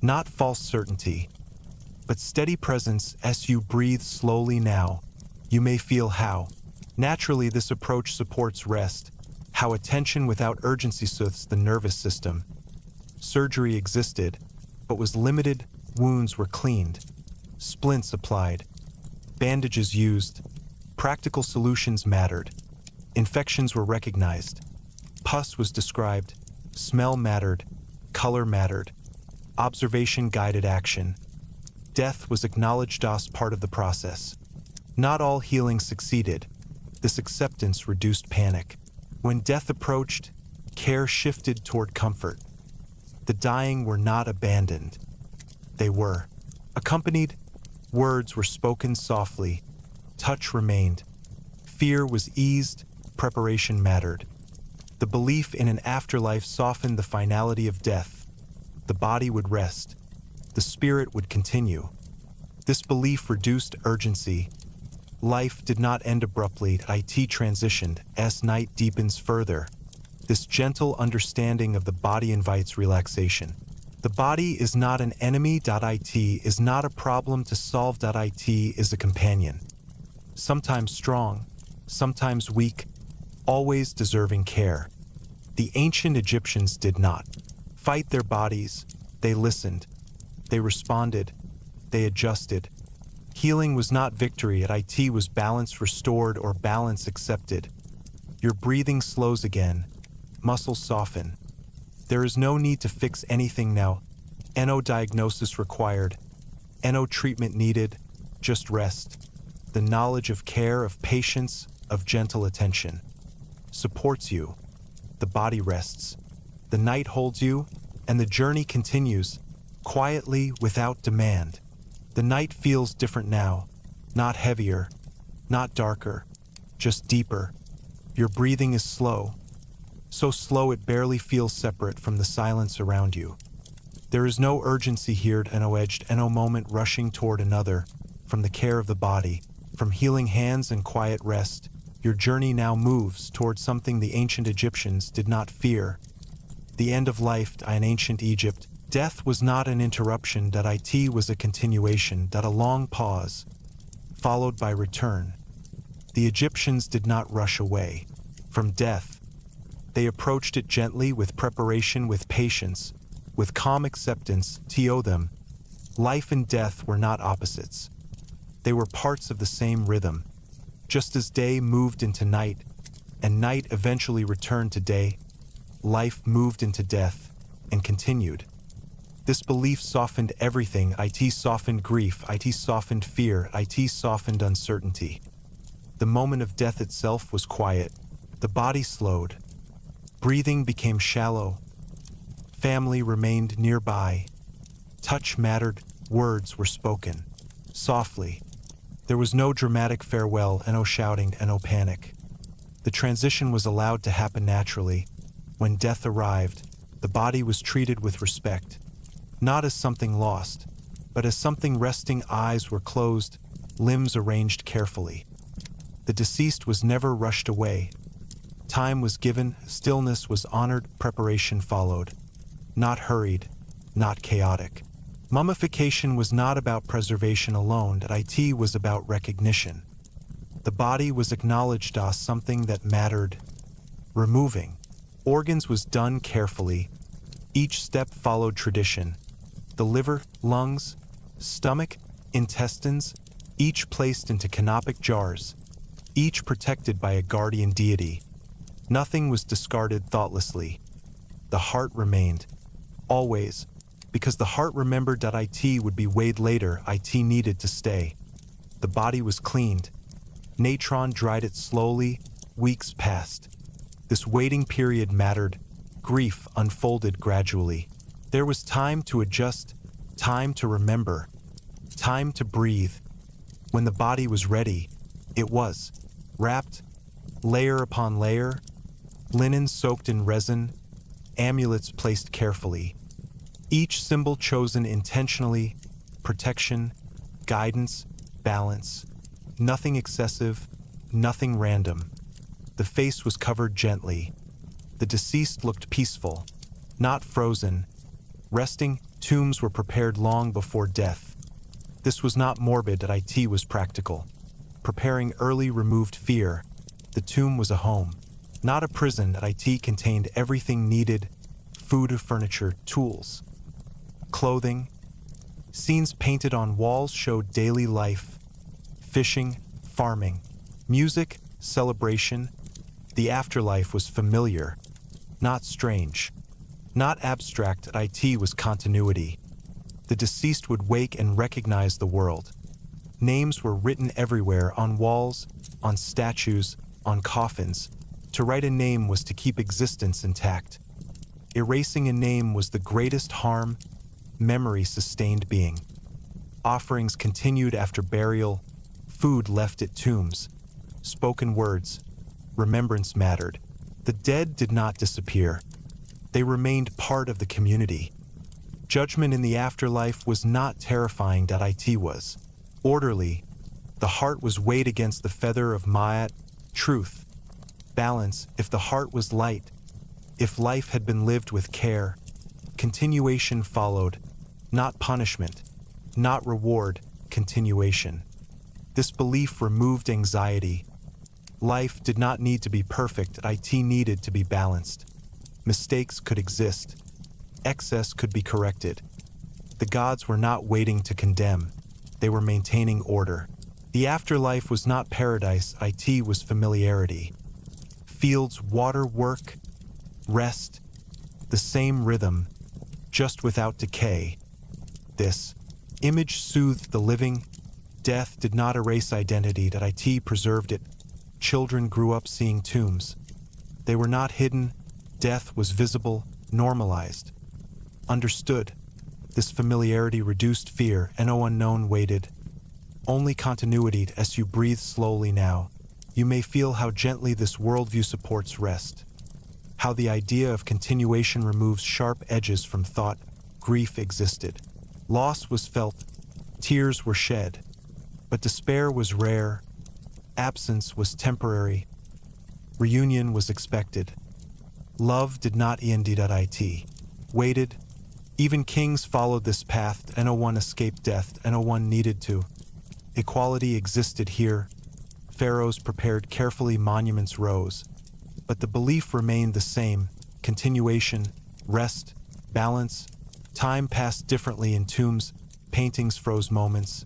Not false certainty, but steady presence. As you breathe slowly now, you may feel how. Naturally, this approach supports rest, how attention without urgency soothes the nervous system. Surgery existed, but was limited. Wounds were cleaned. Splints applied. Bandages used. Practical solutions mattered. Infections were recognized. Pus was described. Smell mattered. Color mattered. Observation guided action. Death was acknowledged as part of the process. Not all healing succeeded. This acceptance reduced panic. When death approached, care shifted toward comfort. The dying were not abandoned. They were accompanied. Words were spoken softly. Touch remained. Fear was eased. Preparation mattered. The belief in an afterlife softened the finality of death. The body would rest. The spirit would continue. This belief reduced urgency. Life did not end abruptly. It transitioned as night deepens further. This gentle understanding of the body invites relaxation. The body is not an enemy. It is not a problem to solve. It is a companion. Sometimes strong, sometimes weak, always deserving care. The ancient Egyptians did not fight their bodies. They listened. They responded. They adjusted. Healing was not victory. It was balance restored or balance accepted. Your breathing slows again. Muscles soften. There is no need to fix anything now. No diagnosis required. No treatment needed. Just rest. The knowledge of care, of patience, of gentle attention supports you. The body rests. The night holds you, and the journey continues, quietly, without demand. The night feels different now. Not heavier, not darker, just deeper. Your breathing is slow, so slow it barely feels separate from the silence around you. There is no urgency here, no edged, no moment rushing toward another. From the care of the body, from healing hands and quiet rest, your journey now moves toward something the ancient Egyptians did not fear. The end of life in ancient Egypt. Death was not an interruption, it was a continuation, a long pause, followed by return. The Egyptians did not rush away from death. They approached it gently, with preparation, with patience, with calm acceptance. To them, life and death were not opposites. They were parts of the same rhythm. Just as day moved into night, and night eventually returned to day, life moved into death and continued. This belief softened everything. It softened grief, it softened fear, it softened uncertainty. The moment of death itself was quiet. The body slowed. Breathing became shallow. Family remained nearby. Touch mattered. Words were spoken softly. There was no dramatic farewell, and no shouting, and no panic. The transition was allowed to happen naturally. When death arrived, the body was treated with respect, not as something lost, but as something resting. Eyes were closed, limbs arranged carefully. The deceased was never rushed away. Time was given, stillness was honored, preparation followed. Not hurried, not chaotic. Mummification was not about preservation alone, it was about recognition. The body was acknowledged as something that mattered. Removing organs was done carefully. Each step followed tradition. The liver, lungs, stomach, intestines, each placed into canopic jars, each protected by a guardian deity. Nothing was discarded thoughtlessly. The heart remained, always, because the heart remembered it would be weighed later. It needed to stay. The body was cleaned. Natron dried it slowly. Weeks passed. This waiting period mattered. Grief unfolded gradually. There was time to adjust, time to remember, time to breathe. When the body was ready, it was wrapped, layer upon layer, linen soaked in resin, amulets placed carefully. Each symbol chosen intentionally, protection, guidance, balance. Nothing excessive, nothing random. The face was covered gently. The deceased looked peaceful, not frozen. Resting, tombs were prepared long before death. This was not morbid, it was practical. Preparing early removed fear. The tomb was a home, not a prison. It contained everything needed: food, furniture, tools, clothing. Scenes painted on walls showed daily life: fishing, farming, music, celebration. The afterlife was familiar, not strange, not abstract. It was continuity. The deceased would wake and recognize the world. Names were written everywhere, on walls, on statues, on coffins. To write a name was to keep existence intact. Erasing a name was the greatest harm. Memory sustained being. Offerings continued after burial. Food left at tombs. Spoken words. Remembrance mattered. The dead did not disappear. They remained part of the community. Judgment in the afterlife was not terrifying. It was orderly. The heart was weighed against the feather of Ma'at. Truth. Balance. If the heart was light, if life had been lived with care, continuation followed. Not punishment, not reward, continuation. This belief removed anxiety. Life did not need to be perfect. It needed to be balanced. Mistakes could exist. Excess could be corrected. The gods were not waiting to condemn. They were maintaining order. The afterlife was not paradise. It was familiarity. Fields, water, work, rest. The same rhythm, just without decay. This image soothed the living. Death did not erase identity. It preserved it. Children grew up seeing tombs. They were not hidden. Death was visible, normalized, understood. This familiarity reduced fear, and no unknown waited. Only continuity as you breathe slowly now. you may feel how gently this worldview supports rest, how the idea of continuation removes sharp edges from thought. Grief existed. Loss was felt. Tears were shed. But despair was rare. Absence was temporary. Reunion was expected. Love did not end. Waited. Even kings followed this path, and no one escaped death, and no one needed to. Equality existed here. Pharaohs prepared carefully, monuments rose. But the belief remained the same: continuation, rest, balance. Time passed differently in tombs, paintings froze moments.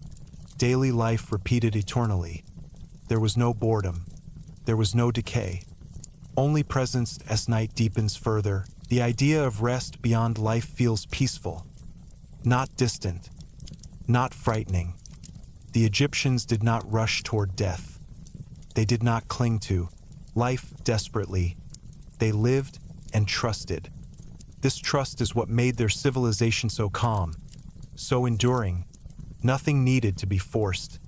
Daily life repeated eternally. There was no boredom. There was no decay. Only presence as night deepens further. The idea of rest beyond life feels peaceful, not distant, not frightening. The Egyptians did not rush toward death. They did not cling to life desperately. They lived and trusted. This trust is what made their civilization so calm, so enduring. Nothing needed to be forced.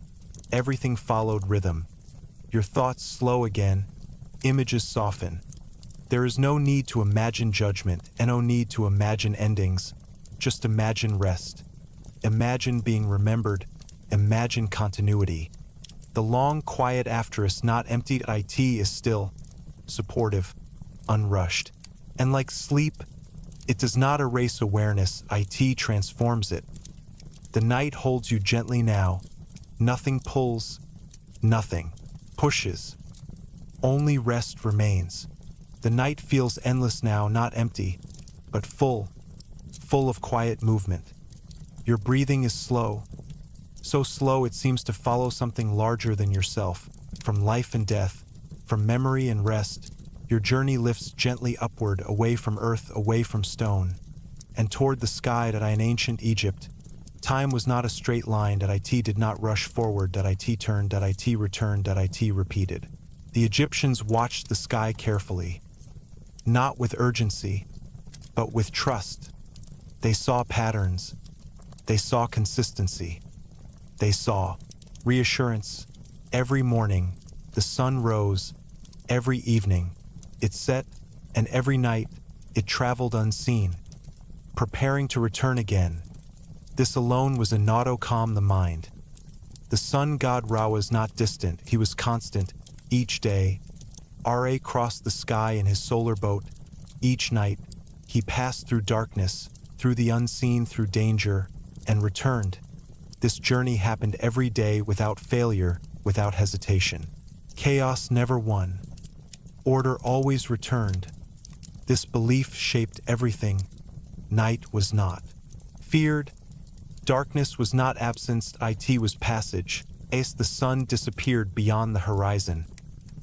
Everything followed rhythm. Your thoughts slow again, images soften. There is no need to imagine judgment and no need to imagine endings. Just imagine rest. Imagine being remembered. Imagine continuity. The long, quiet after is not emptied. It is still, supportive, unrushed. And like sleep, it does not erase awareness. It transforms it. The night holds you gently now. Nothing pulls, nothing pushes. Only rest remains. The night feels endless now, not empty, but full of quiet movement. Your breathing is slow, so slow it seems to follow something larger than yourself. From life and death, from memory and rest, your journey lifts gently upward, away from earth, away from stone, and toward the sky. That in ancient Egypt, time was not a straight line. That it did not rush forward. That it turned. That it returned. That it repeated. The Egyptians watched the sky carefully, not with urgency, but with trust. They saw patterns. They saw consistency. They saw reassurance. Every morning, the sun rose. Every evening, it set, and every night, it traveled unseen, preparing to return again. This alone was enough to calm the mind. The sun god Ra was not distant. He was constant. Each day, Ra crossed the sky in his solar boat. Each night, he passed through darkness, through the unseen, through danger, and returned. This journey happened every day, without failure, without hesitation. Chaos never won. Order always returned. This belief shaped everything. Night was not feared. Darkness was not absence. It was passage. As the sun disappeared beyond the horizon,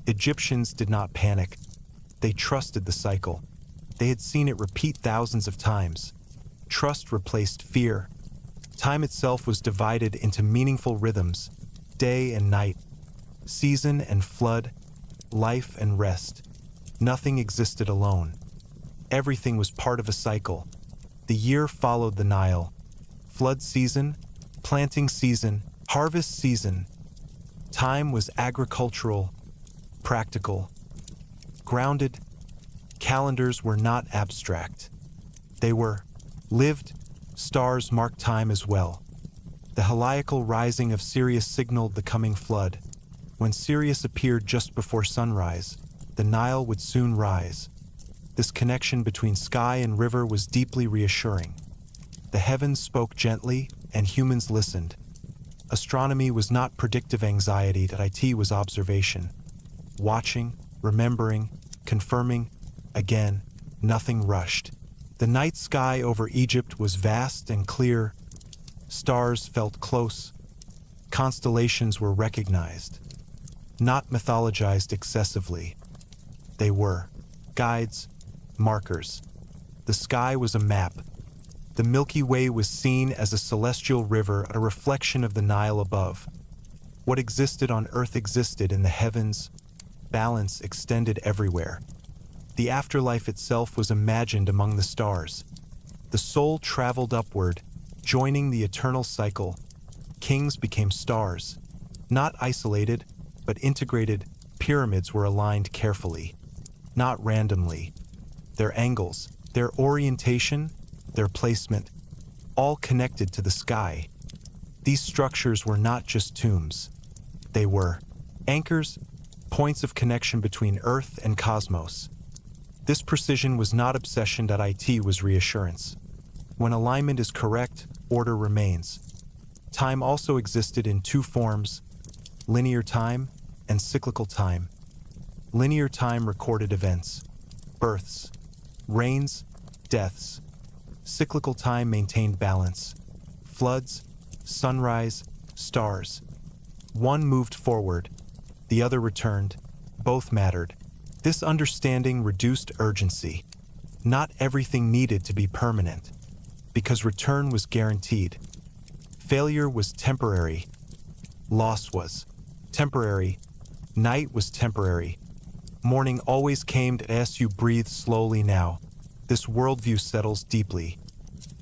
Egyptians did not panic. They trusted the cycle. They had seen it repeat thousands of times. Trust replaced fear. Time itself was divided into meaningful rhythms: day and night, season and flood, life and rest. Nothing existed alone. Everything was part of a cycle. The year followed the Nile. Flood season, planting season, harvest season. Time was agricultural, practical, grounded. Calendars were not abstract. They were lived. Stars marked time as well. The heliacal rising of Sirius signaled the coming flood. When Sirius appeared just before sunrise, the Nile would soon rise. This connection between sky and river was deeply reassuring. The heavens spoke gently, and humans listened. Astronomy was not predictive anxiety. That it was observation. Watching, remembering, confirming. Again, nothing rushed. The night sky over Egypt was vast and clear. Stars felt close. Constellations were recognized, not mythologized excessively. They were guides, markers. The sky was a map. The Milky Way was seen as a celestial river, a reflection of the Nile above. What existed on Earth existed in the heavens. Balance extended everywhere. The afterlife itself was imagined among the stars. The soul traveled upward, joining the eternal cycle. Kings became stars, not isolated, but integrated. Pyramids were aligned carefully, not randomly. Their angles, their orientation, their placement, all connected to the sky. These structures were not just tombs. They were anchors, points of connection between Earth and cosmos. This precision was not obsession. It was reassurance. When alignment is correct, order remains. Time also existed in two forms: linear time and cyclical time. Linear time recorded events, births, reigns, deaths. Cyclical time maintained balance, floods, sunrise, stars. One moved forward, the other returned. Both mattered. This understanding reduced urgency. Not everything needed to be permanent, because return was guaranteed. Failure was temporary. Loss was temporary. Night was temporary. Morning always came as you breathe slowly now. This worldview settles deeply.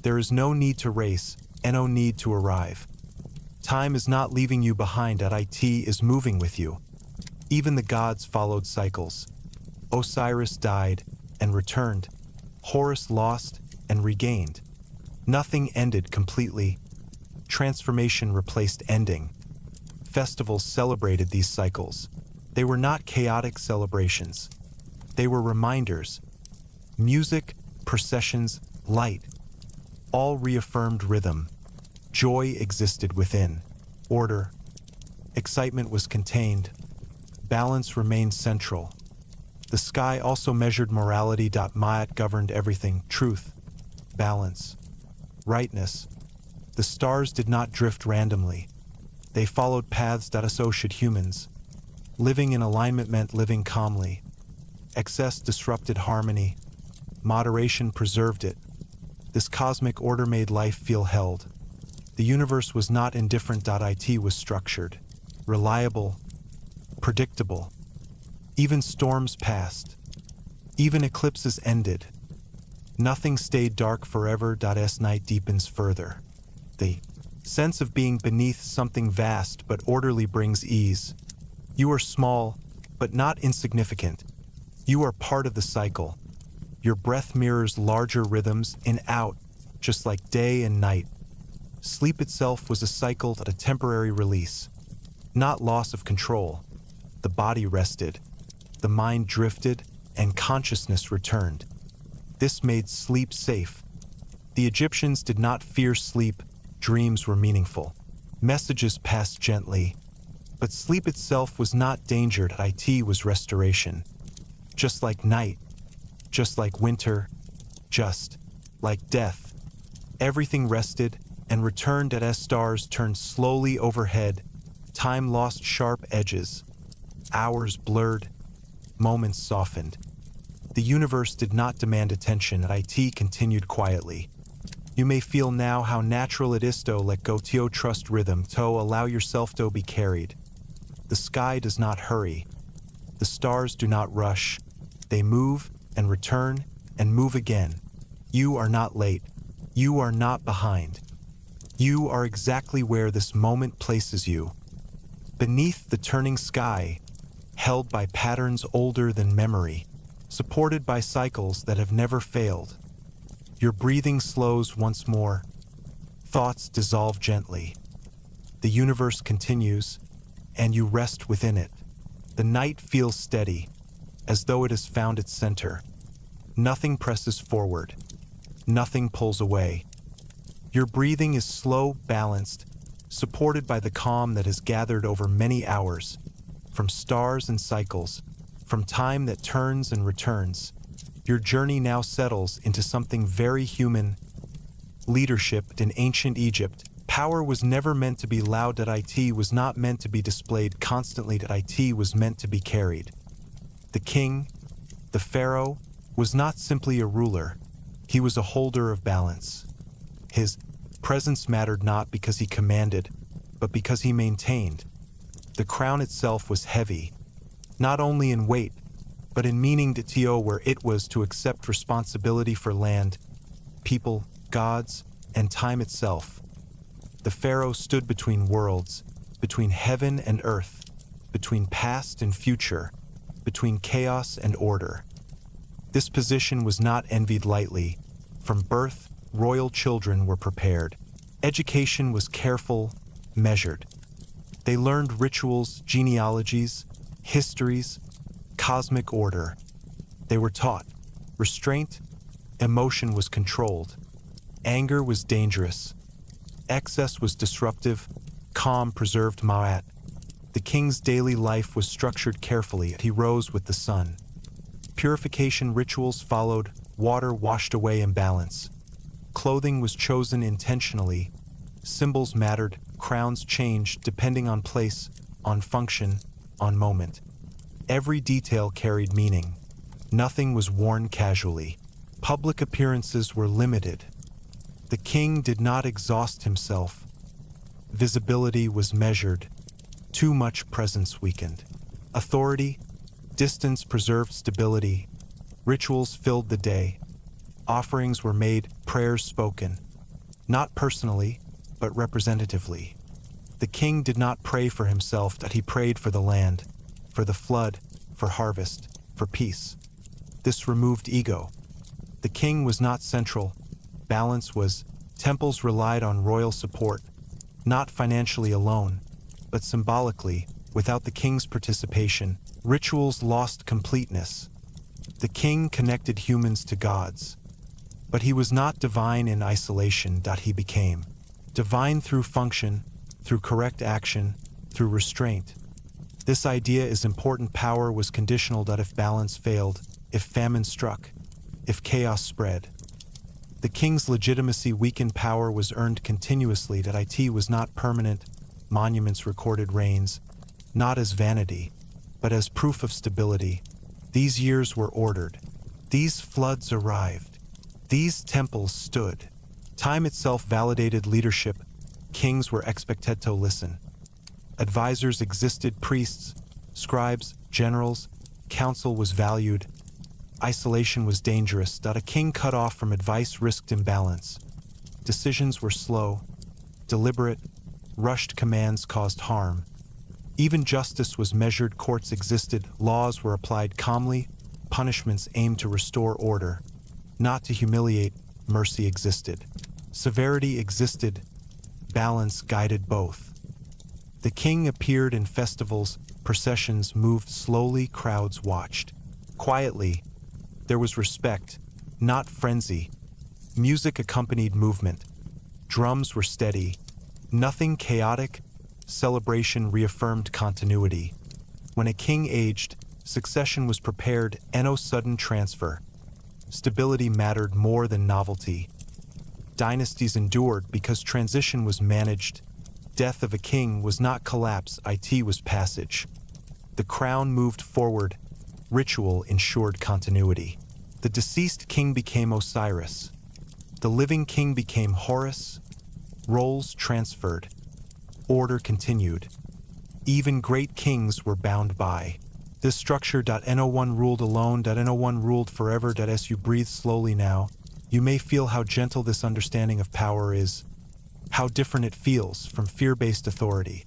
There is no need to race and no need to arrive. Time is not leaving you behind. It is moving with you. Even the gods followed cycles. Osiris died and returned. Horus lost and regained. Nothing ended completely. Transformation replaced ending. Festivals celebrated these cycles. They were not chaotic celebrations. They were reminders. Music, processions, light, all reaffirmed rhythm. Joy existed within. Order. Excitement was contained. Balance remained central. The sky also measured morality. Ma'at governed everything: truth, balance, rightness. The stars did not drift randomly. They followed paths. So should humans. Living in alignment meant living calmly. Excess disrupted harmony. Moderation preserved it. This cosmic order made life feel held. The universe was not indifferent. It was structured, reliable, predictable. Even storms passed. Even eclipses ended. Nothing stayed dark forever. As night deepens further, the sense of being beneath something vast but orderly brings ease. You are small, but not insignificant. You are part of the cycle. Your breath mirrors larger rhythms in out, just like day and night. Sleep itself was a cycle, a temporary release, not loss of control. The body rested, the mind drifted, and consciousness returned. This made sleep safe. The Egyptians did not fear sleep. Dreams were meaningful. Messages passed gently. But sleep itself was not danger. It was restoration. Just like night, just like winter, just like death. Everything rested and returned as stars turned slowly overhead. Time lost sharp edges. Hours blurred. Moments softened. The universe did not demand attention. It continued quietly. You may feel now how natural it is to let go, to trust rhythm, to allow yourself to be carried. The sky does not hurry. The stars do not rush. They move and return and move again. You are not late. You are not behind. You are exactly where this moment places you. Beneath the turning sky, held by patterns older than memory, supported by cycles that have never failed. Your breathing slows once more. Thoughts dissolve gently. The universe continues, and you rest within it. The night feels steady, as though it has found its center. Nothing presses forward. Nothing pulls away. Your breathing is slow, balanced, supported by the calm that has gathered over many hours, from stars and cycles, from time that turns and returns. Your journey now settles into something very human. Leadership in ancient Egypt. Power was never meant to be loud. It was not meant to be displayed constantly. It was meant to be carried. The king, the pharaoh, was not simply a ruler. He was a holder of balance. His presence mattered not because he commanded, but because he maintained. The crown itself was heavy, not only in weight, but in meaning to where it was to accept responsibility for land, people, gods, and time itself. The pharaoh stood between worlds, between heaven and earth. between past and future, between chaos and order. This position was not envied lightly. From birth, royal children were prepared. Education was careful, measured. They learned rituals, genealogies, histories, cosmic order. They were taught restraint, emotion was controlled. Anger was dangerous. Excess was disruptive. Calm preserved Ma'at. The king's daily life was structured carefully. He rose with the sun. Purification rituals followed. Water washed away imbalance. Clothing was chosen intentionally. Symbols mattered. Crowns changed depending on place, on function, on moment. Every detail carried meaning. Nothing was worn casually. Public appearances were limited. The king did not exhaust himself. Visibility was measured. Too much presence weakened. Authority, distance preserved stability. Rituals filled the day. Offerings were made, prayers spoken. Not personally, but representatively. The king did not pray for himself, that he prayed for the land, for the flood, for harvest, for peace. This removed ego. The king was not central. Balance was. Temples relied on royal support, not financially alone, but symbolically. Without the king's participation, rituals lost completeness. The king connected humans to gods. But he was not divine in isolation. He became divine through function, through correct action, through restraint. This idea is important. Power was conditional. If balance failed, if famine struck, if chaos spread. The king's legitimacy weakened. Power was earned continuously. It was not permanent. Monuments recorded reigns, not as vanity, but as proof of stability. These years were ordered. These floods arrived. These temples stood. Time itself validated leadership. Kings were expected to listen. Advisors existed, priests, scribes, generals. Counsel was valued. Isolation was dangerous. A king cut off from advice risked imbalance. Decisions were slow, deliberate. Rushed commands caused harm. Even justice was measured. Courts existed. Laws were applied calmly. Punishments aimed to restore order, not to humiliate. Mercy existed. Severity existed. Balance guided both. The king appeared in festivals. Processions moved slowly. Crowds watched. Quietly, there was respect, not frenzy. Music accompanied movement. Drums were steady. Nothing chaotic. Celebration reaffirmed continuity. When a king aged, succession was prepared. No sudden transfer. Stability mattered more than novelty. Dynasties endured because transition was managed. Death of a king was not collapse. It was passage. The crown moved forward. Ritual ensured continuity. The deceased king became Osiris. The living king became Horus. Roles transferred. Order continued. Even great kings were bound by this structure. No one ruled alone. No one ruled forever. As you breathe slowly now, you may feel how gentle this understanding of power is, how different it feels from fear-based authority.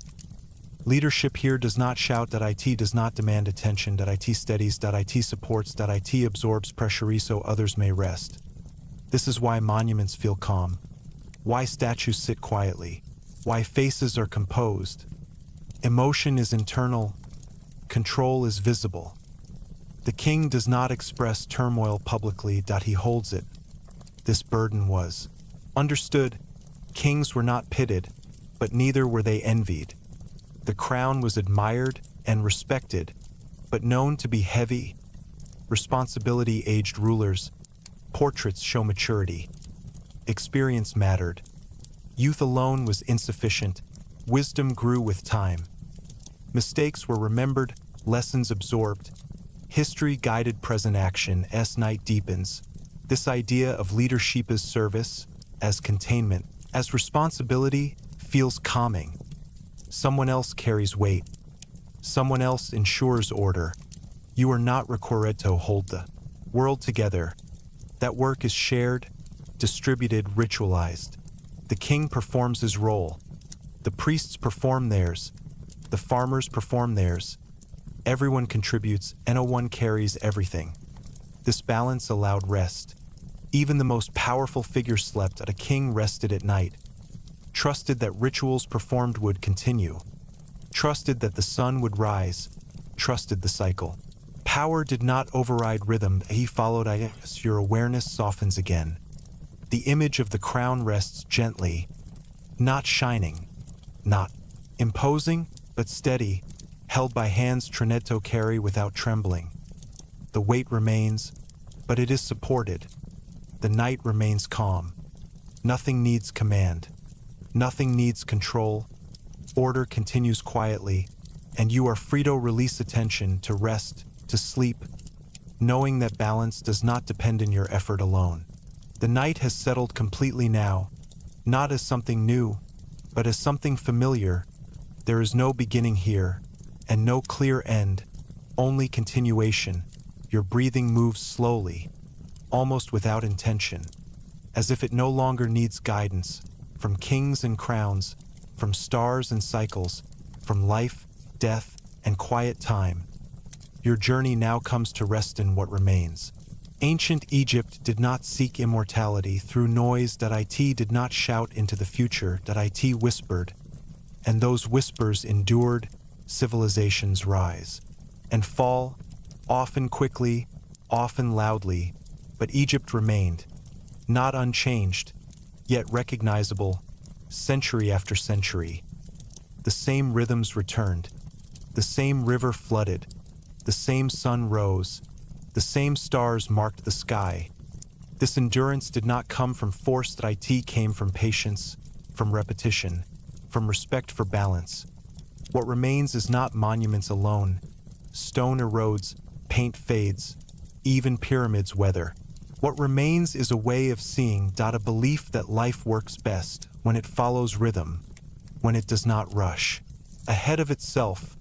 Leadership here does not shout. It does not demand attention. It steadies. It supports. It absorbs pressure so others may rest. This is why monuments feel calm, why statues sit quietly, why faces are composed. Emotion is internal, control is visible. The king does not express turmoil publicly. He holds it. This burden was understood. Kings were not pitted, but neither were they envied. The crown was admired and respected, but known to be heavy. Responsibility aged rulers. Portraits show maturity. Experience mattered. Youth alone was insufficient. Wisdom grew with time. Mistakes were remembered, lessons absorbed. History guided present action. Night deepens. This idea of leadership as service, as containment, as responsibility feels calming. Someone else carries weight. Someone else ensures order. You are not required to hold the world together. That work is shared, distributed, ritualized. The king performs his role. The priests perform theirs. The farmers perform theirs. Everyone contributes, and no one carries everything. This balance allowed rest. Even the most powerful figure slept, and a king rested at night, trusted that rituals performed would continue, trusted that the sun would rise, trusted the cycle. Power did not override rhythm, he followed it. Your awareness softens again. The image of the crown rests gently, not shining, not imposing, but steady, held by hands Trinetto carry without trembling. The weight remains, but it is supported. The night remains calm. Nothing needs command. Nothing needs control. Order continues quietly, and you are free to release attention, to rest, to sleep, knowing that balance does not depend on your effort alone. The night has settled completely now, not as something new, but as something familiar. There is no beginning here, and no clear end, only continuation. Your breathing moves slowly, almost without intention, as if it no longer needs guidance, from kings and crowns, from stars and cycles, from life, death, and quiet time. Your journey now comes to rest in what remains. Ancient Egypt did not seek immortality through noise. It did not shout into the future. It whispered, and those whispers endured. Civilizations rise and fall, often quickly, often loudly, but Egypt remained, not unchanged, yet recognizable, century after century. The same rhythms returned, the same river flooded, the same sun rose, the same stars marked the sky. This endurance did not come from force. It came from patience, from repetition, from respect for balance. What remains is not monuments alone. Stone erodes, paint fades, even pyramids weather. What remains is a way of seeing, a belief that life works best when it follows rhythm, when it does not rush ahead of itself.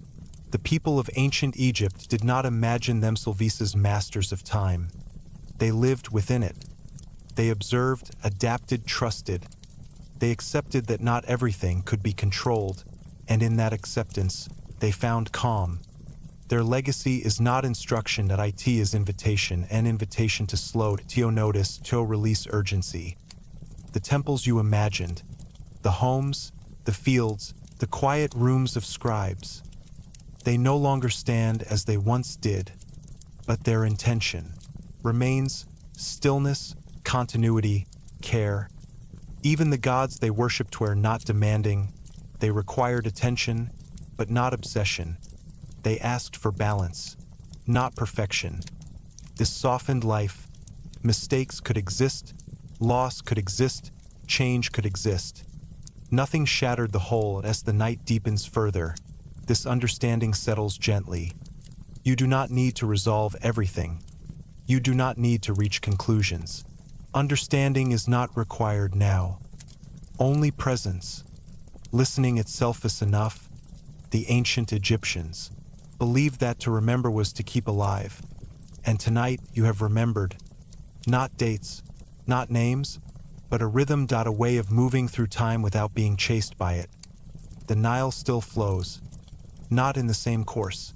The people of ancient Egypt did not imagine themselves as masters of time. They lived within it. They observed, adapted, trusted. They accepted that not everything could be controlled, and in that acceptance, they found calm. Their legacy is not instruction. It is invitation, an invitation to slow, to notice, to release urgency. The temples you imagined, the homes, the fields, the quiet rooms of scribes, they no longer stand as they once did, but their intention remains: stillness, continuity, care. Even the gods they worshipped were not demanding. They required attention, but not obsession. They asked for balance, not perfection. This softened life. Mistakes could exist, loss could exist, change could exist. Nothing shattered the whole. As the night deepens further, this understanding settles gently. You do not need to resolve everything. You do not need to reach conclusions. Understanding is not required now. Only presence. Listening itself is enough. The ancient Egyptians believed that to remember was to keep alive. And tonight you have remembered. Not dates, not names, but a rhythm. A way of moving through time without being chased by it. The Nile still flows. Not in the same course,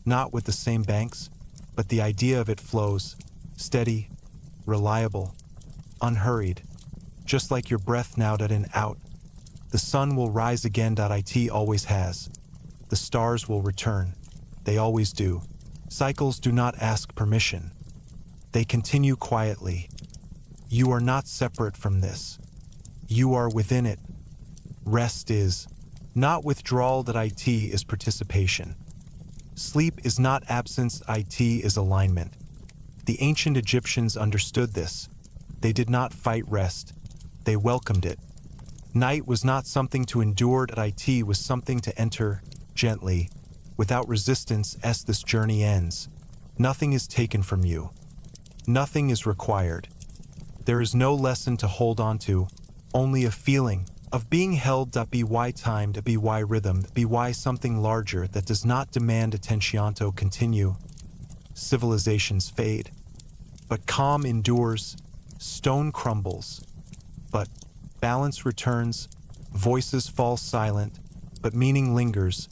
not with the same banks, but the idea of it flows, steady, reliable, unhurried, just like your breath now. In out. The sun will rise again. It always has. The stars will return. They always do. Cycles do not ask permission. They continue quietly. You are not separate from this. You are within it. Rest is not withdrawal. It is participation. Sleep is not absence. It is alignment. The ancient Egyptians understood this. They did not fight rest. They welcomed it. Night was not something to endure. It was something to enter, gently, without resistance. As this journey ends, nothing is taken from you. Nothing is required. There is no lesson to hold on to, only a feeling of being held. By time, by rhythm, by something larger that does not demand attention to continue. Civilizations fade, but calm endures. Stone crumbles, but balance returns. Voices fall silent, but meaning lingers.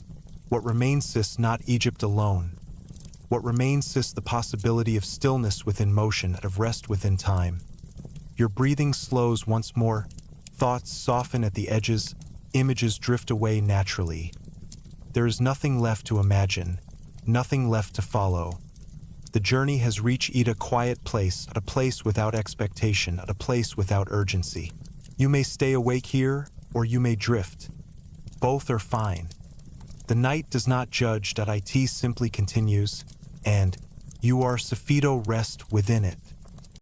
What remains is not Egypt alone. What remains is the possibility of stillness within motion, of rest within time. Your breathing slows once more, thoughts soften at the edges, images drift away naturally. There is nothing left to imagine, nothing left to follow. The journey has reached a quiet place, at a place without expectation, at a place without urgency. You may stay awake here, or you may drift. Both are fine. The night does not judge, it simply continues, and you are Sophisto rest within it.